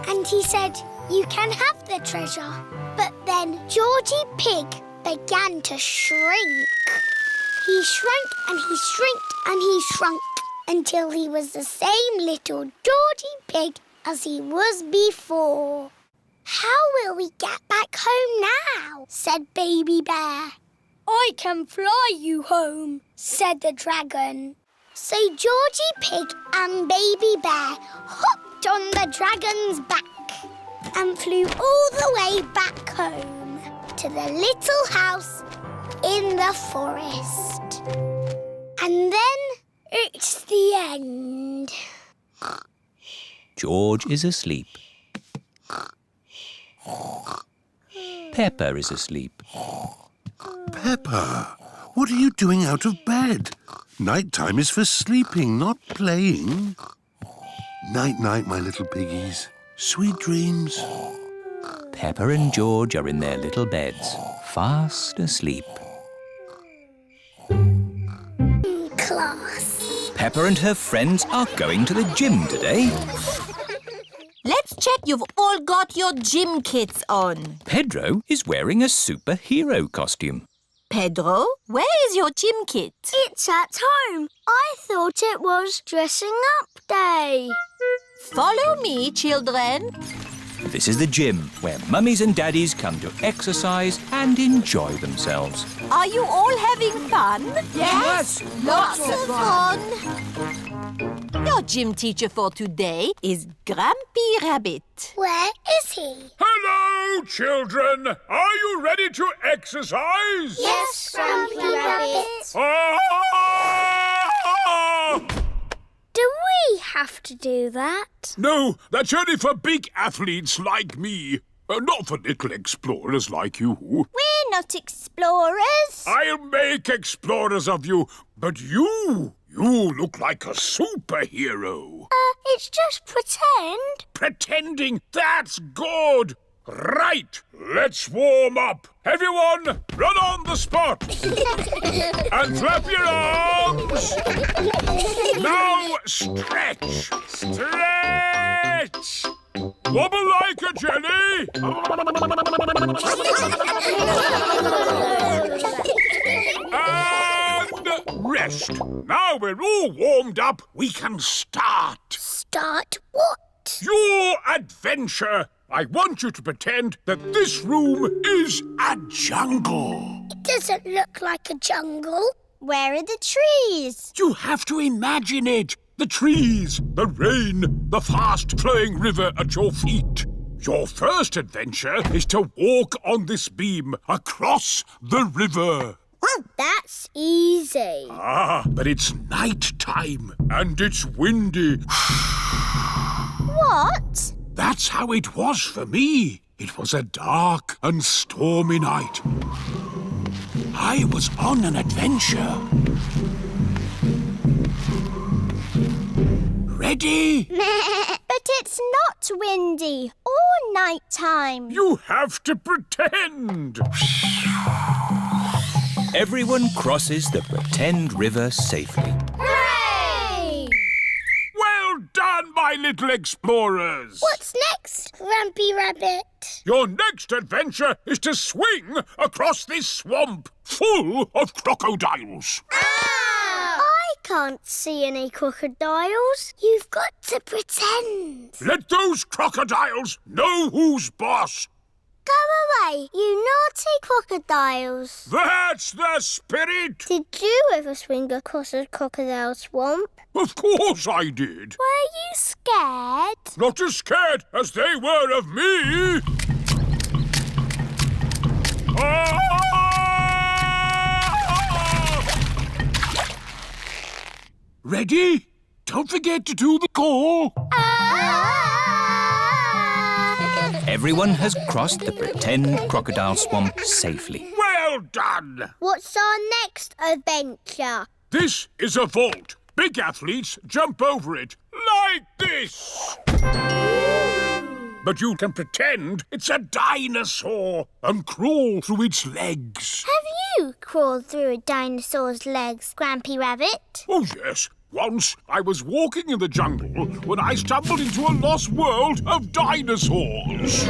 And he said, "You can have the treasure." But then Georgie Pig began to shrink. He shrank and he shrinked and he shrunk until he was the same little Georgie Pig as he was before. "How will we get back home now?" said Baby Bear. "I can fly you home," said the dragon. So Georgie Pig and Baby Bear hopped on the dragon's back and flew all the way back home to the little house in the forest. And then it's the end. George is asleep. Peppa is asleep. Peppa, what are you doing out of bed? Nighttime is for sleeping, not playing. Night-night, my little piggies. Sweet dreams. Peppa and George are in their little beds, fast asleep. Class. Peppa and her friends are going to the gym today. Let's check you've all got your gym kits on. Pedro is wearing a superhero costume. Pedro, where is your gym kit? It's at home. I thought it was dressing up day. Follow me, children. This is the gym, where mummies and daddies come to exercise and enjoy themselves. Are you all having fun? Yes, lots of fun. Our gym teacher for today is Grampy Rabbit. Where is he? Hello, children. Are you ready to exercise? Yes, Grampy Rabbit. Do we have to do that? No, that's only for big athletes like me. Not for little explorers like you. We're not explorers. I'll make explorers of you, but you look like a superhero. It's just pretend. Pretending, that's good. Right, let's warm up. Everyone, run on the spot. And flap your arms. Now stretch. Stretch. Wobble like a jelly. And rest. Now we're all warmed up, we can start. Start what? Your adventure. I want you to pretend that this room is a jungle. It doesn't look like a jungle. Where are the trees? You have to imagine it. The trees, the rain, the fast-flowing river at your feet. Your first adventure is to walk on this beam across the river. That's easy. But it's night time and it's windy. What? That's how it was for me. It was a dark and stormy night. I was on an adventure. Ready? But it's not windy or nighttime. You have to pretend. Everyone crosses the pretend river safely. Hooray! Well done, my little explorers. What's next, Grampy Rabbit? Your next adventure is to swing across this swamp full of crocodiles. I can't see any crocodiles. You've got to pretend. Let those crocodiles know who's boss. Go away, you naughty crocodiles. That's the spirit. Did you ever swing across a crocodile swamp? Of course I did. Were you scared? Not as scared as they were of me. Ready? Don't forget to do the call. Everyone has crossed the pretend crocodile swamp safely. Well done. What's our next adventure? This is a vault. Big athletes jump over it like this. But you can pretend it's a dinosaur and crawl through its legs. Have you crawled through a dinosaur's legs, Grampy Rabbit? Oh, yes. Once I was walking in the jungle when I stumbled into a lost world of dinosaurs.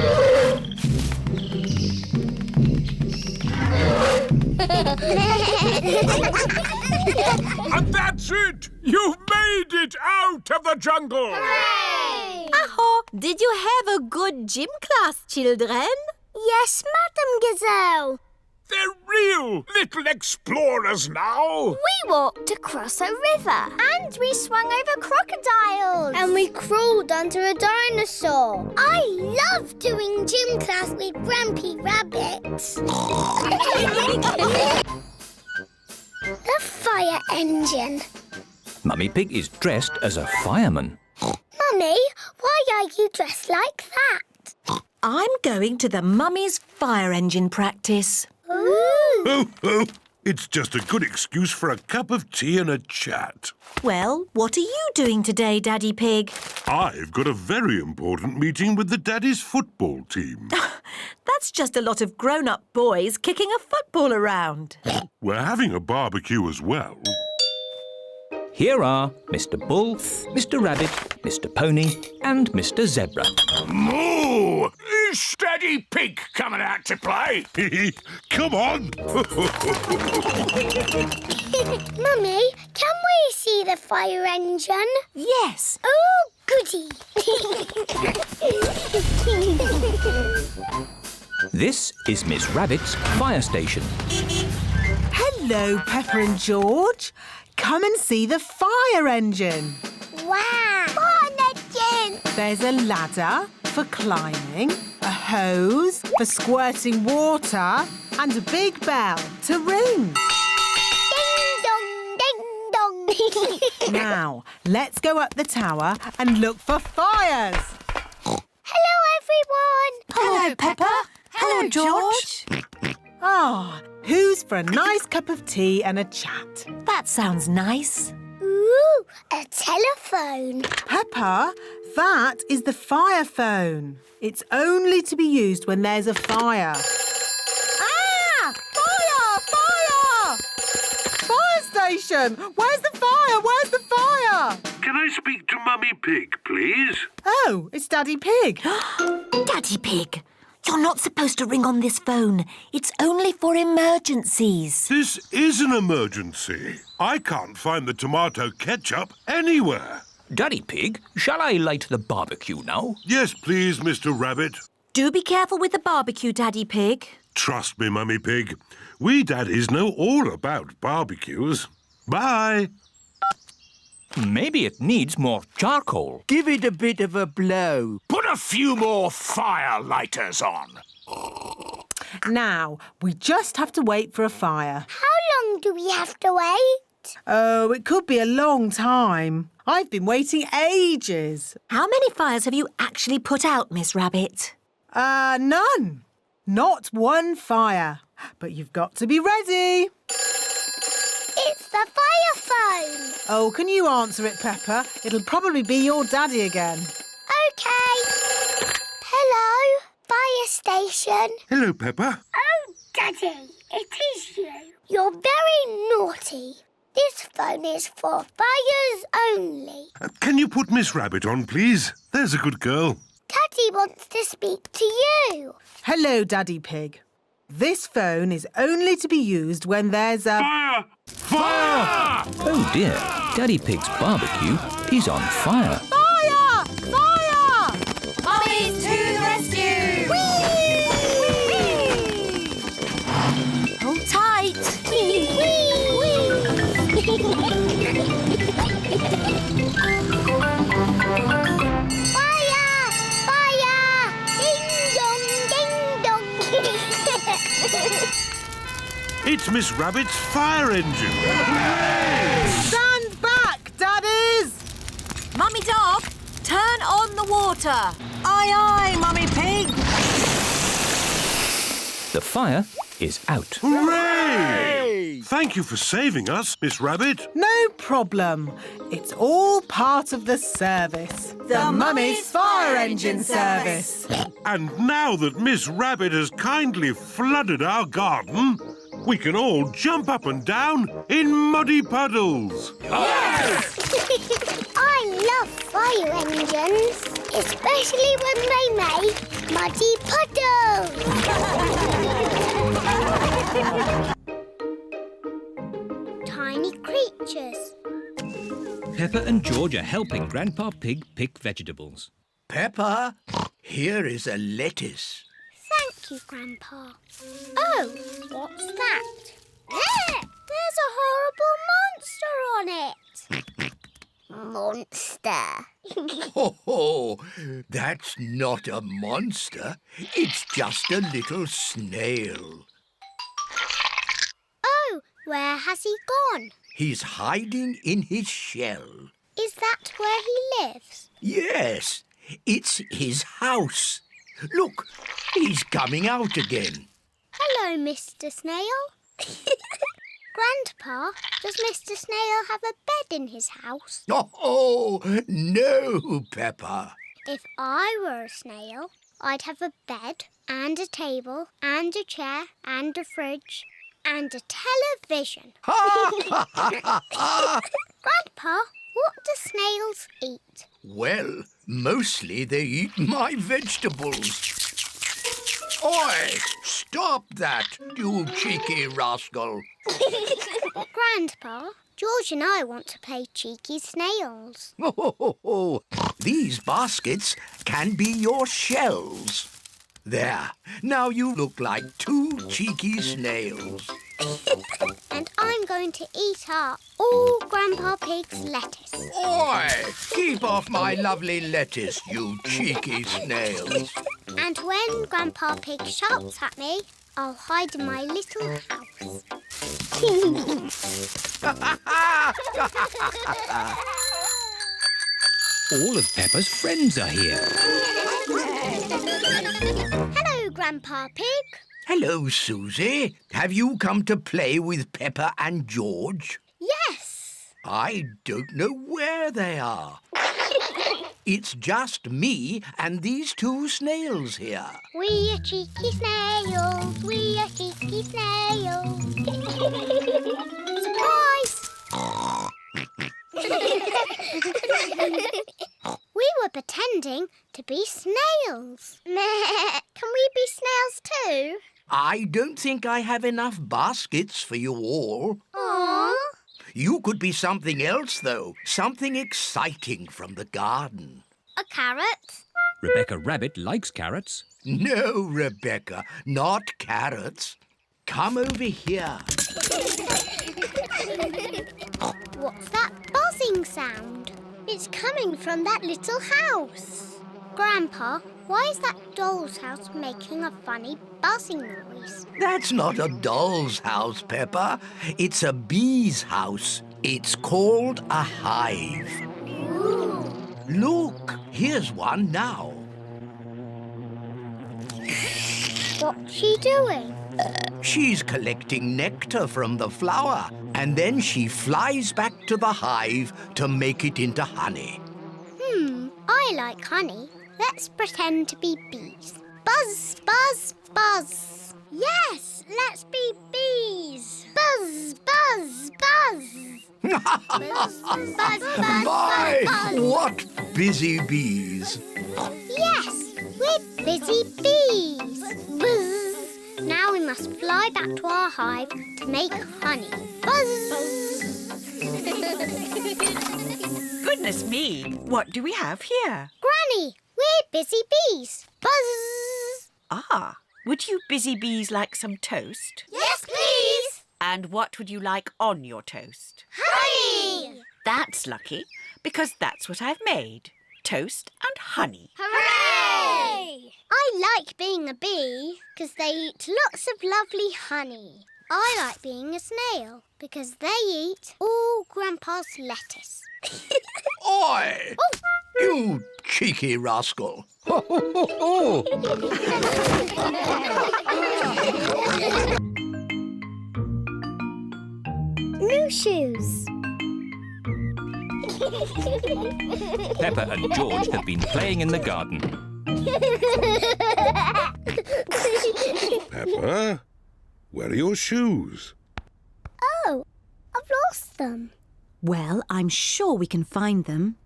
And that's it! You've made it out of the jungle! Hooray! Aho, did you have a good gym class, children? Yes, Madam Gazelle. They're real little explorers now. We walked across a river. And we swung over crocodiles. And we crawled under a dinosaur. I love doing gym class with Grampy Rabbit. The fire engine. Mummy Pig is dressed as a fireman. Mummy, why are you dressed like that? I'm going to the Mummy's fire engine practice. Oh, it's just a good excuse for a cup of tea and a chat. Well, what are you doing today, Daddy Pig? I've got a very important meeting with the Daddy's football team. That's just a lot of grown-up boys kicking a football around. We're having a barbecue as well. Here are Mr. Bull, Mr. Rabbit, Mr. Pony and Mr. Zebra. Moo! Is Steady Pig coming out to play? Come on! Mummy, can we see the fire engine? Yes. Oh, goody. This is Miss Rabbit's fire station. Hello, Peppa and George. Come and see the fire engine. Wow! Fun engine! There's a ladder for climbing, a hose for squirting water, and a big bell to ring. Ding dong, ding dong. Now, let's go up the tower and look for fires. Hello, everyone. Hello, Peppa. Hello, George. Ah, who's for a nice cup of tea and a chat? That sounds nice. Ooh, a telephone. Peppa, that is the fire phone. It's only to be used when there's a fire. Ah! Fire! Fire! Fire station! Where's the fire? Where's the fire? Can I speak to Mummy Pig, please? Oh, it's Daddy Pig. Daddy Pig, you're not supposed to ring on this phone. It's only for emergencies. This is an emergency. I can't find the tomato ketchup anywhere. Daddy Pig, shall I light the barbecue now? Yes, please, Mr. Rabbit. Do be careful with the barbecue, Daddy Pig. Trust me, Mummy Pig. We daddies know all about barbecues. Bye. Maybe it needs more charcoal. Give it a bit of a blow. Put a few more fire lighters on. Now, we just have to wait for a fire. How long do we have to wait? Oh, it could be a long time. I've been waiting ages. How many fires have you actually put out, Miss Rabbit? None. Not one fire. But you've got to be ready. It's the fire phone. Oh, can you answer it, Peppa? It'll probably be your daddy again. OK. Hello, fire station. Hello, Peppa. Oh, Daddy, it is you. You're very naughty. This phone is for fires only. Can you put Miss Rabbit on, please? There's a good girl. Daddy wants to speak to you. Hello, Daddy Pig. This phone is only to be used when there's a... Fire! Fire! Oh dear, Daddy Pig's barbecue is on fire. Fire! Fire! Mummies to the rescue! Hold tight. Fire! Fire! Ding dong, ding dong. It's Miss Rabbit's fire engine. Stand back, Daddies! Mummy Dog, turn on the water. Aye, aye, Mummy Pig. The fire is out. Hooray! Thank you for saving us, Miss Rabbit. No problem. It's all part of the service. The Mummy's Fire Engine Service. And now that Miss Rabbit has kindly flooded our garden, we can all jump up and down in muddy puddles. Yes! I love fire engines, especially when they make muddy puddles. Tiny creatures. Peppa and George are helping Grandpa Pig pick vegetables. Peppa, here is a lettuce. Thank you, Grandpa. Oh, what's that? There's a horrible monster on it. Monster. Ho, ho! That's not a monster. It's just a little snail. Oh, where has he gone? He's hiding in his shell. Is that where he lives? Yes, it's his house. Look, he's coming out again. Hello, Mr. Snail. Grandpa, does Mr. Snail have a bed in his house? Oh, no, Peppa. If I were a snail, I'd have a bed and a table and a chair and a fridge and a television. Grandpa, what do snails eat? Well, mostly they eat my vegetables. Oi! Stop that, you cheeky rascal. Grandpa, George and I want to play cheeky snails. These baskets can be your shells. There, now you look like two cheeky snails. And I I'm going to eat up all Grandpa Pig's lettuce. Oi! Keep off my lovely lettuce, you cheeky snails. And when Grandpa Pig shouts at me, I'll hide in my little house. All of Peppa's friends are here. Hello, Grandpa Pig. Hello, Susie. Have you come to play with Peppa and George? Yes. I don't know where they are. It's just me and these two snails here. We are cheeky snails. We are cheeky snails. Surprise! We were pretending to be snails. Can we be snails too? I don't think I have enough baskets for you all. Aww. You could be something else, though. Something exciting from the garden. A carrot? Rebecca Rabbit likes carrots. No, Rebecca, not carrots. Come over here. What's that buzzing sound? It's coming from that little house. Grandpa, why is that doll's house making a funny buzzing noise? That's not a doll's house, Peppa. It's a bee's house. It's called a hive. Ooh. Look, here's one now. What's she doing? She's collecting nectar from the flower, and then she flies back to the hive to make it into honey. I like honey. Let's pretend to be bees. Buzz, buzz, buzz. Yes, let's be bees. Buzz, buzz, buzz. Buzz, buzz, buzz, My, buzz. what busy bees! Yes, we're busy bees. Buzz. Now we must fly back to our hive to make honey. Buzz. Goodness me, what do we have here? Granny, we're busy bees. Buzz. Ah, would you busy bees like some toast? Yes, please. And what would you like on your toast? Honey. That's lucky, because that's what I've made. Toast and honey. Hooray! I like being a bee because they eat lots of lovely honey. I like being a snail because they eat all Grandpa's lettuce. Oi! Oh. You cheeky rascal. New shoes. Peppa and George have been playing in the garden. Peppa, where are your shoes? Oh, I've lost them. Well, I'm sure we can find them.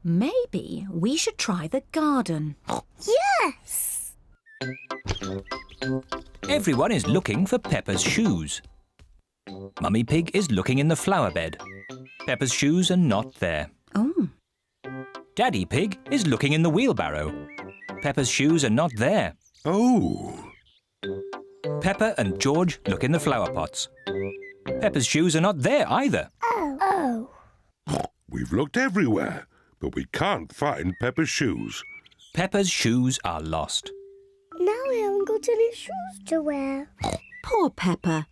Maybe we should try the garden. Yes! Everyone is looking for Peppa's shoes. Mummy Pig is looking in the flower bed. Peppa's shoes are not there. Oh. Daddy Pig is looking in the wheelbarrow. Peppa's shoes are not there. Oh. Peppa and George look in the flower pots. Peppa's shoes are not there either. Oh. We've looked everywhere, but we can't find Peppa's shoes. Peppa's shoes are lost. Now I haven't got any shoes to wear. Poor Peppa.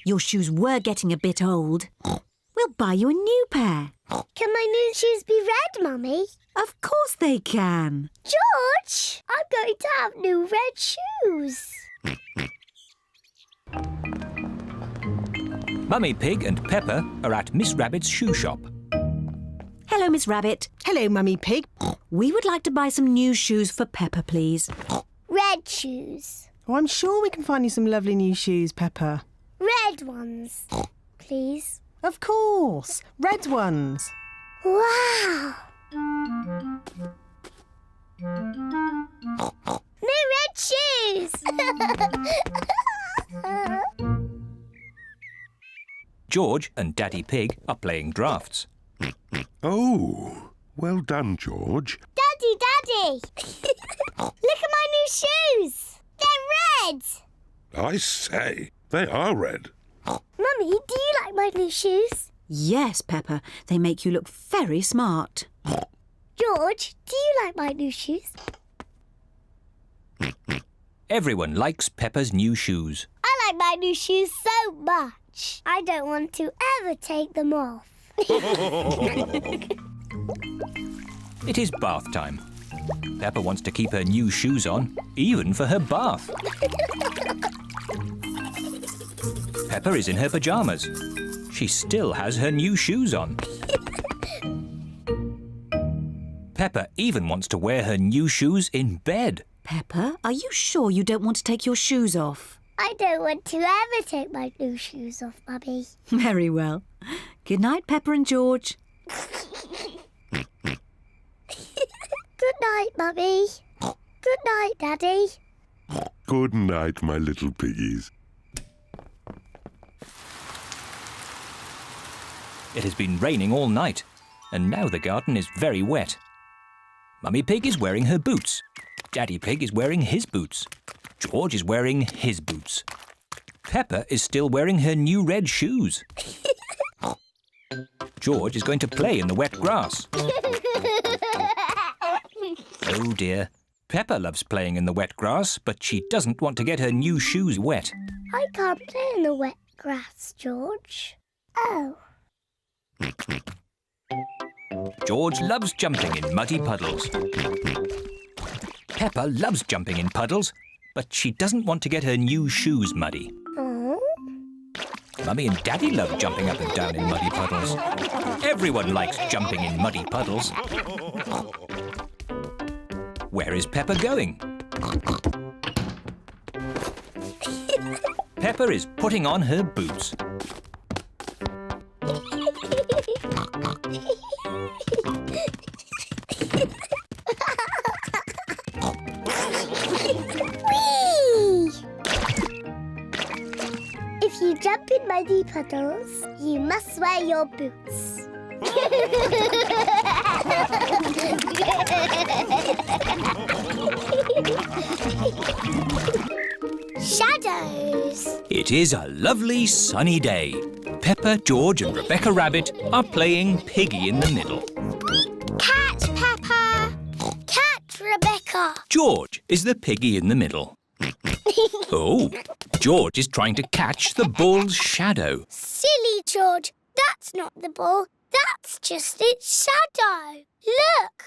Your shoes were getting a bit old. We'll buy you a new pair. Can my new shoes be red, Mummy? Of course they can. George, I'm going to have new red shoes. Mummy Pig and Peppa are at Miss Rabbit's shoe shop. Hello, Miss Rabbit. Hello, Mummy Pig. We would like to buy some new shoes for Peppa, please. Red shoes. Oh, I'm sure we can find you some lovely new shoes, Peppa. Red ones, please. Of course. Red ones. Wow. New red shoes. George and Daddy Pig are playing drafts. Oh, well done, George. Daddy! Look at my new shoes. They're red. I say, they are red. Mummy, do you like my new shoes? Yes, Peppa, they make you look very smart. George, do you like my new shoes? Everyone likes Peppa's new shoes. I like my new shoes so much. I don't want to ever take them off. It is bath time. Peppa wants to keep her new shoes on, even for her bath. Peppa is in her pyjamas. She still has her new shoes on. Peppa even wants to wear her new shoes in bed. Peppa, are you sure you don't want to take your shoes off? I don't want to ever take my new shoes off, Mummy. Very well. Good night, Peppa and George. Good night, Mummy. Good night, Daddy. Good night, my little piggies. It has been raining all night, and now the garden is very wet. Mummy Pig is wearing her boots. Daddy Pig is wearing his boots. George is wearing his boots. Peppa is still wearing her new red shoes. George is going to play in the wet grass. Oh dear. Peppa loves playing in the wet grass, but she doesn't want to get her new shoes wet. I can't play in the wet grass, George. Oh. George loves jumping in muddy puddles. Peppa loves jumping in puddles, but she doesn't want to get her new shoes muddy. Oh. Mummy and Daddy love jumping up and down in muddy puddles. Everyone likes jumping in muddy puddles. Where is Peppa going? Peppa is putting on her boots. If you jump in muddy puddles, you must wear your boots. Shadows. It is a lovely sunny day. Peppa, George and Rebecca Rabbit are playing Piggy in the middle. Cat Peppa. Cat Rebecca. George is the piggy in the middle. Oh, George is trying to catch the ball's shadow. Silly George. That's not the ball. That's just its shadow. Look.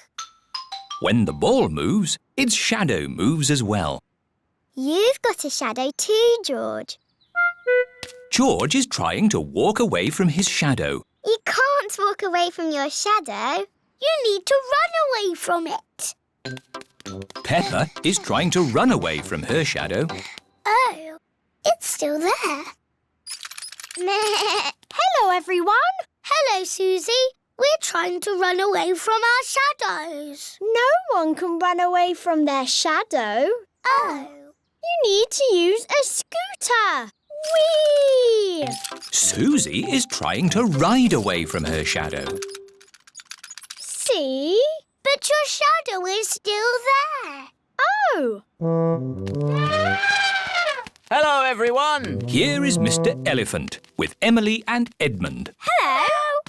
When the ball moves, its shadow moves as well. You've got a shadow too, George. George is trying to walk away from his shadow. You can't walk away from your shadow. You need to run away from it. Peppa is trying to run away from her shadow. Oh, it's still there. Hello, everyone. Hello, Susie. We're trying to run away from our shadows. No one can run away from their shadow. Oh. You need to use a scooter. Whee! Susie is trying to ride away from her shadow. See? But your shadow is still there. Oh! Hello, everyone. Here is Mr. Elephant with Emily and Edmund. Hello.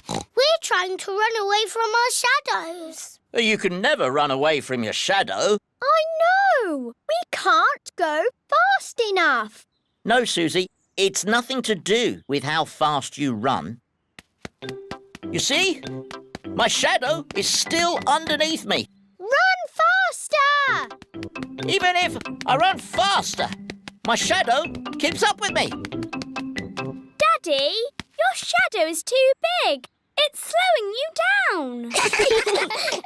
We're trying to run away from our shadows. You can never run away from your shadow. I know. We can't go fast enough. No, Susie, it's nothing to do with how fast you run. You see? My shadow is still underneath me. Run faster! Even if I run faster, my shadow keeps up with me. Daddy, your shadow is too big. It's slowing you down.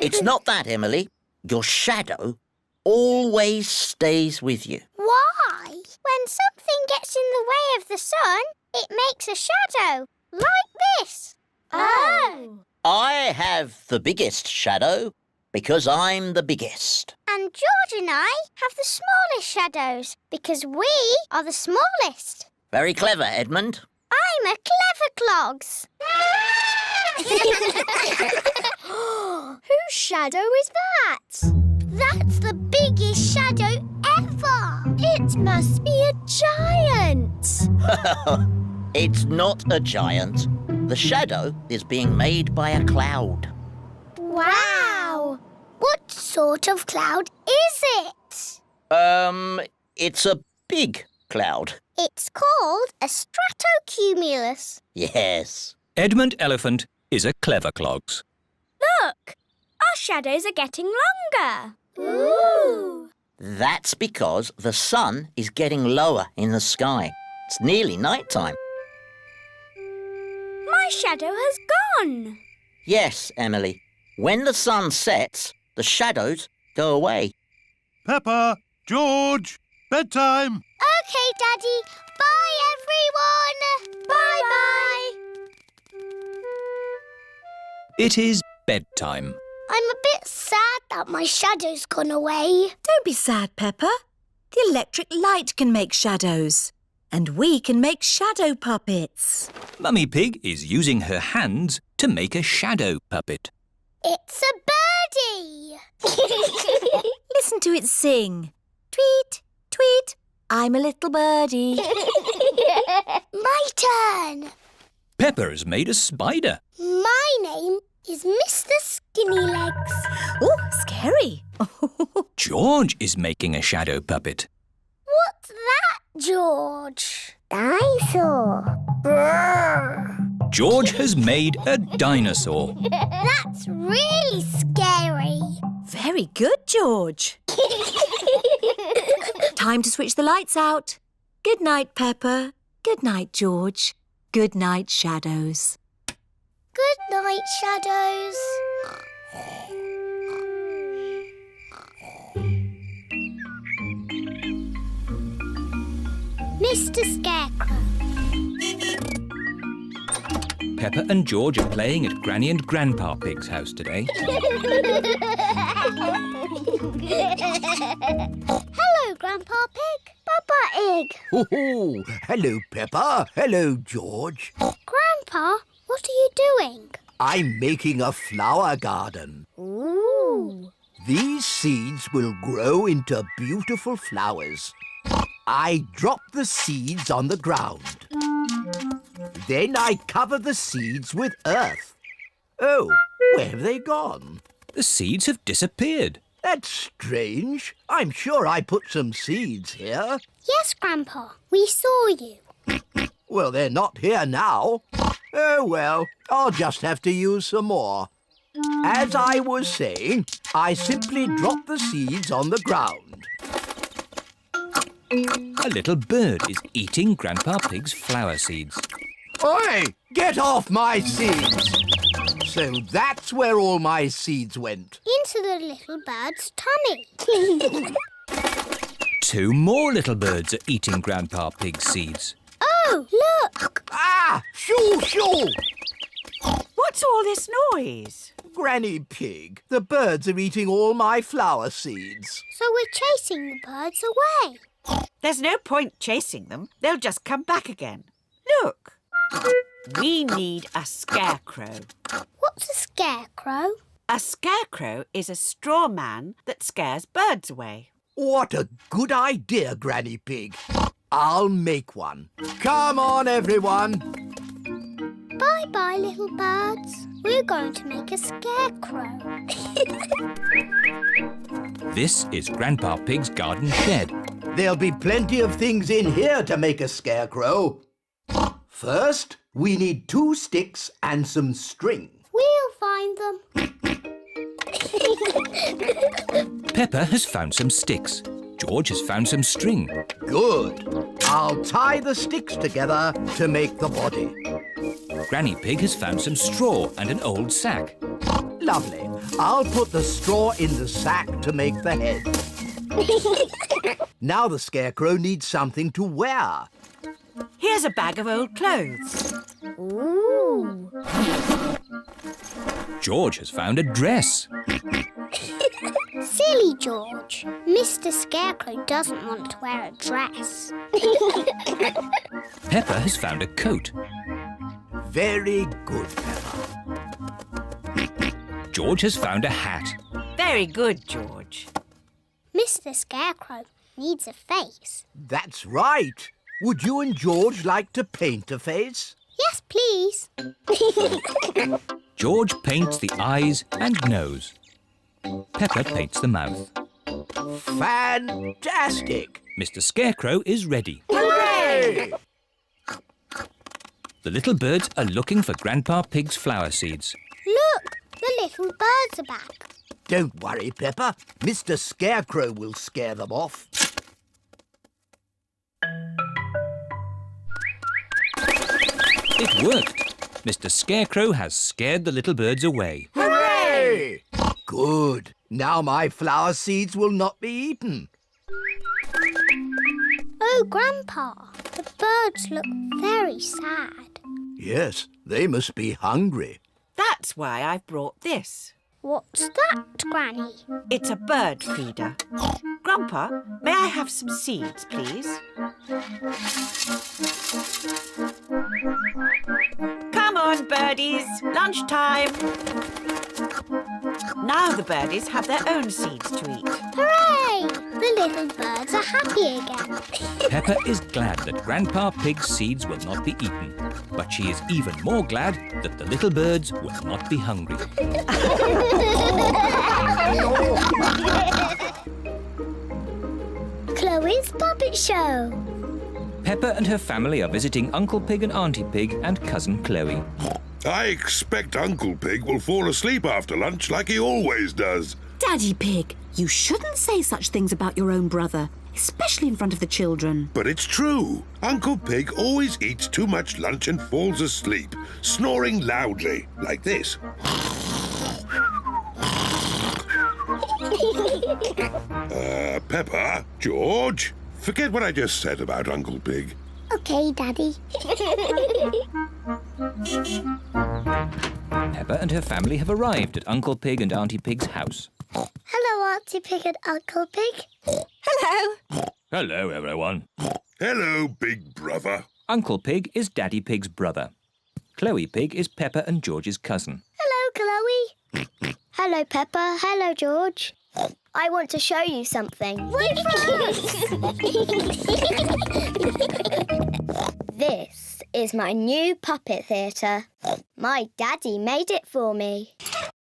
It's not that, Emily. Your shadow always stays with you. Why? When something gets in the way of the sun, it makes a shadow, like this. Oh. I have the biggest shadow because I'm the biggest. And George and I have the smallest shadows because we are the smallest. Very clever, Edmund. I'm a clever clogs. Whose shadow is that? That's the biggest shadow ever. It must be a giant. It's not a giant. The shadow is being made by a cloud. Wow! What sort of cloud is it? It's a big cloud. It's called a stratocumulus. Yes. Edmund Elephant is a clever clogs. Look! Our shadows are getting longer. Ooh! That's because the sun is getting lower in the sky. It's nearly night time. My shadow has gone. Yes, Emily. When the sun sets, the shadows go away. Peppa, George, bedtime. OK, Daddy. Bye, everyone. Bye-bye. It is bedtime. I'm a bit sad that my shadow's gone away. Don't be sad, Peppa. The electric light can make shadows. And we can make shadow puppets. Mummy Pig is using her hands to make a shadow puppet. It's a birdie. Listen to it sing. Tweet, tweet, I'm a little birdie. My turn. Peppa has made a spider. My name is Mr. Skinnylegs. Oh, scary. George is making a shadow puppet. What's that, George? Dinosaur. Brrr. George has made a dinosaur. That's really scary. Very good, George. Time to switch the lights out. Good night, Peppa. Good night, George. Good night, shadows. Good night, shadows. Mr. Scarecrow. Peppa and George are playing at Granny and Grandpa Pig's house today. Hello, Grandpa Pig. Peppa Egg. Oh, hello, Peppa. Hello, George. Grandpa, what are you doing? I'm making a flower garden. Ooh. These seeds will grow into beautiful flowers. I drop the seeds on the ground. Then I cover the seeds with earth. Oh, where have they gone? The seeds have disappeared. That's strange. I'm sure I put some seeds here. Yes, Grandpa, we saw you. Well, they're not here now. Oh, well, I'll just have to use some more. As I was saying, I simply drop the seeds on the ground. A little bird is eating Grandpa Pig's flower seeds. Oi! Get off my seeds! So that's where all my seeds went. Into the little bird's tummy. 2 more little birds are eating Grandpa Pig's seeds. Oh, look! Ah! Shoo, shoo! What's all this noise? Granny Pig, the birds are eating all my flower seeds. So we're chasing the birds away. There's no point chasing them. They'll just come back again. Look. We need a scarecrow. What's a scarecrow? A scarecrow is a straw man that scares birds away. What a good idea, Granny Pig. I'll make one. Come on, everyone. Bye-bye, little birds. We're going to make a scarecrow. This is Grandpa Pig's garden shed. There'll be plenty of things in here to make a scarecrow. First, we need 2 sticks and some string. We'll find them. Peppa has found some sticks. George has found some string. Good. I'll tie the sticks together to make the body. Granny Pig has found some straw and an old sack. Lovely. I'll put the straw in the sack to make the head. Now the scarecrow needs something to wear. Here's a bag of old clothes. Ooh. George has found a dress. Silly George. Mr. Scarecrow doesn't want to wear a dress. Peppa has found a coat. Very good, Peppa. George has found a hat. Very good, George. Mr. Scarecrow needs a face. That's right. would you and George like to paint a face? Yes, please. George paints the eyes and nose. Peppa paints the mouth. Fantastic! Mr. Scarecrow is ready. Hooray! The little birds are looking for Grandpa Pig's flower seeds. Look, the little birds are back. Don't worry, Peppa. Mr. Scarecrow will scare them off. It worked. Mr. Scarecrow has scared the little birds away. Hooray! Good. Now my flower seeds will not be eaten. Oh, Grandpa, the birds look very sad. Yes, they must be hungry. That's why I've brought this. What's that, Granny? It's a bird feeder. Grandpa, may I have some seeds, please? Come on, birdies. Lunchtime. Now the birdies have their own seeds to eat. Hooray! The little birds are happy again. Peppa is glad that Grandpa Pig's seeds will not be eaten. But she is even more glad that the little birds will not be hungry. Chloe's Puppet Show. Peppa and her family are visiting Uncle Pig and Auntie Pig and Cousin Chloe. I expect Uncle Pig will fall asleep after lunch like he always does. Daddy Pig, you shouldn't say such things about your own brother, especially in front of the children. But it's true. Uncle Pig always eats too much lunch and falls asleep, snoring loudly, like this. Peppa, George, forget what I just said about Uncle Pig. OK, Daddy. Peppa and her family have arrived at Uncle Pig and Auntie Pig's house. Hello, Auntie Pig and Uncle Pig. Hello. Hello, everyone. Hello, big brother. Uncle Pig is Daddy Pig's brother. Chloe Pig is Peppa and George's cousin. Hello, Chloe. Hello, Peppa. Hello, George. I want to show you something. Wait first! This is my new puppet theatre. My daddy made it for me.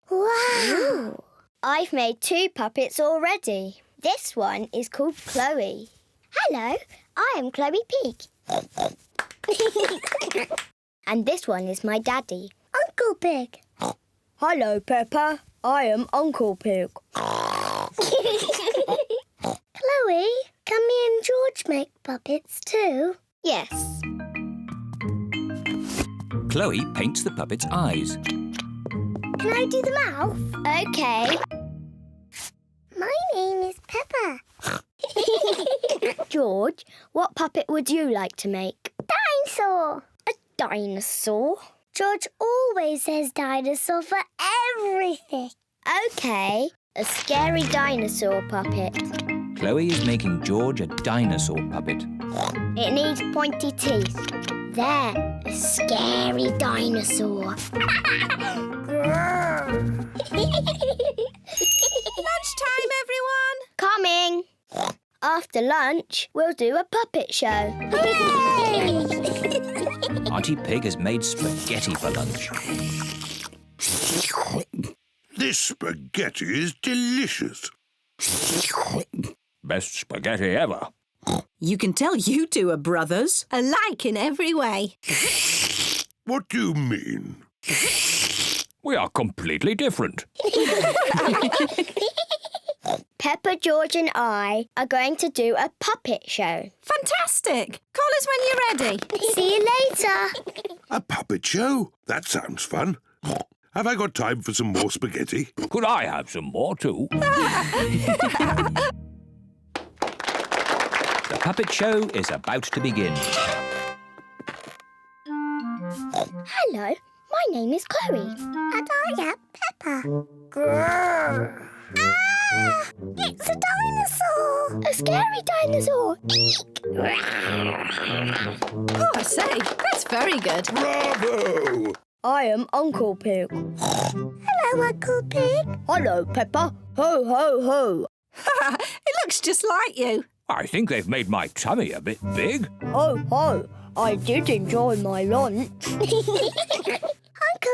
Wow! I've made 2 puppets already. This one is called Chloe. Hello, I am Chloe Pig. And this one is my daddy, Uncle Pig. Hello, Peppa. I am Uncle Pig. Chloe, can me and George make puppets too? Yes. Chloe paints the puppet's eyes. Can I do the mouth? OK. My name is Peppa. George, what puppet would you like to make? Dinosaur. A dinosaur? George always says dinosaur for everything. OK, a scary dinosaur puppet. Chloe is making George a dinosaur puppet. It needs pointy teeth. There, a scary dinosaur. Lunchtime, everyone. Coming. After lunch, we'll do a puppet show. Hooray! Auntie Pig has made spaghetti for lunch. This spaghetti is delicious. Best spaghetti ever. You can tell you 2 are brothers. Alike in every way. What do you mean? We are completely different. Peppa, George and I are going to do a puppet show. Fantastic. Call us when you're ready. See you later. A puppet show? That sounds fun. Have I got time for some more spaghetti? Could I have some more too? The puppet show is about to begin. Hello, my name is Chloe. And I am Peppa. Grrr. Ah! It's a dinosaur! A scary dinosaur! Eek! Oh, I say, that's very good. Bravo! I am Uncle Pig. Hello, Uncle Pig. Hello, Peppa. Ho, ho, ho. It looks just like you. I think they've made my tummy a bit big. Ho, ho! I did enjoy my lunch. Uncle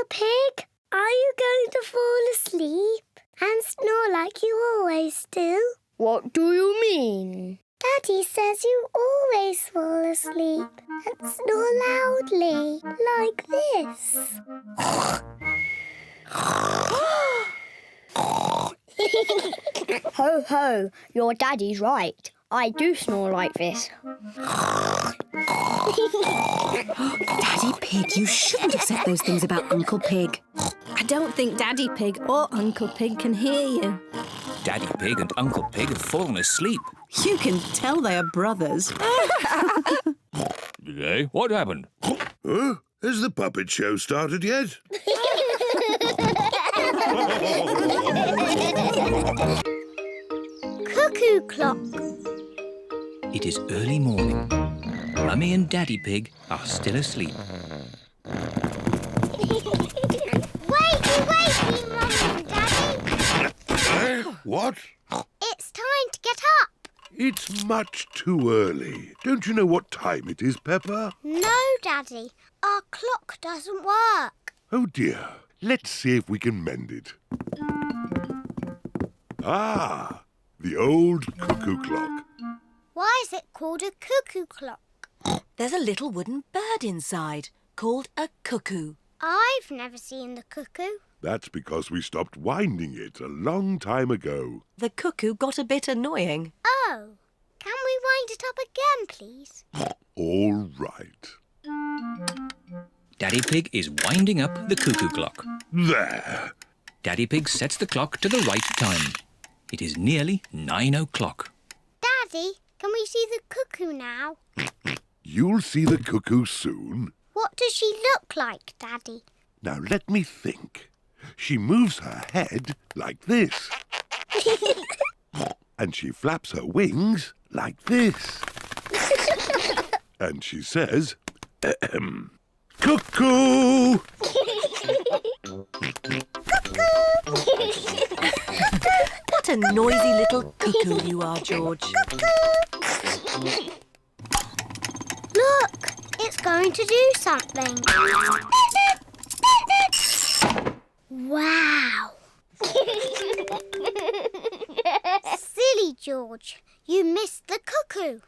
Pig, are you going to fall asleep and snore like you always do? What do you mean? Daddy says you always fall asleep and snore loudly, like this. Ho, ho! Your daddy's right. I do snore like this. Daddy Pig, you shouldn't have said those things about Uncle Pig. I don't think Daddy Pig or Uncle Pig can hear you. Daddy Pig and Uncle Pig have fallen asleep. You can tell they are brothers. Did they? What happened? Huh? Has the puppet show started yet? Cuckoo clock. It is early morning. Mummy and Daddy Pig are still asleep. Wakey, Mummy and Daddy. What? It's time to get up. It's much too early. Don't you know what time it is, Peppa? No, Daddy. Our clock doesn't work. Oh dear. Let's see if we can mend it. Ah, the old cuckoo clock. Why is it called a cuckoo clock? There's a little wooden bird inside called a cuckoo. I've never seen the cuckoo. That's because we stopped winding it a long time ago. The cuckoo got a bit annoying. Oh, can we wind it up again, please? All right. Daddy Pig is winding up the cuckoo clock. There. Daddy Pig sets the clock to the right time. It is nearly 9 o'clock. Daddy, can we see the cuckoo now? You'll see the cuckoo soon. What does she look like, Daddy? Now let me think. She moves her head like this. And she flaps her wings like this. And she says, cuckoo! What a noisy little cuckoo you are, George. Look, it's going to do something. Wow. Silly George, you missed the cuckoo.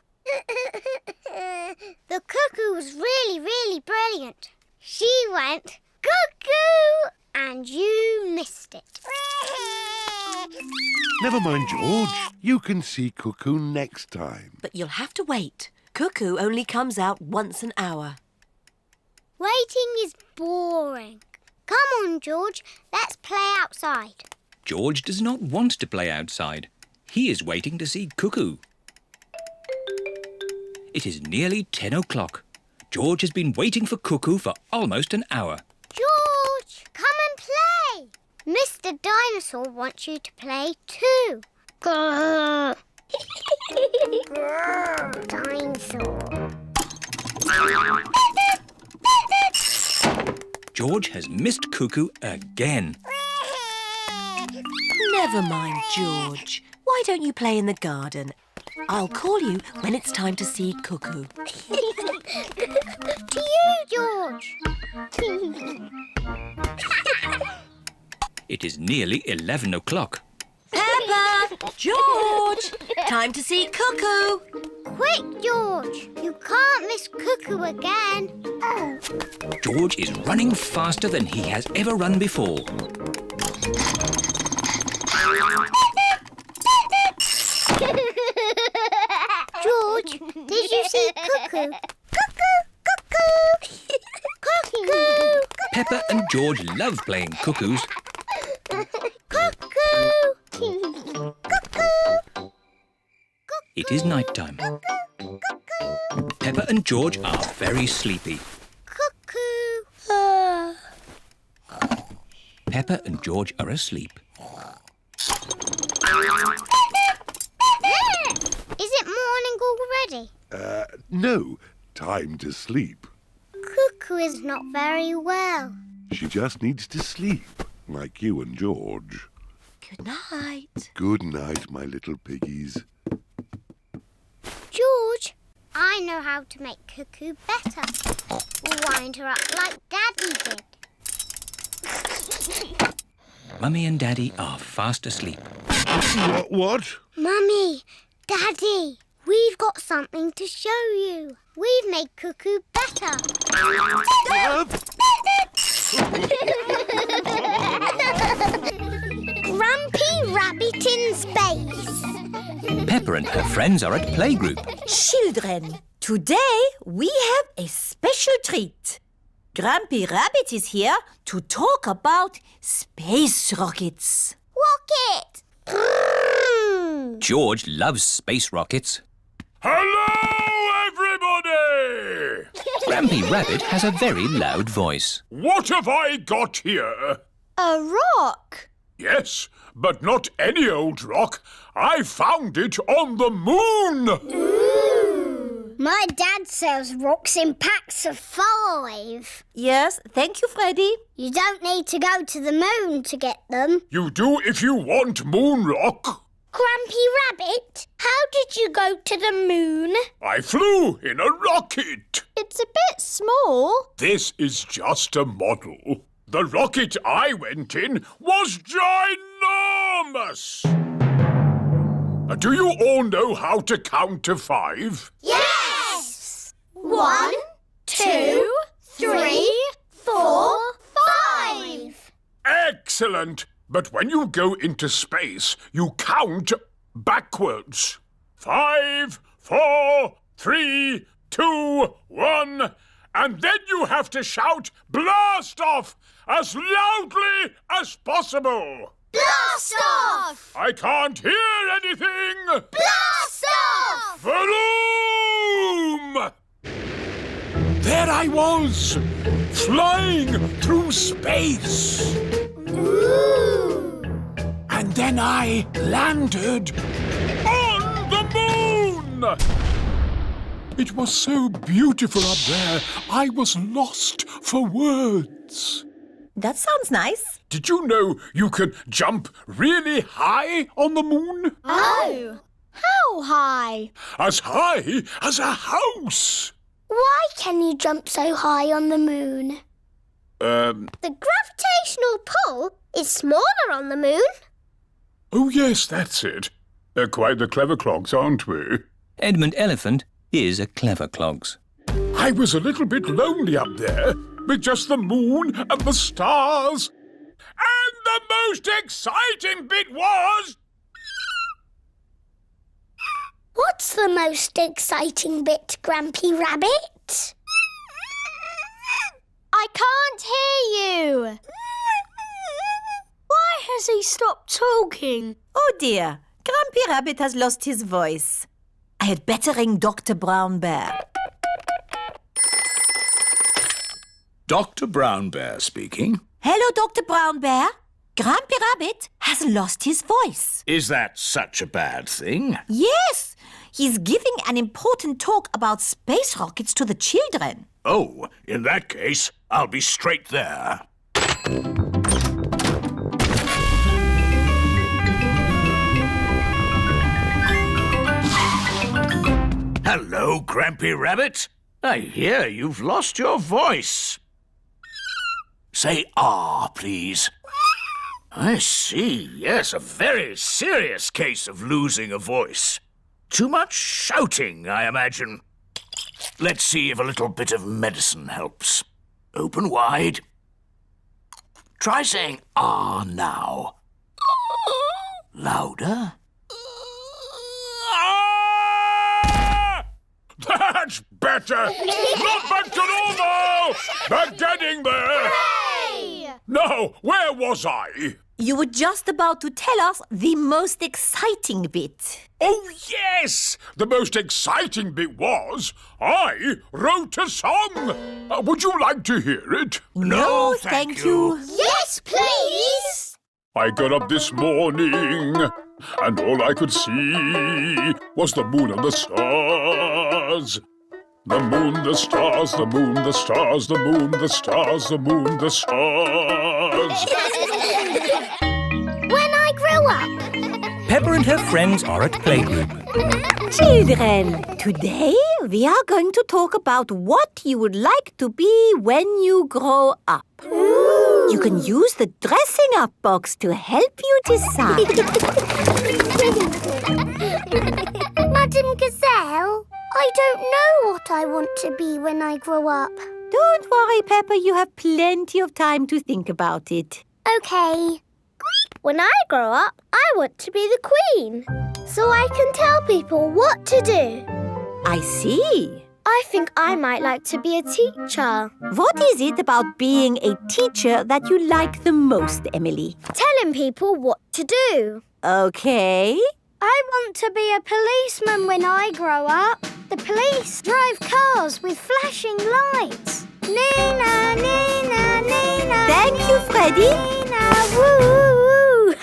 The cuckoo was really, really brilliant. She went cuckoo and you missed it. Never mind, George. You can see Cuckoo next time. But you'll have to wait. Cuckoo only comes out once an hour. Waiting is boring. Come on, George, let's play outside. George does not want to play outside. He is waiting to see Cuckoo. It is nearly 10 o'clock. George has been waiting for Cuckoo for almost an hour. George, come and play. Mr. Dinosaur wants you to play too. Grrr. Grrr, dinosaur. George has missed Cuckoo again. Never mind, George. Why don't you play in the garden? I'll call you when it's time to see Cuckoo. To you, George. It is nearly 11 o'clock. Peppa! George! Time to see Cuckoo! Quick, George. You can't miss Cuckoo again. Oh. George is running faster than he has ever run before. George, did you see Cuckoo? Cuckoo! Cuckoo! Cuckoo! Peppa and George love playing cuckoos. Cuckoo! Cuckoo! It is night time. Peppa and George are very sleepy. Cuckoo! Peppa and George are asleep. Is it morning already? No. Time to sleep. Cuckoo is not very well. She just needs to sleep, like you and George. Good night. Good night, my little piggies. George. I know how to make Cuckoo better. Wind her up like Daddy did. Mummy and Daddy are fast asleep. What? Mummy, Daddy, we've got something to show you. We've made Cuckoo better. Grumpy Rabbit in space. Peppa and her friends are at playgroup. Children, today we have a special treat. Grumpy Rabbit is here to talk about space rockets. Rocket! George loves space rockets. Hello, everybody! Grumpy Rabbit has a very loud voice. What have I got here? A rock. Yes, but not any old rock. I found it on the moon. Ooh. My dad sells rocks in packs of 5. Yes, thank you, Freddy. You don't need to go to the moon to get them. You do if you want moon rock. Grumpy Rabbit, how did you go to the moon? I flew in a rocket. It's a bit small. This is just a model. The rocket I went in was ginormous. Do you all know how to count to 5? Yes! 1, 2, 3, 4, 5. Excellent! But when you go into space, you count backwards. 5, 4, 3, 2, 1. And then you have to shout blast off as loudly as possible. Blast off! I can't hear anything. Blast off! Vroom! There I was, flying through space. Ooh. And then I landed on the moon. It was so beautiful up there, I was lost for words. That sounds nice. Did you know you can jump really high on the moon? Oh! How high? As high as a house. Why can you jump so high on the moon? The gravitational pull is smaller on the moon. Oh, yes, that's it. They're quite the clever clogs, aren't we? Edmund Elephant is a clever clogs. I was a little bit lonely up there with just the moon and the stars. And the most exciting bit was... What's the most exciting bit, Grumpy Rabbit? I can't hear you. Why has he stopped talking? Oh dear, Grumpy Rabbit has lost his voice. I had better ring Dr. Brown Bear. Dr. Brown Bear speaking. Hello, Dr. Brown Bear. Grumpy Rabbit has lost his voice. Is that such a bad thing? Yes, he's giving an important talk about space rockets to the children. Oh, in that case, I'll be straight there. Hello, Grumpy Rabbit. I hear you've lost your voice. Say ah, please. I see, yes, a very serious case of losing a voice. Too much shouting, I imagine. Let's see if a little bit of medicine helps. Open wide. Try saying ah now. Louder. That's better! Not back to normal! They're getting there! Hooray! Now, where was I? You were just about to tell us the most exciting bit. Oh, yes! The most exciting bit was I wrote a song. Would you like to hear it? No, thank you. Yes, please! I got up this morning and all I could see was the moon and the stars. The moon, the stars, the moon, the stars, the moon, the stars, the moon, the stars. When I grow up, Peppa and her friends are at playgroup. Children, today we are going to talk about what you would like to be when you grow up. Ooh. You can use the dressing up box to help you decide. Madam Gazelle, I don't know what I want to be when I grow up. Don't worry, Peppa, you have plenty of time to think about it. Okay. When I grow up, I want to be the queen, so I can tell people what to do. I see. I think I might like to be a teacher. What is it about being a teacher that you like the most, Emily? Telling people what to do. Okay. I want to be a policeman when I grow up. The police drive cars with flashing lights. Nina, Nina, Nina. Thank you, Freddie. Nina, woo.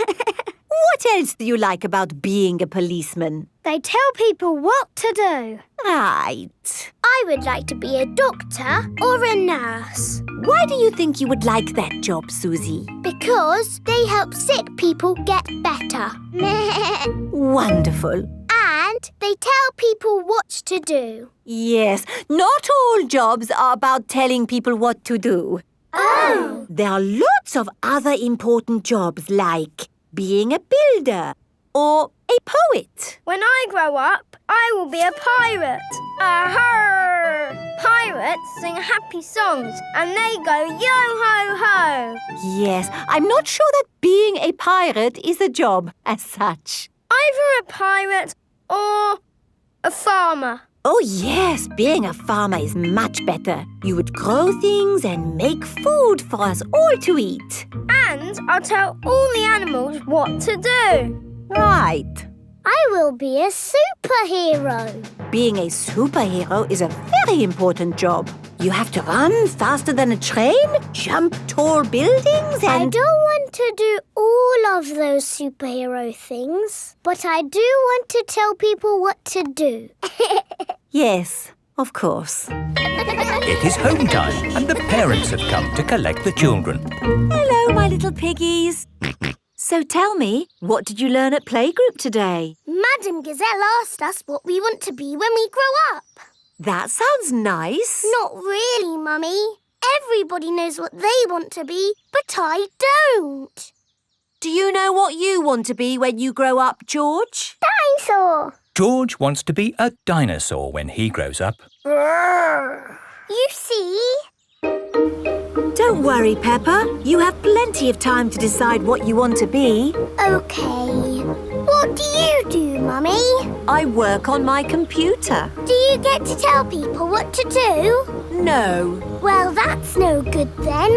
What else do you like about being a policeman? They tell people what to do. Right. I would like to be a doctor or a nurse. Why do you think you would like that job, Susie? Because they help sick people get better. Wonderful. And they tell people what to do. Yes, not all jobs are about telling people what to do. Oh! There are lots of other important jobs like being a builder or a poet. When I grow up, I will be a pirate. Aha! Pirates sing happy songs and they go yo-ho-ho. Yes, I'm not sure that being a pirate is a job as such. Either a pirate or a farmer. Oh yes, being a farmer is much better. You would grow things and make food for us all to eat. And I'll tell all the animals what to do. Right. I will be a superhero. Being a superhero is a very important job. You have to run faster than a train, jump tall buildings and... I don't want to do all of those superhero things, but I do want to tell people what to do. Yes, of course. It is home time and the parents have come to collect the children. Hello, my little piggies. So tell me, what did you learn at playgroup today? Madam Gazelle asked us what we want to be when we grow up. That sounds nice. Not really, Mummy. Everybody knows what they want to be, but I don't. Do you know what you want to be when you grow up, George? Dinosaur. George wants to be a dinosaur when he grows up. You see? Don't worry, Peppa. You have plenty of time to decide what you want to be. OK. What do you do, Mummy? I work on my computer. Do you get to tell people what to do? No. Well, that's no good then.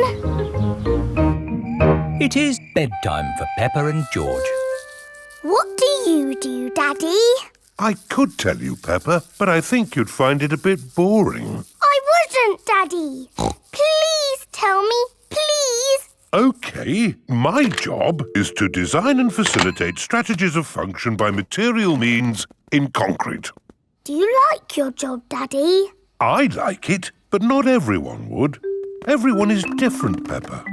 It is bedtime for Peppa and George. What do you do, Daddy? I could tell you, Peppa, but I think you'd find it a bit boring. I wouldn't, Daddy. Please tell me, please. OK, my job is to design and facilitate strategies of function by material means in concrete. Do you like your job, Daddy? I like it, but not everyone would. Everyone is different, Peppa.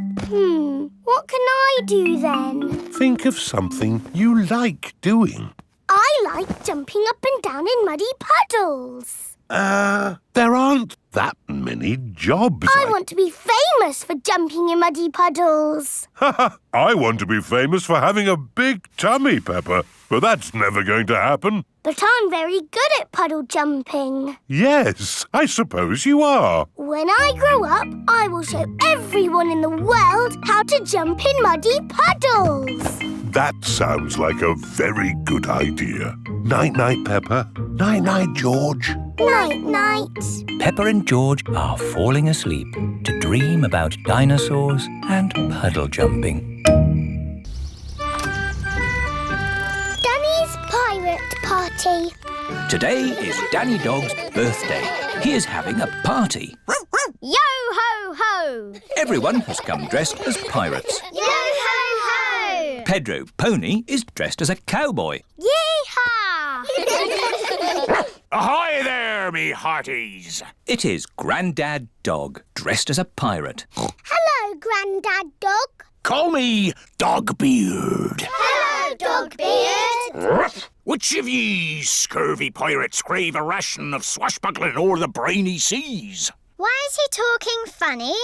What can I do then? Think of something you like doing. I like jumping up and down in muddy puddles. There aren't that many jobs. I want to be famous for jumping in muddy puddles. I want to be famous for having a big tummy, Peppa, but that's never going to happen. But I'm very good at puddle jumping. Yes, I suppose you are. When I grow up, I will show everyone in the world how to jump in muddy puddles. That sounds like a very good idea. Night-night, Peppa. Night-night, George. Night-night. Peppa and George are falling asleep to dream about dinosaurs and puddle jumping. Danny's Pirate Party. Today is Danny Dog's birthday. He is having a party. Yo-ho-ho! Everyone has come dressed as pirates. Yo-ho-ho! Pedro Pony is dressed as a cowboy. Yee-haw! Ahoy there, me hearties! It is Grandad Dog dressed as a pirate. Hello, Grandad Dog. Call me Dogbeard. Hello, Dogbeard. Which of ye scurvy pirates crave a ration of swashbuckling o'er the briny seas? Why is he talking funny?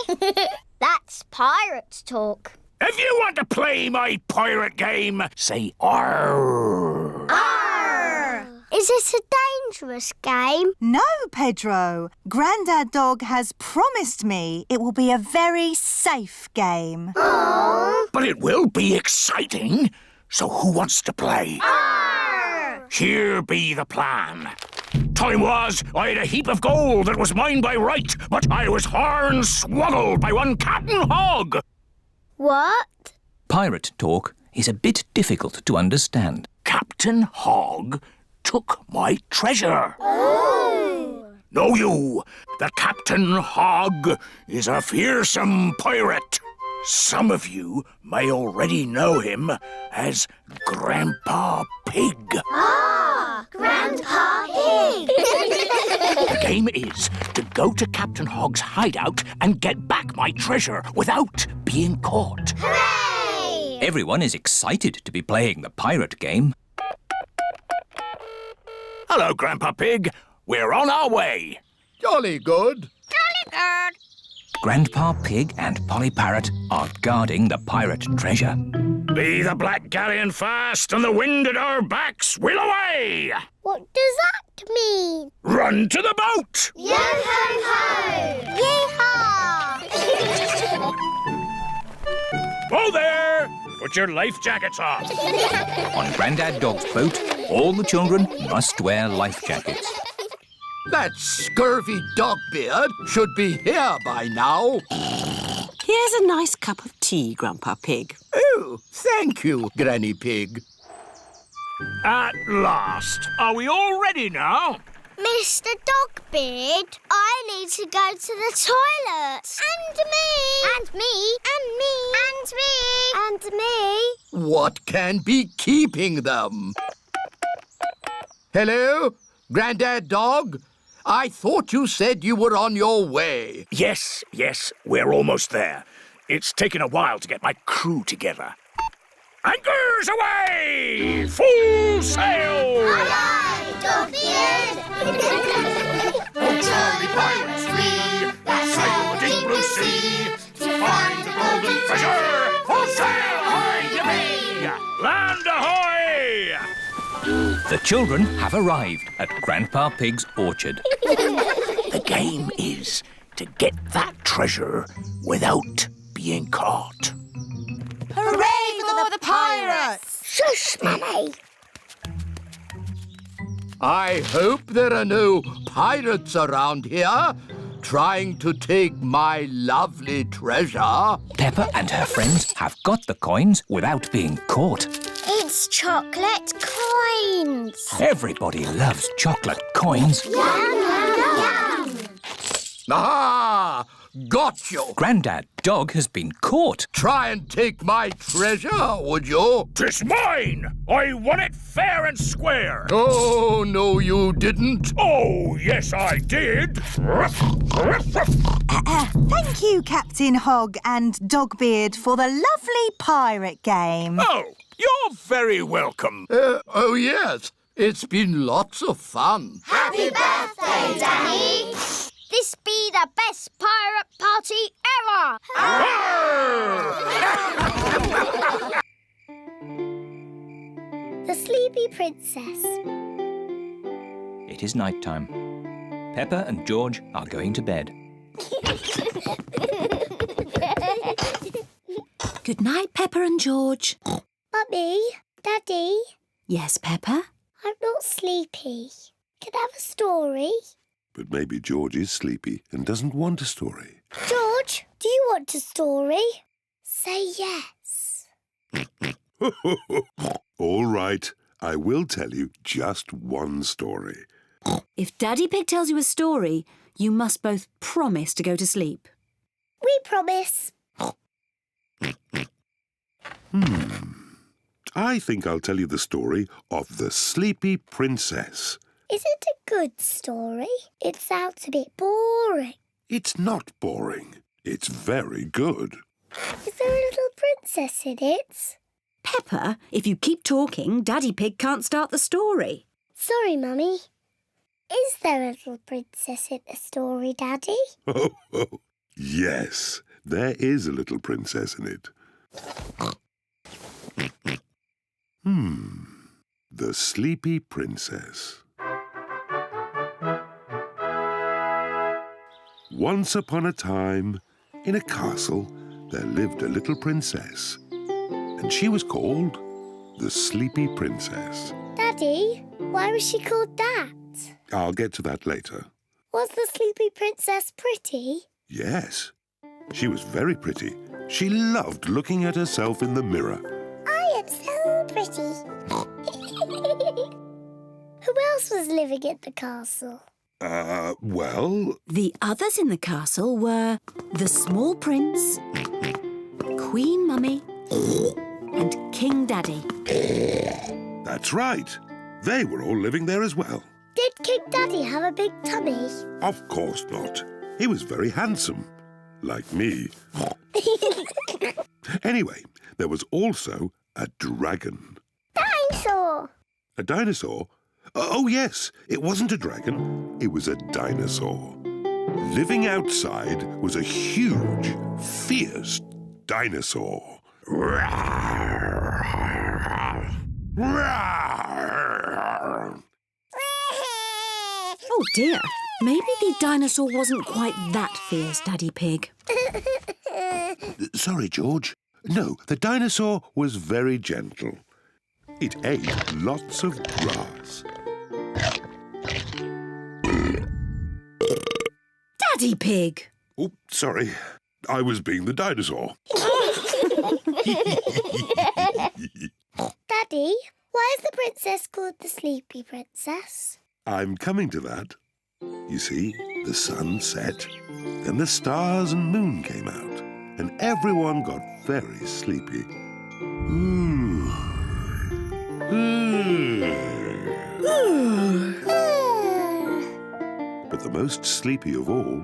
That's pirate talk. If you want to play my pirate game, say arr. Arr! Is it a dangerous game? No, Pedro. Grandad Dog has promised me it will be a very safe game. Oh. But it will be exciting. So who wants to play? Arr! Here be the plan. Time was, I had a heap of gold that was mine by right, but I was horn-swoggled by one Captain Hog. What? Pirate talk is a bit difficult to understand. Captain Hog took my treasure. Oh. Know you that Captain Hog is a fearsome pirate? Some of you may already know him as Grandpa Pig. Ah, Grandpa Pig. The game is to go to Captain Hog's hideout and get back my treasure without being caught. Hooray! Everyone is excited to be playing the pirate game. Hello, Grandpa Pig. We're on our way. Jolly good. Jolly good. Grandpa Pig and Polly Parrot are guarding the pirate treasure. Be the black galleon fast and the wind at our backs, we'll away! What does that mean? Run to the boat! Yo-ho-ho! Yeehaw! Whoa there! Put your life jackets on. On Grandad Dog's boat, all the children must wear life jackets. That scurvy Dogbeard should be here by now. Here's a nice cup of tea, Grandpa Pig. Oh, thank you, Granny Pig. At last. Are we all ready now? Mr. Dogbeard, I need to go to the toilet. And me. And me. And me. And me. And me. What can be keeping them? Hello, Grandad Dog? I thought you said you were on your way. Yes, we're almost there. It's taken a while to get my crew together. Anchors away! Full sail! Aye, aye, Dogbeard! Oh, jolly pirates we, that sail the deep blue sea, to find the golden treasure, full sail, ahoy, land ahoy! The children have arrived at Grandpa Pig's orchard. The game is to get that treasure without being caught. Hooray for the pirates! Shush, Mummy! I hope there are no pirates around here trying to take my lovely treasure. Peppa and her friends have got the coins without being caught. It's chocolate coins. Everybody loves chocolate coins. Yum, yum, yum. Ah! Got you! Grandad Dog has been caught. Try and take my treasure, would you? 'Tis mine! I won it fair and square! Oh, no, you didn't. Oh, yes, I did! Thank you, Captain Hog and Dogbeard, for the lovely pirate game. Oh, you're very welcome. Oh, yes. It's been lots of fun. Happy birthday, Danny! This be the best pirate party ever! The Sleepy Princess. It is night time. Peppa and George are going to bed. Good night, Peppa and George. Mummy, Daddy, Yes, Peppa? I'm not sleepy. Can I have a story? But maybe George is sleepy and doesn't want a story. George, do you want a story? Say yes. All right, I will tell you just one story. If Daddy Pig tells you a story, you must both promise to go to sleep. We promise. I think I'll tell you the story of the Sleepy Princess. Is it a good story? It sounds a bit boring. It's not boring. It's very good. Is there a little princess in it. Peppa, if you keep talking, Daddy Pig can't start the story. Sorry, Mummy. Is there a little princess in the story, Daddy? Oh, yes, there is a little princess in it. The Sleepy Princess. Once upon a time, in a castle, there lived a little princess, and she was called the Sleepy Princess. Daddy, why was she called that? I'll get to that later. Was the Sleepy Princess pretty? Yes, she was very pretty. She loved looking at herself in the mirror. I am so pretty. Who else was living at the castle? Well... The others in the castle were the small prince, Queen Mummy, and King Daddy. That's right. They were all living there as well. Did King Daddy have a big tummy? Of course not. He was very handsome. Like me. Anyway, there was also a dragon. Dinosaur! A dinosaur? Oh, yes. It wasn't a dragon. It was a dinosaur. Living outside was a huge, fierce dinosaur. Oh dear, maybe the dinosaur wasn't quite that fierce, Daddy Pig. Sorry, George. No, the dinosaur was very gentle. It ate lots of grass. Daddy Pig! Oh, sorry. I was being the dinosaur. Daddy, why is the princess called the Sleepy Princess? I'm coming to that. You see, the sun set, then the stars and moon came out, and everyone got very sleepy. But the most sleepy of all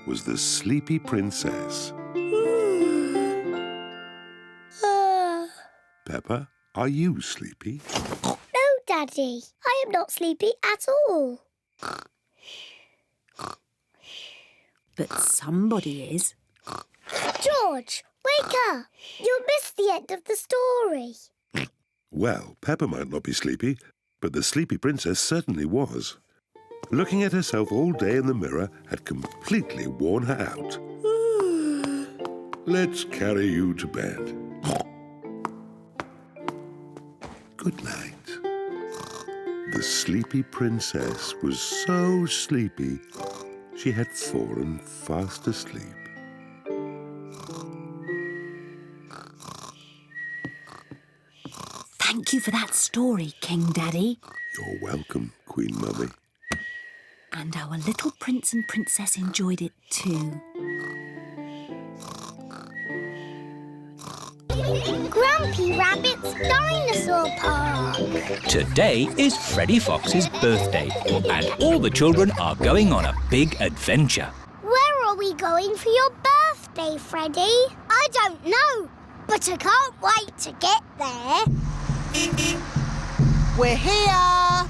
was the Sleepy Princess. Peppa, are you sleepy? No, Daddy. I am not sleepy at all. But somebody is. George, wake up. You'll miss the end of the story. Well, Peppa might not be sleepy, but the Sleepy Princess certainly was. Looking at herself all day in the mirror had completely worn her out. Let's carry you to bed. Good night. The Sleepy Princess was so sleepy, she had fallen fast asleep. Thank you for that story, King Daddy. You're welcome, Queen Mummy. And our little prince and princess enjoyed it too. Grumpy Rabbit's Dinosaur Park. Today is Freddy Fox's birthday, and all the children are going on a big adventure. Where are we going for your birthday, Freddy? I don't know, but I can't wait to get there. We're here!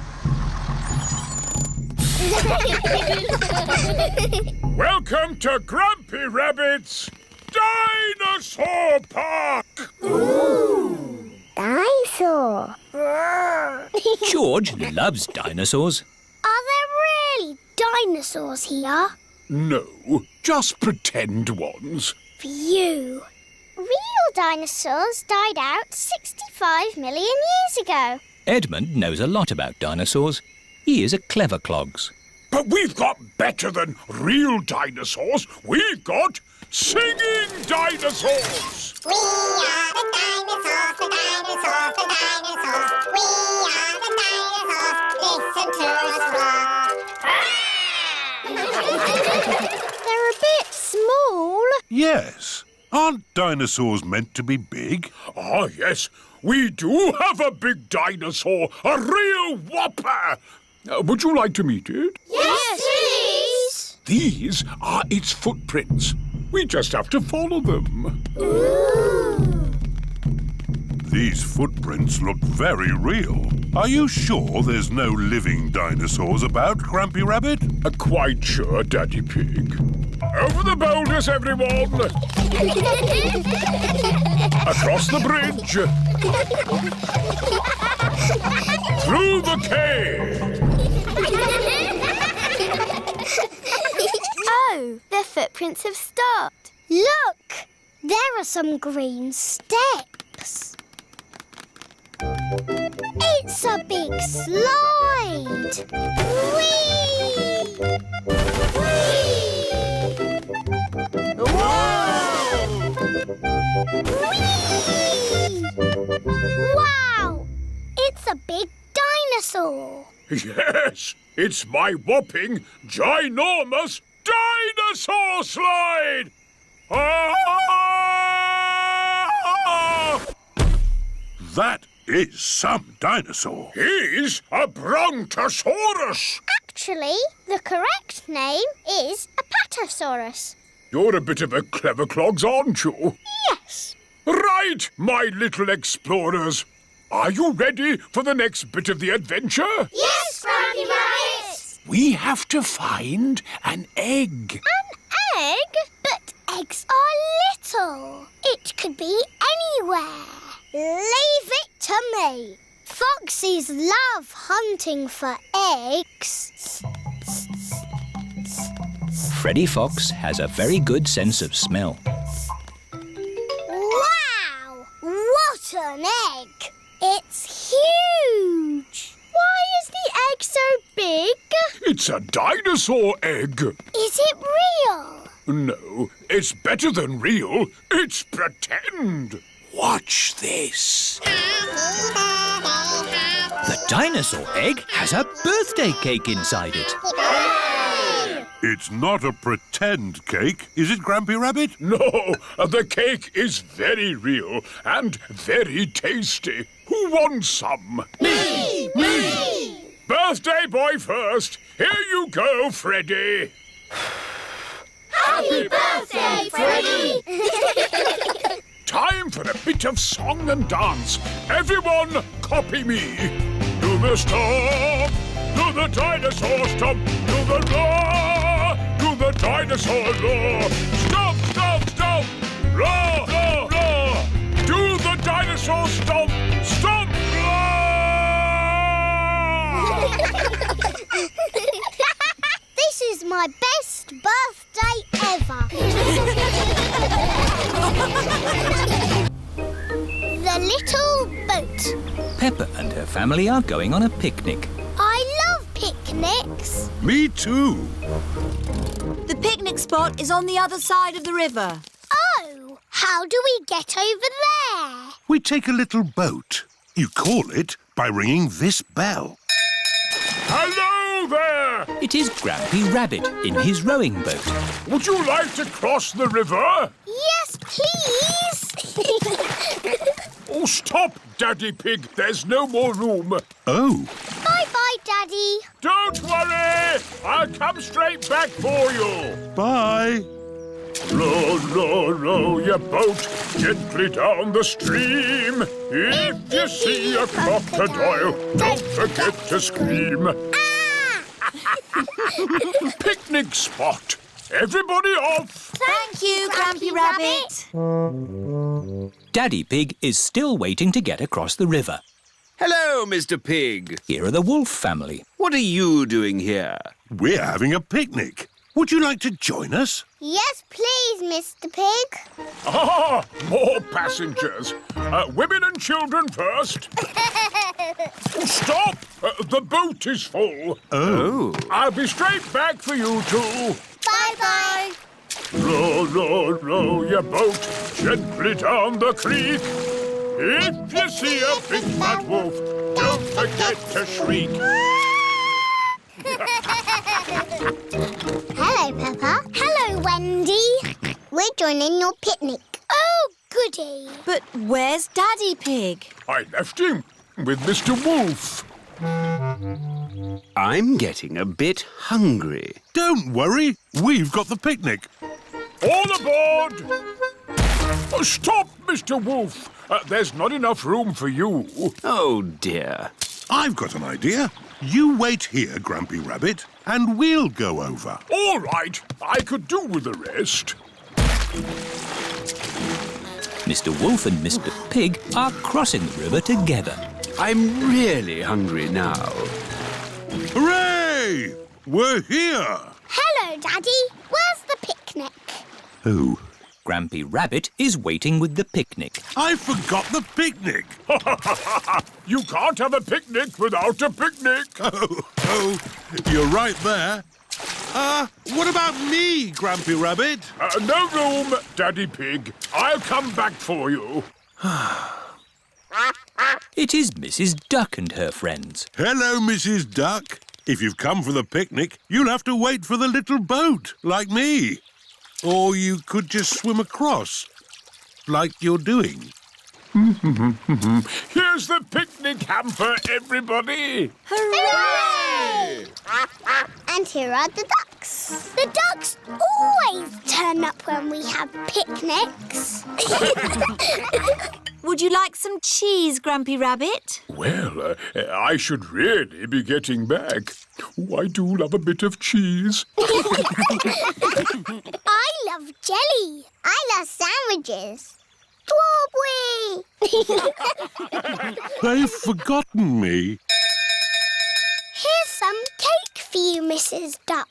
Welcome to Grumpy Rabbit's Dinosaur Park! Ooh! Dinosaur! George loves dinosaurs. Are there really dinosaurs here? No, just pretend ones. For you. Real dinosaurs died out 65 million years ago. Edmund knows a lot about dinosaurs. He is a clever clogs. But we've got better than real dinosaurs. We've got singing dinosaurs. We are the dinosaurs, the dinosaurs, the dinosaurs. We are the dinosaurs. Listen to us roar. They're a bit small. Yes. Aren't dinosaurs meant to be big? Ah, yes. We do have a big dinosaur, a real whopper. Would you like to meet it? Yes, please. These are its footprints. We just have to follow them. Ooh. These footprints look very real. Are you sure there's no living dinosaurs about, Grampy Rabbit? Quite sure, Daddy Pig. Over the boulders, everyone! Across the bridge! Through the cave! Oh, their footprints have stopped. Look! There are some green steps. It's a big slide! Whee! Whee! Whoa! Whee! Wow! It's a big dinosaur! Yes, it's my whopping, ginormous dinosaur slide! Ah! That is some dinosaur. He's a Brontosaurus. Actually, the correct name is a Patasaurus. You're a bit of a clever clogs, aren't you? Yes. Right, my little explorers. Are you ready for the next bit of the adventure? Yes, Grampy Rabbit! We have to find an egg. An egg? But eggs are little. It could be anywhere. Leave it to me. Foxes love hunting for eggs. Freddy Fox has a very good sense of smell. Wow! What an egg! It's huge! Why is the egg so big? It's a dinosaur egg. Is it real? No, it's better than real. It's pretend. Watch this. The dinosaur egg has a birthday cake inside it. It's not a pretend cake, is it, Grampy Rabbit? No, the cake is very real and very tasty. Who wants some? Me! Me! Birthday boy first. Here you go, Freddy. Happy birthday, Freddy! Time for a bit of song and dance. Everyone, copy me. Do the stomp, do the dinosaur stomp, do the roar, do the dinosaur roar. Stomp, stomp, stomp, roar, roar, roar. Do the dinosaur stomp, stomp, roar. This is my best birthday ever. The little boat. Peppa and her family are going on a picnic. I love picnics. Me too. The picnic spot is on the other side of the river. Oh, how do we get over there? We take a little boat. You call it by ringing this bell. Hello there. It is Grampy Rabbit in his rowing boat. Would you like to cross the river? Yes, please. Oh, stop, Daddy Pig. There's no more room. Oh. Bye-bye, Daddy. Don't worry. I'll come straight back for you. Bye. Row, row, row your boat gently down the stream. If you see a crocodile, don't forget to scream. Picnic spot. Everybody off. Thank you, Grampy Rabbit. Daddy Pig is still waiting to get across the river. Hello, Mr. Pig. Here are the Wolf family. What are you doing here? We're having a picnic. Would you like to join us? Yes, please, Mr. Pig. Ah, more passengers. Women and children first. Stop! The boat is full. Oh. I'll be straight back for you two. Bye-bye. Row, row, row your boat gently down the creek. If you see a big bad wolf, don't forget to shriek. Hello, Peppa. Hello, Wendy. We're joining your picnic. Oh, goody. But where's Daddy Pig? I left him with Mr. Wolf. I'm getting a bit hungry. Don't worry. We've got the picnic. All aboard! Oh, stop, Mr. Wolf. There's not enough room for you. Oh, dear. I've got an idea. You wait here, Grampy Rabbit, and we'll go over. All right, I could do with the rest. Mr. Wolf and Mr. Pig are crossing the river together. I'm really hungry now. Hooray! We're here! Hello, Daddy. Where's the picnic? Who? Grampy Rabbit is waiting with the picnic. I forgot the picnic. You can't have a picnic without a picnic. Oh, you're right there. What about me, Grampy Rabbit? No room, Daddy Pig. I'll come back for you. It is Mrs. Duck and her friends. Hello, Mrs. Duck. If you've come for the picnic, you'll have to wait for the little boat, like me. Or you could just swim across, like you're doing. Here's the picnic hamper, everybody. Hooray! And here are the ducks. The ducks always turn up when we have picnics. Would you like some cheese, Grampy Rabbit? Well, I should really be getting back. Oh, I do love a bit of cheese. I love jelly. I love sandwiches. Strawberry! They've forgotten me. Here's some cake for you, Mrs. Duck.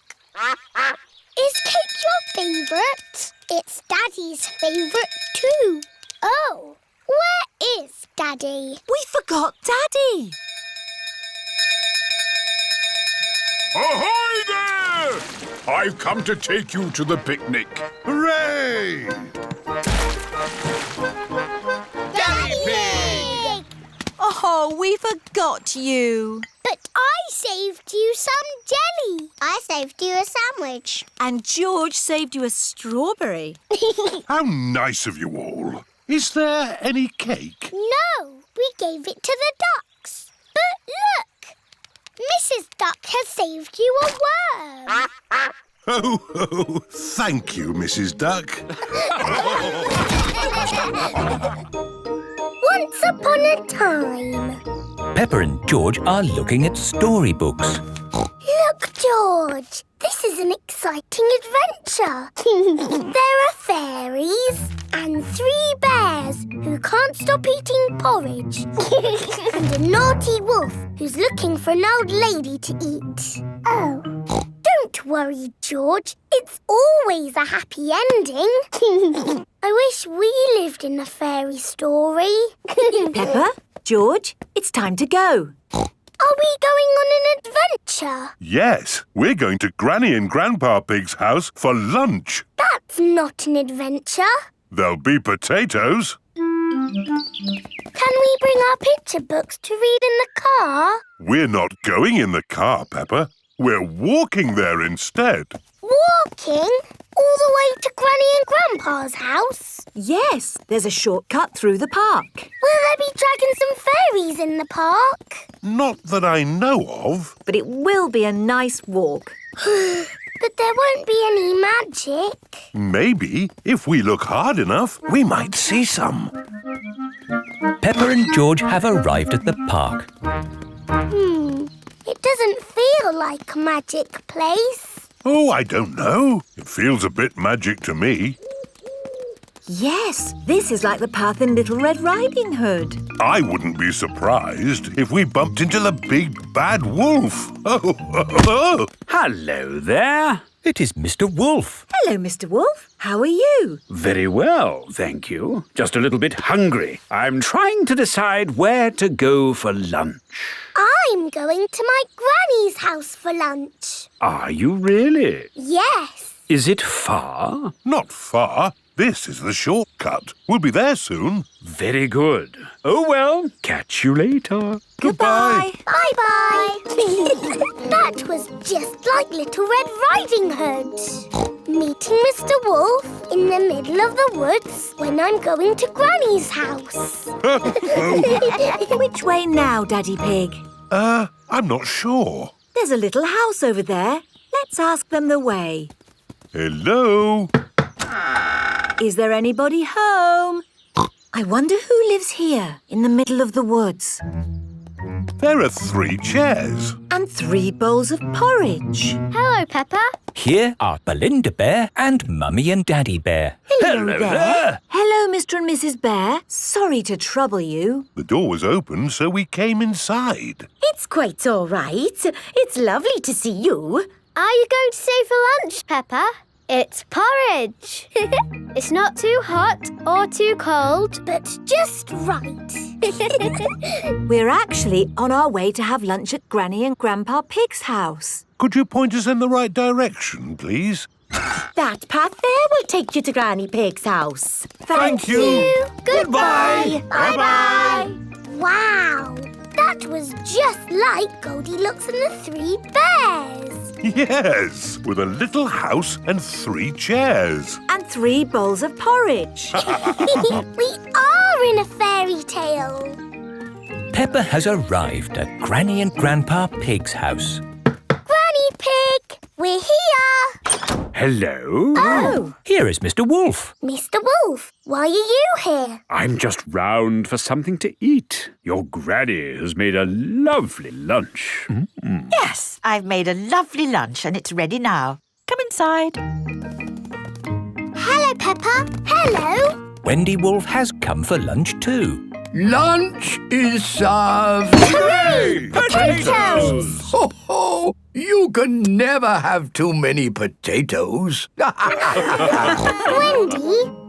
Is cake your favourite? It's Daddy's favourite too. Oh, where is Daddy? We forgot Daddy. Ahoy there! I've come to take you to the picnic. Hooray! Daddy Pig! Oh, we forgot you. But I saved you some jelly. I saved you a sandwich. And George saved you a strawberry. How nice of you all. Is there any cake? No, we gave it to the ducks. But look, Mrs. Duck has saved you a worm. Oh, thank you, Mrs. Duck. Once upon a time. Peppa and George are looking at storybooks. Look, George, this is an exciting adventure. There are fairies and 3 bears who can't stop eating porridge. And a naughty wolf who's looking for an old lady to eat. Oh. Don't worry, George. It's always a happy ending. I wish we lived in a fairy story. Peppa, George, it's time to go. Are we going on an adventure? Yes, we're going to Granny and Grandpa Pig's house for lunch. That's not an adventure. There'll be potatoes. Can we bring our picture books to read in the car? We're not going in the car, Peppa. We're walking there instead. Walking? All the way to Granny and Grandpa's house? Yes, there's a shortcut through the park. Will there be dragons and fairies in the park? Not that I know of. But it will be a nice walk. But there won't be any magic. Maybe, if we look hard enough, we might see some. Peppa and George have arrived at the park. It doesn't feel like a magic place. Oh, I don't know. It feels a bit magic to me. Yes, this is like the path in Little Red Riding Hood. I wouldn't be surprised if we bumped into the big bad wolf. Oh. Hello there. It is Mr. Wolf. Hello, Mr. Wolf. How are you? Very well, thank you. Just a little bit hungry. I'm trying to decide where to go for lunch. I'm going to my granny's house for lunch. Are you really? Yes. Is it far? Not far. This is the shortcut. We'll be there soon. Very good. Oh, well, catch you later. Goodbye. Bye-bye. That was just like Little Red Riding Hood. Meeting Mr. Wolf in the middle of the woods when I'm going to Granny's house. Which way now, Daddy Pig? I'm not sure. There's a little house over there. Let's ask them the way. Hello? Is there anybody home? I wonder who lives here in the middle of the woods. There are 3 chairs. And 3 bowls of porridge. Hello, Peppa. Here are Belinda Bear and Mummy and Daddy Bear. Hello there. Hello, Mr. and Mrs. Bear. Sorry to trouble you. The door was open, so we came inside. It's quite all right. It's lovely to see you. Are you going to stay for lunch, Peppa? It's porridge. It's not too hot or too cold, but just right. We're actually on our way to have lunch at Granny and Grandpa Pig's house. Could you point us in the right direction, please? That path there will take you to Granny Pig's house. Thank you. Goodbye. Bye-bye. Wow, that was just like Goldilocks and the 3 bears. Yes, with a little house and 3 chairs. And 3 bowls of porridge. We are in a fairy tale. Peppa has arrived at Granny and Grandpa Pig's house. Granny Pig, we're here. Hello? Oh. Here is Mr. Wolf. Mr. Wolf, why are you here? I'm just round for something to eat. Your granny has made a lovely lunch. Yes, I've made a lovely lunch and it's ready now. Come inside. Hello, Peppa. Hello. Wendy Wolf has come for lunch too. Lunch is served. Hooray! Potatoes! Ho, ho! You can never have too many potatoes. Wendy,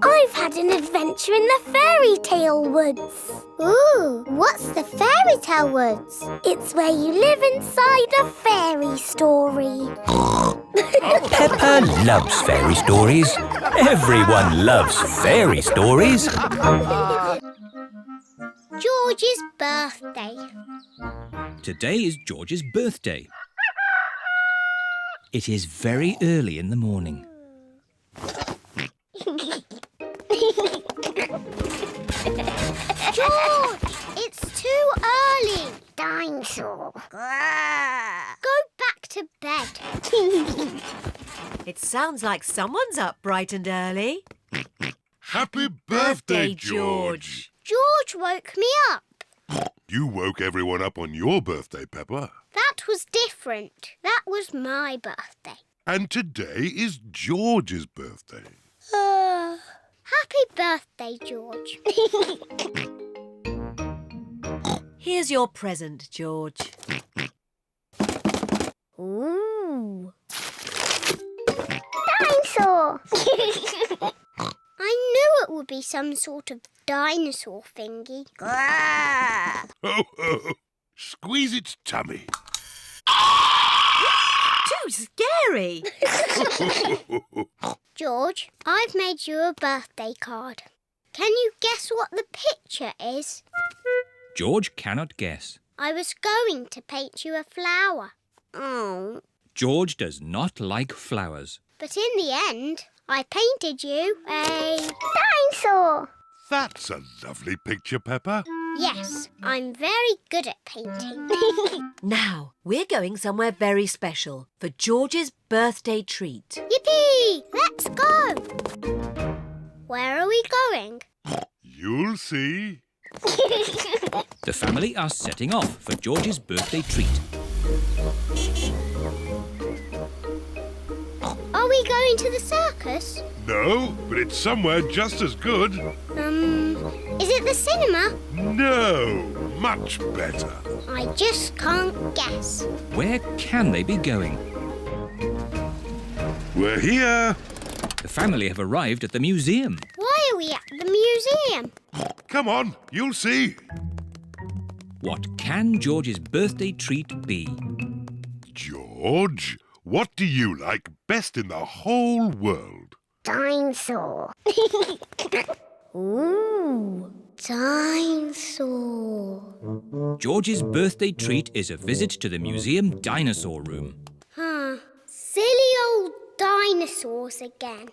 I've had an adventure in the fairy tale woods. Ooh, what's the fairy tale woods? It's where you live inside a fairy story. Peppa loves fairy stories. Everyone loves fairy stories. George's birthday. Today is George's birthday. It is very early in the morning. George, it's too early. Dinosaur. Go back to bed. It sounds like someone's up bright and early. Happy birthday, George. George woke me up. You woke everyone up on your birthday, Peppa. That was different. That was my birthday. And today is George's birthday. Happy birthday, George. Here's your present, George. Ooh. Dinosaur! I knew it would be some sort of dinosaur thingy. Ho, ho. Squeeze its tummy. Too scary. George, I've made you a birthday card. Can you guess what the picture is? George cannot guess. I was going to paint you a flower. Oh. George does not like flowers. But in the end, I painted you a dinosaur. That's a lovely picture, Peppa. Yes, I'm very good at painting. Now, we're going somewhere very special for George's birthday treat. Yippee! Let's go! Where are we going? You'll see. The family are setting off for George's birthday treat. Are we going to the circus? No, but it's somewhere just as good. Is it the cinema? No, much better. I just can't guess. Where can they be going? We're here. The family have arrived at the museum. Why are we at the museum? Come on, you'll see. What can George's birthday treat be? George, what do you like best in the whole world? Dinosaur. Ooh, dinosaur. George's birthday treat is a visit to the museum dinosaur room. Silly old dinosaurs again.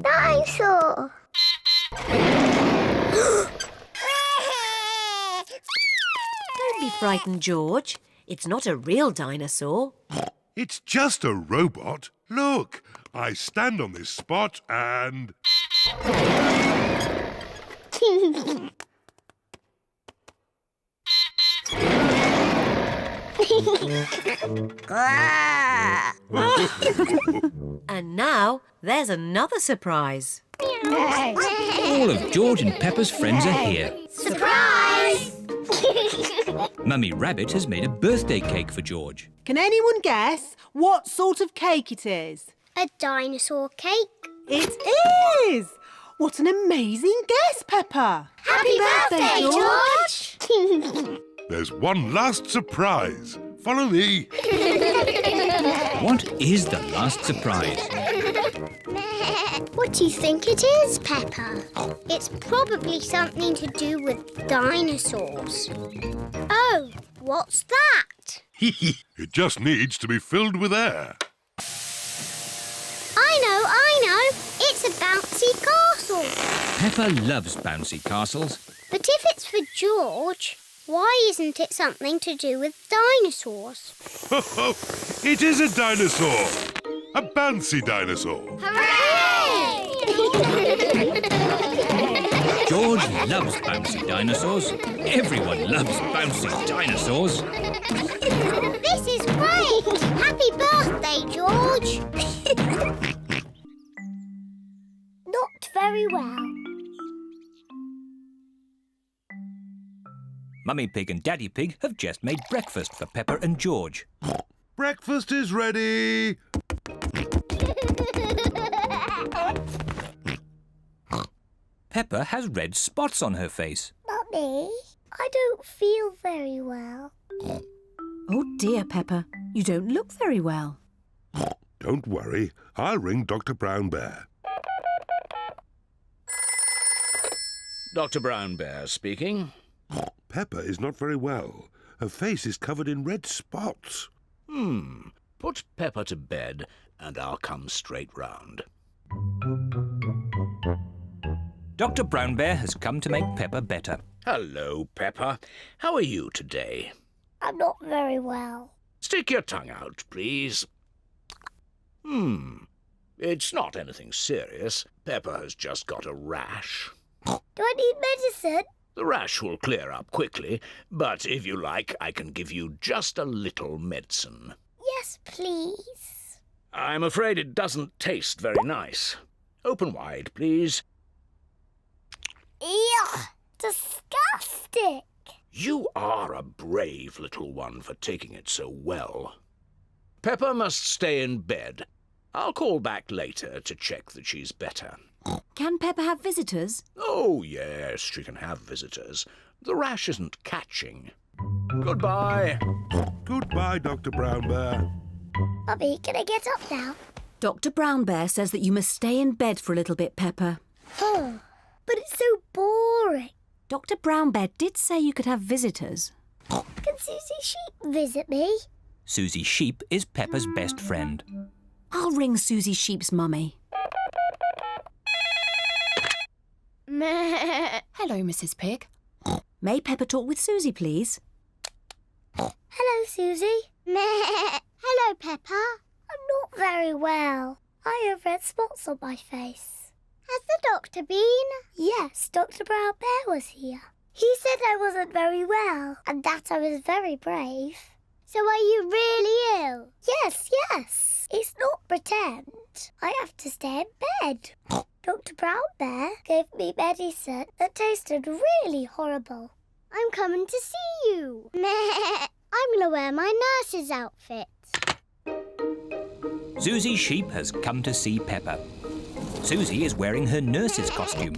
Dinosaur. Don't be frightened, George. It's not a real dinosaur. It's just a robot. Look, I stand on this spot and... And now there's another surprise. All of George and Peppa's friends are here. Surprise! Mummy Rabbit has made a birthday cake for George. Can anyone guess what sort of cake it is? A dinosaur cake. It is! What an amazing guess, Peppa! Happy birthday, George! There's one last surprise. Follow me. What is the last surprise? What do you think it is, Peppa? It's probably something to do with dinosaurs. Oh, what's that? It just needs to be filled with air. I know. It's a bouncy castle. Peppa loves bouncy castles. But if it's for George, why isn't it something to do with dinosaurs? It is a dinosaur. A bouncy dinosaur. Hooray! George loves bouncy dinosaurs. Everyone loves bouncy dinosaurs. This is great! Happy birthday, George! Not very well. Mummy Pig and Daddy Pig have just made breakfast for Peppa and George. Breakfast is ready. Peppa has red spots on her face. Mummy, I don't feel very well. Oh dear, Peppa. You don't look very well. Don't worry. I'll ring Dr. Brown Bear. Dr. Brown Bear speaking. Peppa is not very well. Her face is covered in red spots. Put Peppa to bed and I'll come straight round. Dr. Brown Bear has come to make Peppa better. Hello, Peppa. How are you today? I'm not very well. Stick your tongue out, please. It's not anything serious. Peppa has just got a rash. Do I need medicine? The rash will clear up quickly, but if you like, I can give you just a little medicine. Yes, please. I'm afraid it doesn't taste very nice. Open wide, please. Ew! Disgusting! You are a brave little one for taking it so well. Peppa must stay in bed. I'll call back later to check that she's better. Can Peppa have visitors? Oh, yes, she can have visitors. The rash isn't catching. Goodbye. Goodbye, Dr. Brown Bear. Mummy, can I get up now? Dr. Brown Bear says that you must stay in bed for a little bit, Peppa. Oh, but it's so boring. Dr. Brown Bear did say you could have visitors. Can Susie Sheep visit me? Susie Sheep is Peppa's best friend. I'll ring Susie Sheep's mummy. Hello, Mrs. Pig. May Peppa talk with Susie, please? Hello, Susie. Hello, Peppa. I'm not very well. I have red spots on my face. Has the doctor been? Yes, Dr. Brown Bear was here. He said I wasn't very well and that I was very brave. So are you really ill? Yes. It's not pretend. I have to stay in bed. Dr. Brown Bear gave me medicine that tasted really horrible. I'm coming to see you. I'm going to wear my nurse's outfit. Susie Sheep has come to see Peppa. Susie is wearing her nurse's costume.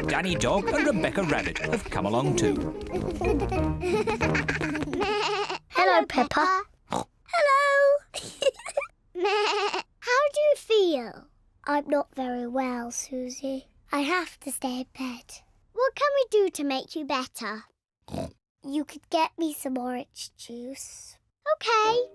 Danny Dog and Rebecca Rabbit have come along too. Hello, Peppa. Hello. How do you feel? I'm not very well, Susie. I have to stay in bed. What can we do to make you better? You could get me some orange juice. Okay.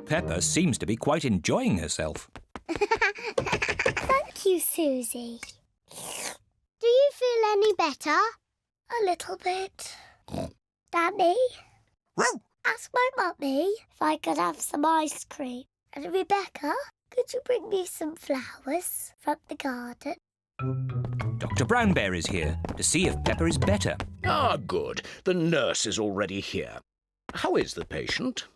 Peppa seems to be quite enjoying herself. Thank you, Susie. Do you feel any better? A little bit. Danny? Ask my mummy if I could have some ice cream. And Rebecca, could you bring me some flowers from the garden? Dr. Brown Bear is here to see if Peppa is better. Ah, good. The nurse is already here. How is the patient?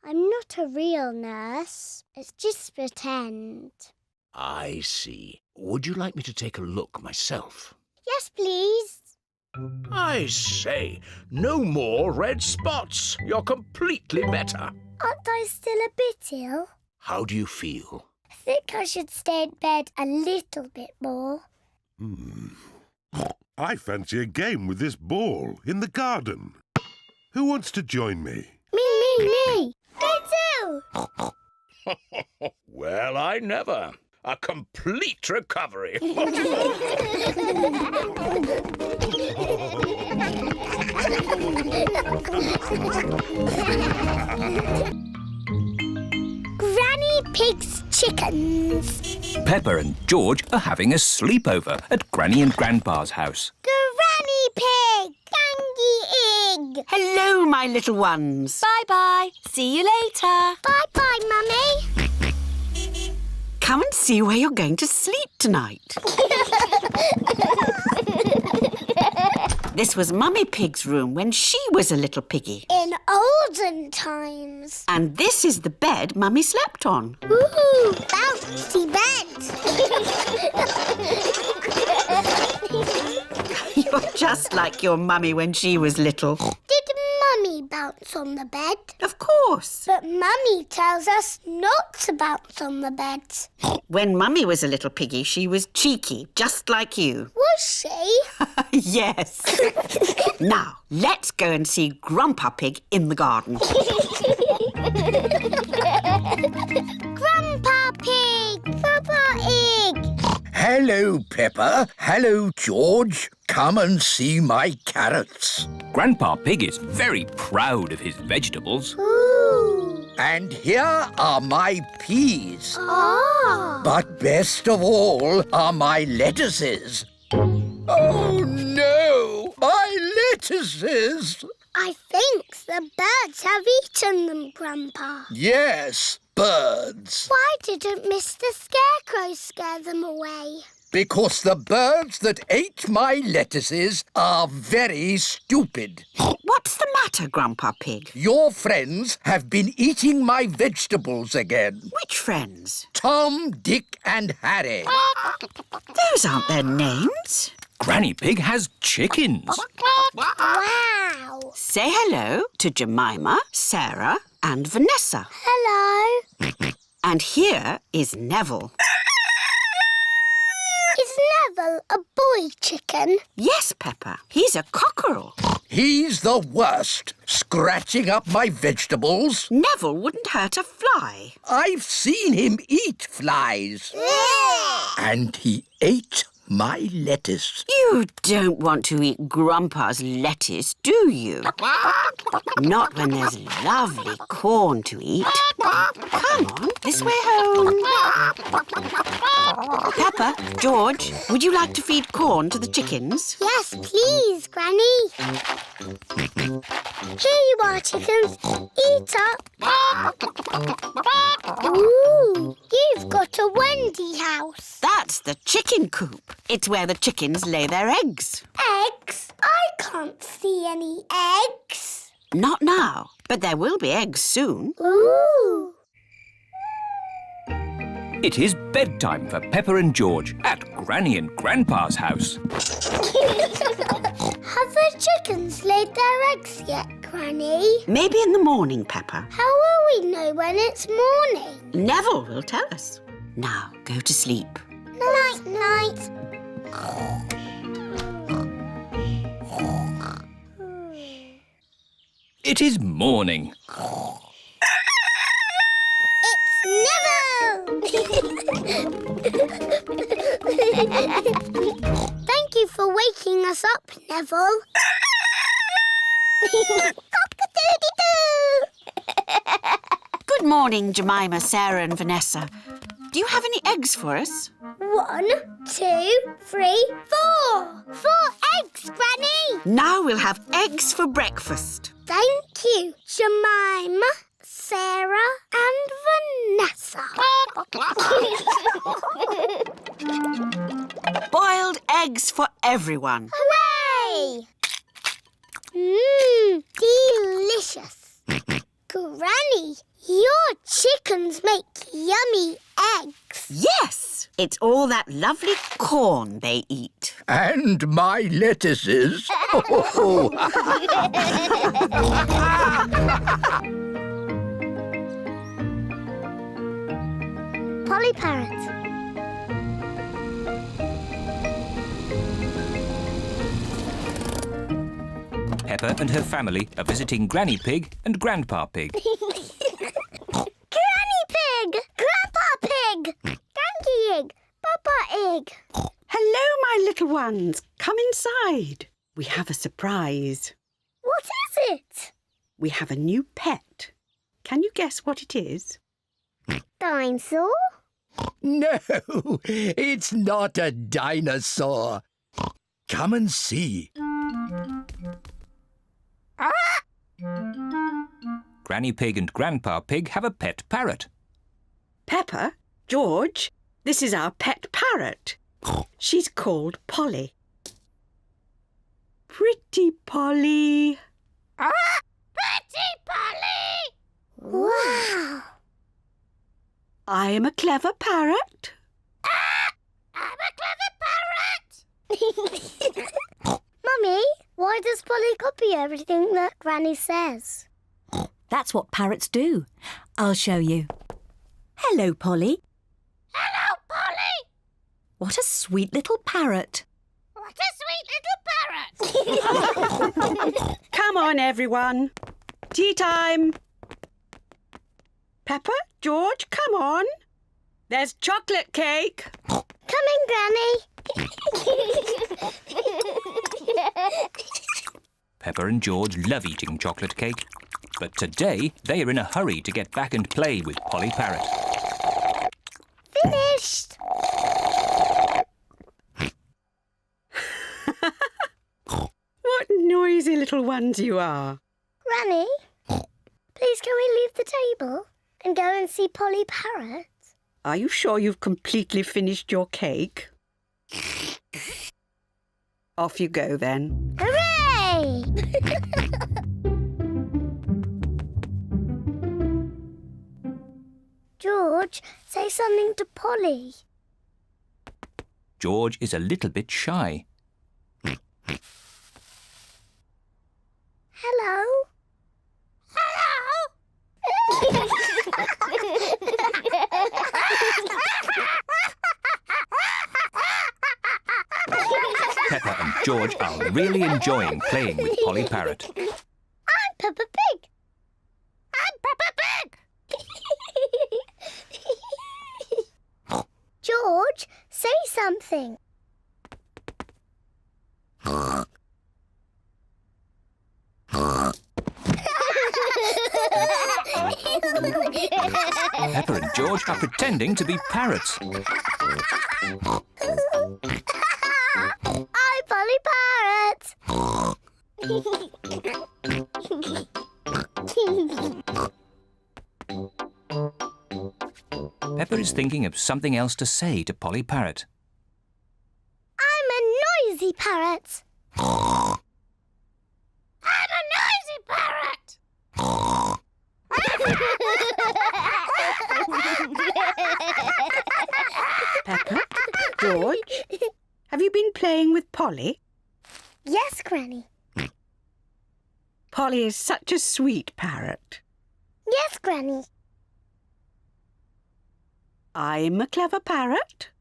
I'm not a real nurse. It's just pretend. I see. Would you like me to take a look myself? Yes, please. I say, no more red spots. You're completely better. Aren't I still a bit ill? How do you feel? I think I should stay in bed a little bit more. I fancy a game with this ball in the garden. Who wants to join me? Me! Me too! Well, I never. A complete recovery. Granny Pig's chickens. Peppa and George are having a sleepover at Granny and Grandpa's house. Granny Pig! Gangy Egg! Hello, my little ones. Bye-bye. See you later. Bye-bye, Mummy. Come and see where you're going to sleep tonight. This was Mummy Pig's room when she was a little piggy. In olden times. And this is the bed Mummy slept on. Ooh, bouncy bed. You're just like your Mummy when she was little. Did Mummy bounce on the bed? Of course. But Mummy tells us not to bounce on the bed. When Mummy was a little piggy, she was cheeky, just like you. Was she? Yes. Now, let's go and see Grandpa Pig in the garden. Grandpa Pig! Peppa Egg! Hello, Peppa. Hello, George. Come and see my carrots. Grandpa Pig is very proud of his vegetables. Ooh! And here are my peas. Ah! But best of all are my lettuces. Oh, no! My lettuces! I think the birds have eaten them, Grandpa. Yes, birds. Why didn't Mr. Scarecrow scare them away? Because the birds that ate my lettuces are very stupid. What's the matter, Grandpa Pig? Your friends have been eating my vegetables again. Which friends? Tom, Dick and Harry. Those aren't their names. Granny Pig has chickens. Wow! Say hello to Jemima, Sarah and Vanessa. Hello. And here is Neville. Is Neville a boy chicken? Yes, Peppa. He's a cockerel. He's the worst, scratching up my vegetables. Neville wouldn't hurt a fly. I've seen him eat flies. And he ate my lettuce. You don't want to eat Grandpa's lettuce, do you? Not when there's lovely corn to eat. Come on, this way home. Peppa, George, would you like to feed corn to the chickens? Yes, please, Granny. Here you are, chickens. Eat up. Ooh, you've got a Wendy house. That's the chicken coop. It's where the chickens lay their eggs. Eggs? I can't see any eggs. Not now, but there will be eggs soon. Ooh. It is bedtime for Peppa and George at Granny and Grandpa's house. Have the chickens laid their eggs yet, Granny? Maybe in the morning, Peppa. How will we know when it's morning? Neville will tell us. Now, go to sleep. Night, night. It is morning. It's Neville! Thank you for waking us up, Neville. Cock-a-doodle-doo! Good morning, Jemima, Sarah and Vanessa. Do you have any eggs for us? 1, 2, 3, 4. 4 eggs, Granny. Now we'll have eggs for breakfast. Thank you, Jemima, Sarah and Vanessa. Boiled eggs for everyone. Hooray! Mmm, delicious. Granny, your chickens make yummy eggs. Yes! It's all that lovely corn they eat. And my lettuces. Polly Parrot. Peppa and her family are visiting Granny Pig and Grandpa Pig. Granny Pig! Grandpa Pig! Donkey Egg! Papa Egg! Hello, my little ones. Come inside. We have a surprise. What is it? We have a new pet. Can you guess what it is? Dinosaur? No, it's not a dinosaur. Come and see. Granny Pig and Grandpa Pig have a pet parrot. Peppa, George, this is our pet parrot. She's called Polly. Pretty Polly. Pretty Polly! Wow! I am a clever parrot. I'm a clever parrot! Mummy, why does Polly copy everything that Granny says? That's what parrots do. I'll show you. Hello, Polly. Hello, Polly! What a sweet little parrot. What a sweet little parrot! Come on, everyone. Tea time. Peppa, George, come on. There's chocolate cake. Coming, Granny. Peppa and George love eating chocolate cake, but today they are in a hurry to get back and play with Polly Parrot. Finished. What noisy little ones you are. Granny, please can we leave the table and go and see Polly Parrot? Are you sure you've completely finished your cake? Off you go then. Hooray! George, say something to Polly. George is a little bit shy. Hello? Hello? Peppa and George are really enjoying playing with Polly Parrot. I'm Peppa Pig. I'm Peppa Pig. George, say something. Peppa and George are pretending to be parrots. I'm Polly Parrot. Peppa is thinking of something else to say to Polly Parrot. I'm a noisy parrot. I'm a noisy parrot. Peppa, George, have you been playing with Polly? Yes, Granny. Polly is such a sweet parrot. Yes, Granny. I'm a clever parrot.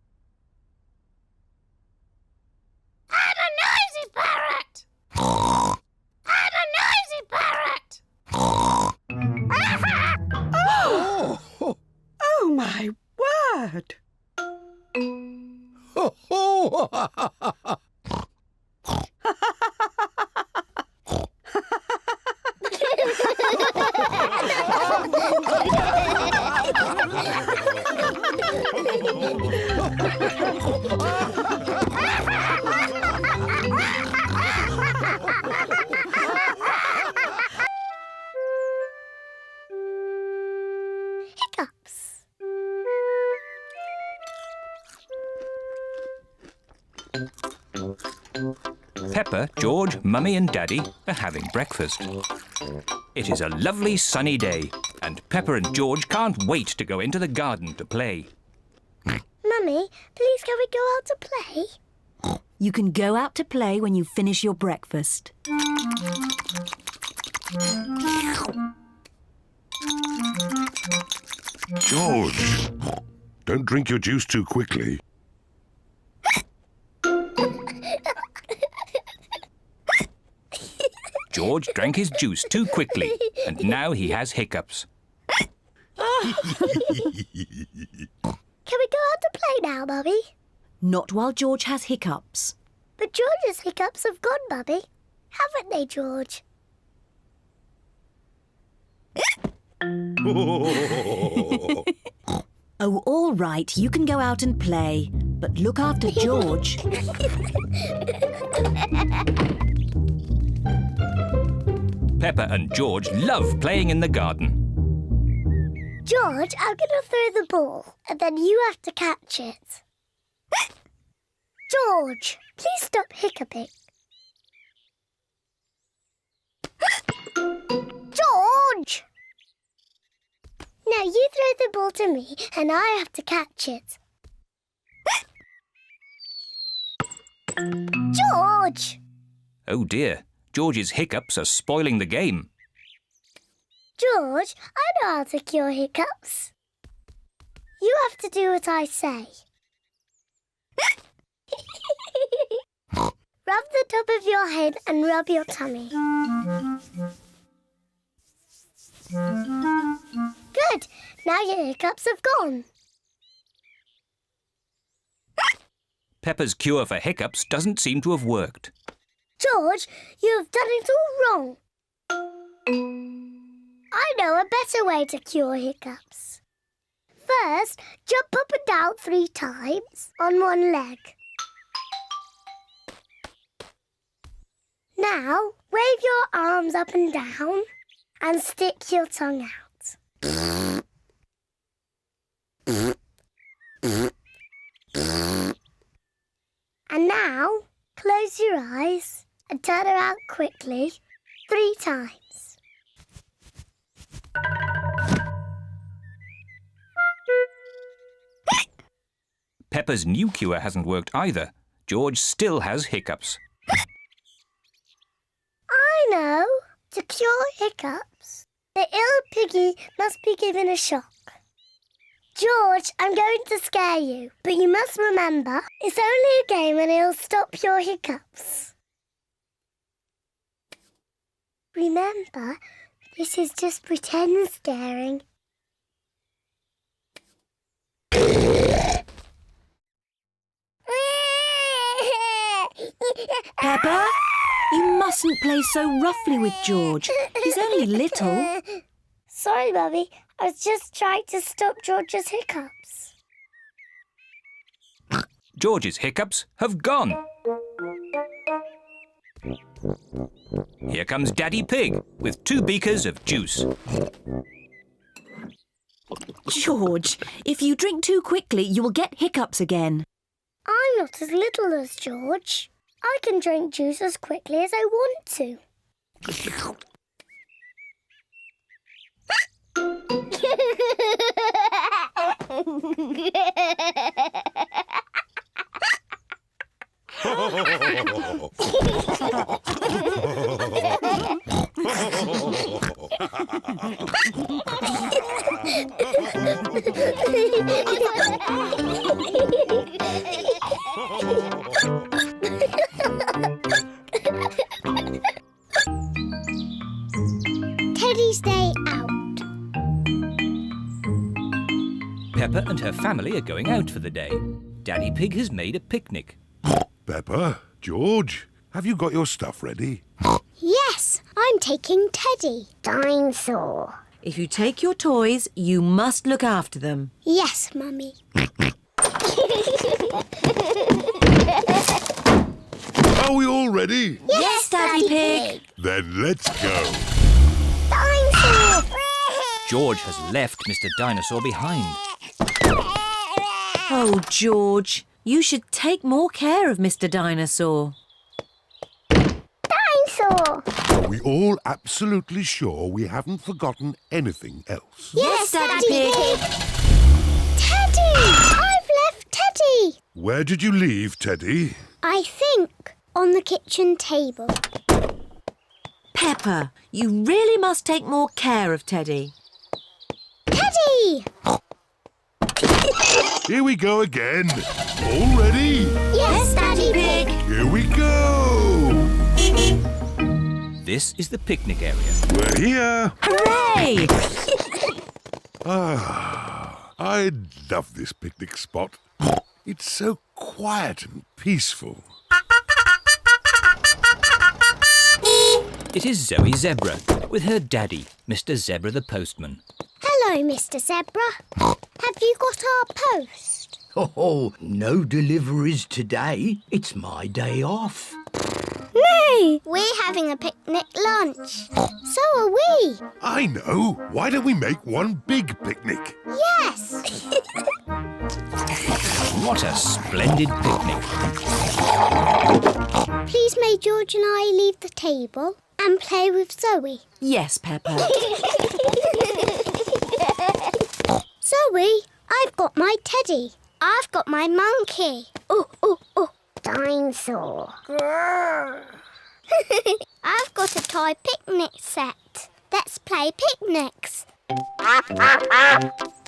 I'm a noisy parrot. I'm a noisy parrot. Oh, my word! Peppa, George, Mummy and Daddy are having breakfast. It is a lovely sunny day and Peppa and George can't wait to go into the garden to play. Mummy, please can we go out to play? You can go out to play when you finish your breakfast. George, don't drink your juice too quickly. George drank his juice too quickly and now he has hiccups. Can we go out to play now, Mummy? Not while George has hiccups. But George's hiccups have gone, Mummy. Haven't they, George? Oh, all right, you can go out and play. But look after George. Peppa and George love playing in the garden. George, I'm going to throw the ball and then you have to catch it. George, please stop hiccuping. George! Now you throw the ball to me and I have to catch it. George! Oh dear, George's hiccups are spoiling the game. George, I know how to cure hiccups. You have to do what I say. Rub the top of your head and rub your tummy. Good. Now your hiccups have gone. Peppa's cure for hiccups doesn't seem to have worked. George, you have done it all wrong. I know a better way to cure hiccups. First, jump up and down 3 times on one leg. Now, wave your arms up and down and stick your tongue out. And now, close your eyes and turn around quickly 3 times. Peppa's new cure hasn't worked either. George still has hiccups. I know. To cure hiccups, the ill piggy must be given a shock. George, I'm going to scare you, but you must remember, it's only a game and it'll stop your hiccups. Remember, this is just pretend scaring. Peppa, you mustn't play so roughly with George. He's only little. Sorry, Mummy. I was just trying to stop George's hiccups. George's hiccups have gone. Here comes Daddy Pig with 2 beakers of juice. George, if you drink too quickly, you will get hiccups again. I'm not as little as George. I can drink juice as quickly as I want to. Teddy's Day Out. Peppa and her family are going out for the day. Daddy Pig has made a picnic. Peppa, George, have you got your stuff ready? Yes, I'm taking Teddy. Dinosaur. If you take your toys, you must look after them. Yes, Mummy. Are we all ready? Yes, Daddy Pig. Then let's go. Dinosaur! George has left Mr. Dinosaur behind. Oh, George, You should take more care of Mr. Dinosaur. Dinosaur! Are we all absolutely sure we haven't forgotten anything else? Yes, Daddy Pig! Teddy! I've left Teddy! Where did you leave Teddy? I think on the kitchen table. Peppa, you really must take more care of Teddy. Teddy! Here we go again. All ready? Yes, Daddy Pig! Here we go! This is the picnic area. We're here! Hooray! I love this picnic spot. It's so quiet and peaceful. It is Zoe Zebra with her daddy, Mr. Zebra the postman. Hello, Mr. Zebra. Have you got our post? Oh, no deliveries today. It's my day off. No! We're having a picnic lunch. So are we. I know. Why don't we make one big picnic? Yes! What a splendid picnic. Please may George and I leave the table and play with Zoe. Yes, Peppa. Zoe, I've got my teddy. I've got my monkey. Oh, oh, oh. Dinosaur. I've got a toy picnic set. Let's play picnics.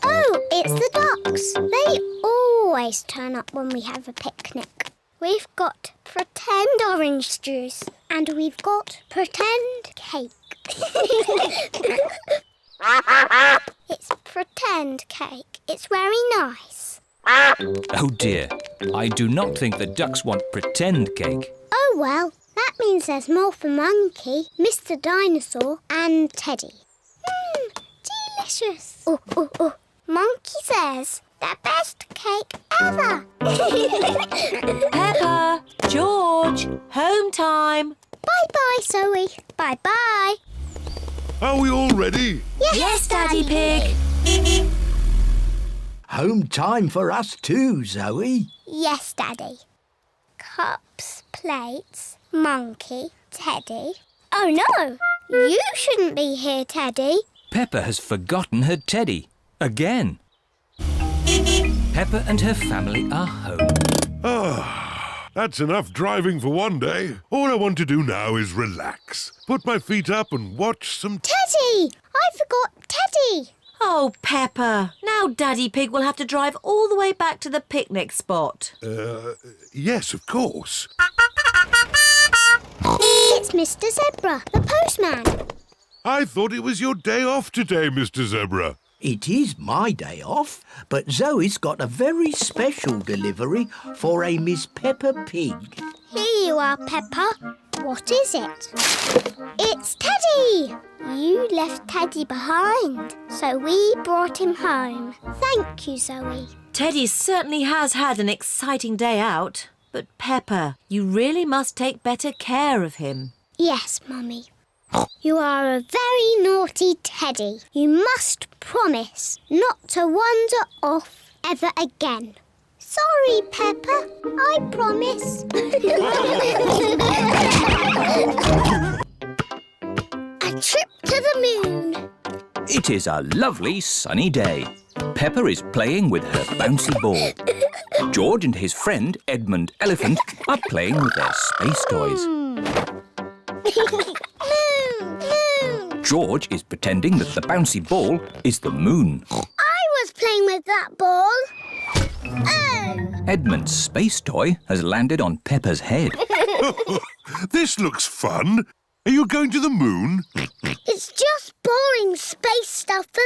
Oh, it's the ducks. They always turn up when we have a picnic. We've got pretend orange juice and we've got pretend cake. It's pretend cake. It's very nice. Oh dear, I do not think the ducks want pretend cake. Oh well, that means there's more for Monkey, Mr. Dinosaur and Teddy. Delicious. Oh, oh, oh. Monkey says the best cake ever. Peppa, George, home time. Bye-bye, Zoe. Bye-bye. Are we all ready? Yes, Daddy Pig. Home time for us too, Zoe. Yes, Daddy. Cups, plates, Monkey, Teddy. Oh, no. You shouldn't be here, Teddy. Peppa has forgotten her teddy. Again. Peppa and her family are home. That's enough driving for one day. All I want to do now is relax. Put my feet up and watch some... Teddy! I forgot Teddy. Oh, Peppa. Now Daddy Pig will have to drive all the way back to the picnic spot. Yes, of course. It's Mr. Zebra, the postman. I thought it was your day off today, Mr. Zebra. It is my day off, but Zoe's got a very special delivery for a Miss Peppa Pig. Here you are, Peppa. What is it? It's Teddy! You left Teddy behind, so we brought him home. Thank you, Zoe. Teddy certainly has had an exciting day out. But Peppa, you really must take better care of him. Yes, Mummy. You are a very naughty Teddy. You must promise not to wander off ever again. Sorry, Peppa. I promise. A trip to the moon. It is a lovely sunny day. Peppa is playing with her bouncy ball. George and his friend Edmund Elephant are playing with their space toys. George is pretending that the bouncy ball is the moon. I was playing with that ball. Oh! Edmund's space toy has landed on Peppa's head. This looks fun. Are you going to the moon? It's just boring space stuff for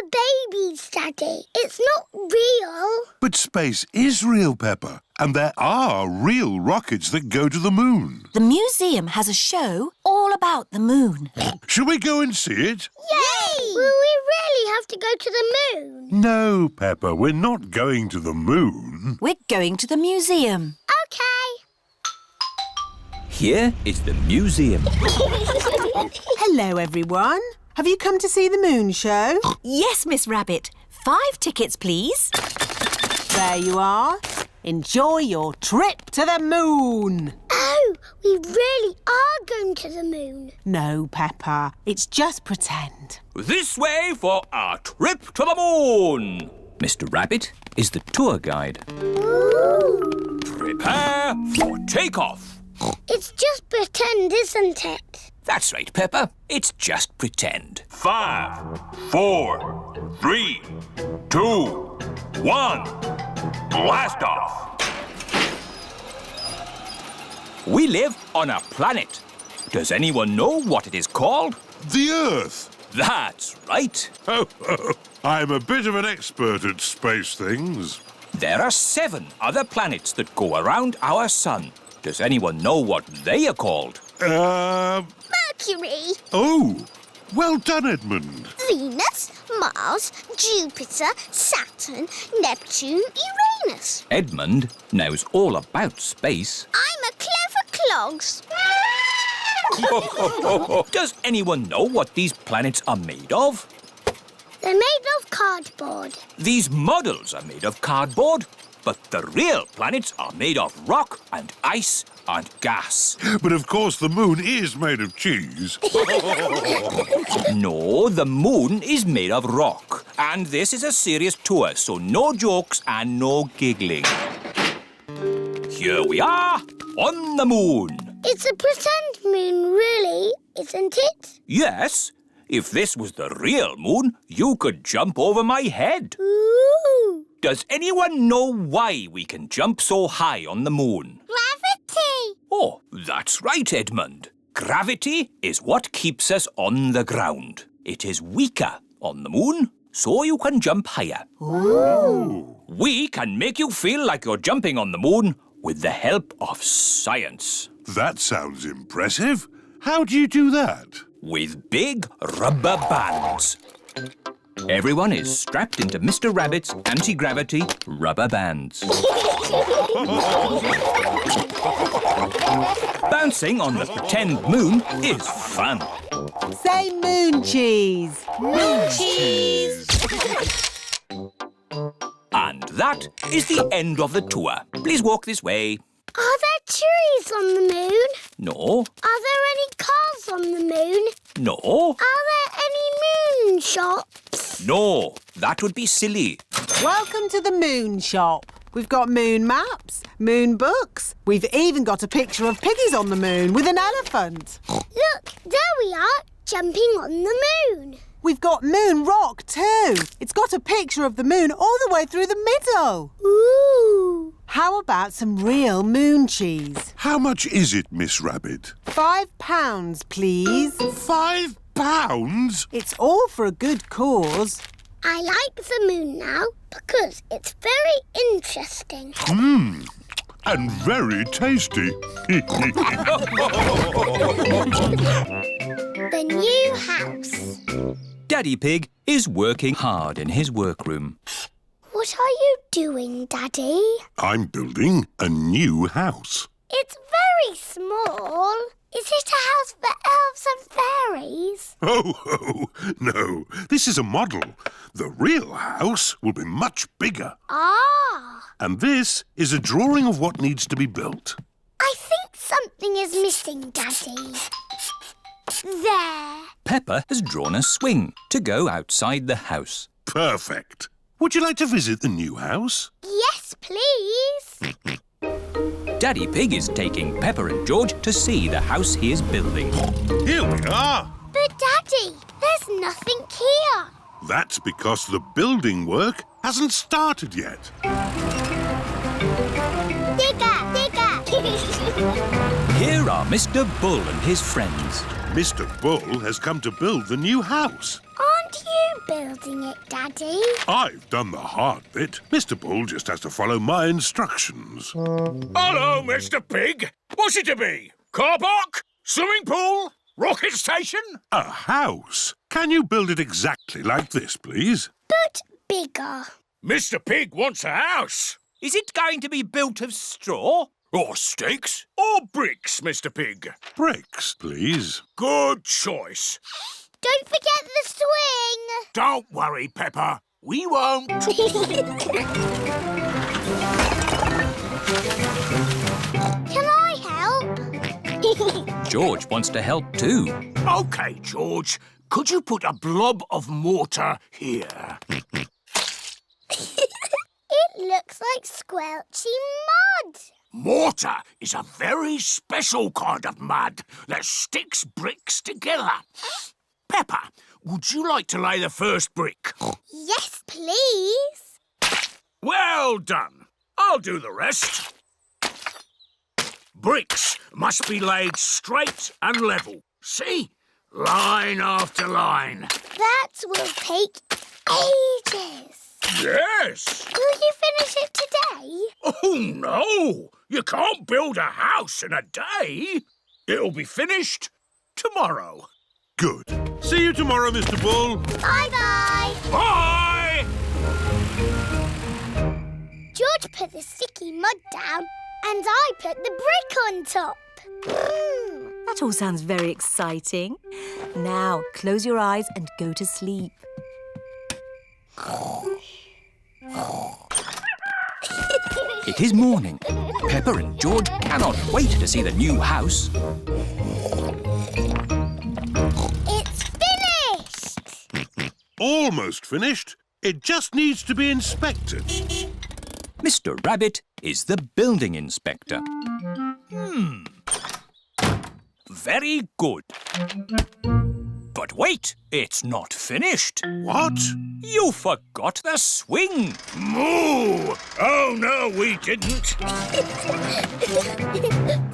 babies, Daddy. It's not real. But space is real, Peppa. And there are real rockets that go to the moon. The museum has a show all about the moon. Shall we go and see it? Yay! Will we really have to go to the moon? No, Peppa, we're not going to the moon. We're going to the museum. OK. Here is the museum. Hello, everyone. Have you come to see the moon show? Yes, Miss Rabbit. 5 tickets, please. There you are. Enjoy your trip to the moon. Oh, we really are going to the moon. No, Peppa, it's just pretend. This way for our trip to the moon. Mr. Rabbit is the tour guide. Ooh. Prepare for takeoff. It's just pretend, isn't it? That's right, Peppa. It's just pretend. 5, 4, 3, 2, 1. Blast off. We live on a planet. Does anyone know what it is called? The Earth. That's right. I'm a bit of an expert at space things. There are 7 other planets that go around our sun. Does anyone know what they are called? Mercury, Oh, well done, Edmund. Venus, Mars, Jupiter, Saturn, Neptune, Uranus. Edmund knows all about space. I'm a clever clogs. Does anyone know what these planets are made of? They're made of cardboard. These models are made of cardboard, but the real planets are made of rock and ice and gas. But of course the moon is made of cheese. No, the moon is made of rock. And this is a serious tour, so no jokes and no giggling. Here we are on the moon. It's a pretend moon, really, isn't it? Yes, if this was the real moon, you could jump over my head. Ooh. Does anyone know why we can jump so high on the moon? Gravity. Oh, that's right, Edmund. Gravity is what keeps us on the ground. It is weaker on the moon, so you can jump higher. Ooh. We can make you feel like you're jumping on the moon with the help of science. That sounds impressive. How do you do that? With big rubber bands. Everyone is strapped into Mr. Rabbit's anti-gravity rubber bands. Bouncing on the pretend moon is fun. Say moon cheese. Moon cheese. And that is the end of the tour. Please walk this way. Are there trees on the moon? No. Are there any cars on the moon? No. Are there any moon shops? No. That would be silly. Welcome to the moon shop. We've got moon maps, moon books. We've even got a picture of piggies on the moon with an elephant. Look, there we are, jumping on the moon. We've got moon rock too. It's got a picture of the moon all the way through the middle. Ooh. How about some real moon cheese? How much is it, Miss Rabbit? £5, please. £5? It's all for a good cause. I like the moon now because it's very interesting. And very tasty. The new house. Daddy Pig is working hard in his workroom. What are you doing, Daddy? I'm building a new house. It's very small. Is it a house for elves and fairies? Oh, no. This is a model. The real house will be much bigger. Ah. And this is a drawing of what needs to be built. I think something is missing, Daddy. There. Peppa has drawn a swing to go outside the house. Perfect. Would you like to visit the new house? Yes, please. Daddy Pig is taking Peppa and George to see the house he is building. Here we are. But, Daddy, there's nothing here. That's because the building work hasn't started yet. Digger, digger. Here are Mr. Bull and his friends. Mr. Bull has come to build the new house. Aren't you building it, Daddy? I've done the hard bit. Mr. Bull just has to follow my instructions. Hello, Mr. Pig. What's it to be? Car park? Swimming pool? Rocket station? A house? Can you build it exactly like this, please? But bigger. Mr. Pig wants a house. Is it going to be built of straw? Or sticks? Or bricks, Mr. Pig? Bricks, please. Good choice. Don't forget the swing. Don't worry, Peppa. We won't. George wants to help too. OK, George. Could you put a blob of mortar here? It looks like squelchy mud. Mortar is a very special kind of mud that sticks bricks together. Peppa, would you like to lay the first brick? Yes, please. Well done. I'll do the rest. Bricks must be laid straight and level. See? Line after line. That will take ages. Yes. Will you finish it today? Oh, no. You can't build a house in a day. It'll be finished tomorrow. Good. See you tomorrow, Mr. Bull. Bye-bye. Bye! George put the sticky mud down and I put the brick on top. That all sounds very exciting. Now, close your eyes and go to sleep. It is morning. Peppa and George cannot wait to see the new house. It's finished! Almost finished. It just needs to be inspected. Mr. Rabbit is the building inspector. Very good. But wait, it's not finished. What? You forgot the swing. Moo! Oh, no, we didn't.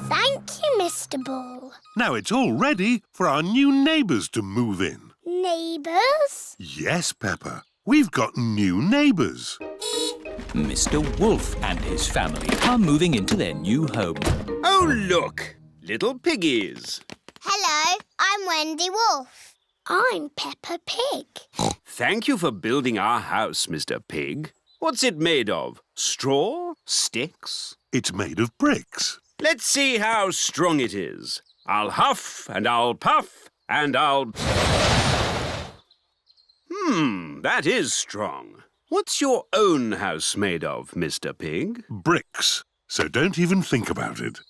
Thank you, Mr. Bull. Now it's all ready for our new neighbours to move in. Neighbours? Yes, Peppa. We've got new neighbours. Mr. Wolf and his family are moving into their new home. Oh, look! Little piggies. Hello, I'm Wendy Wolf. I'm Peppa Pig. Thank you for building our house, Mr. Pig. What's it made of? Straw? Sticks? It's made of bricks. Let's see how strong it is. I'll huff and I'll puff and I'll... that is strong. What's your own house made of, Mr. Pig? Bricks. So don't even think about it.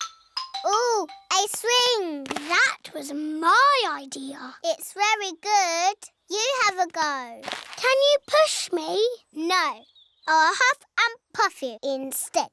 Ooh, a swing. That was my idea. It's very good. You have a go. Can you push me? No. I'll huff and puff you instead.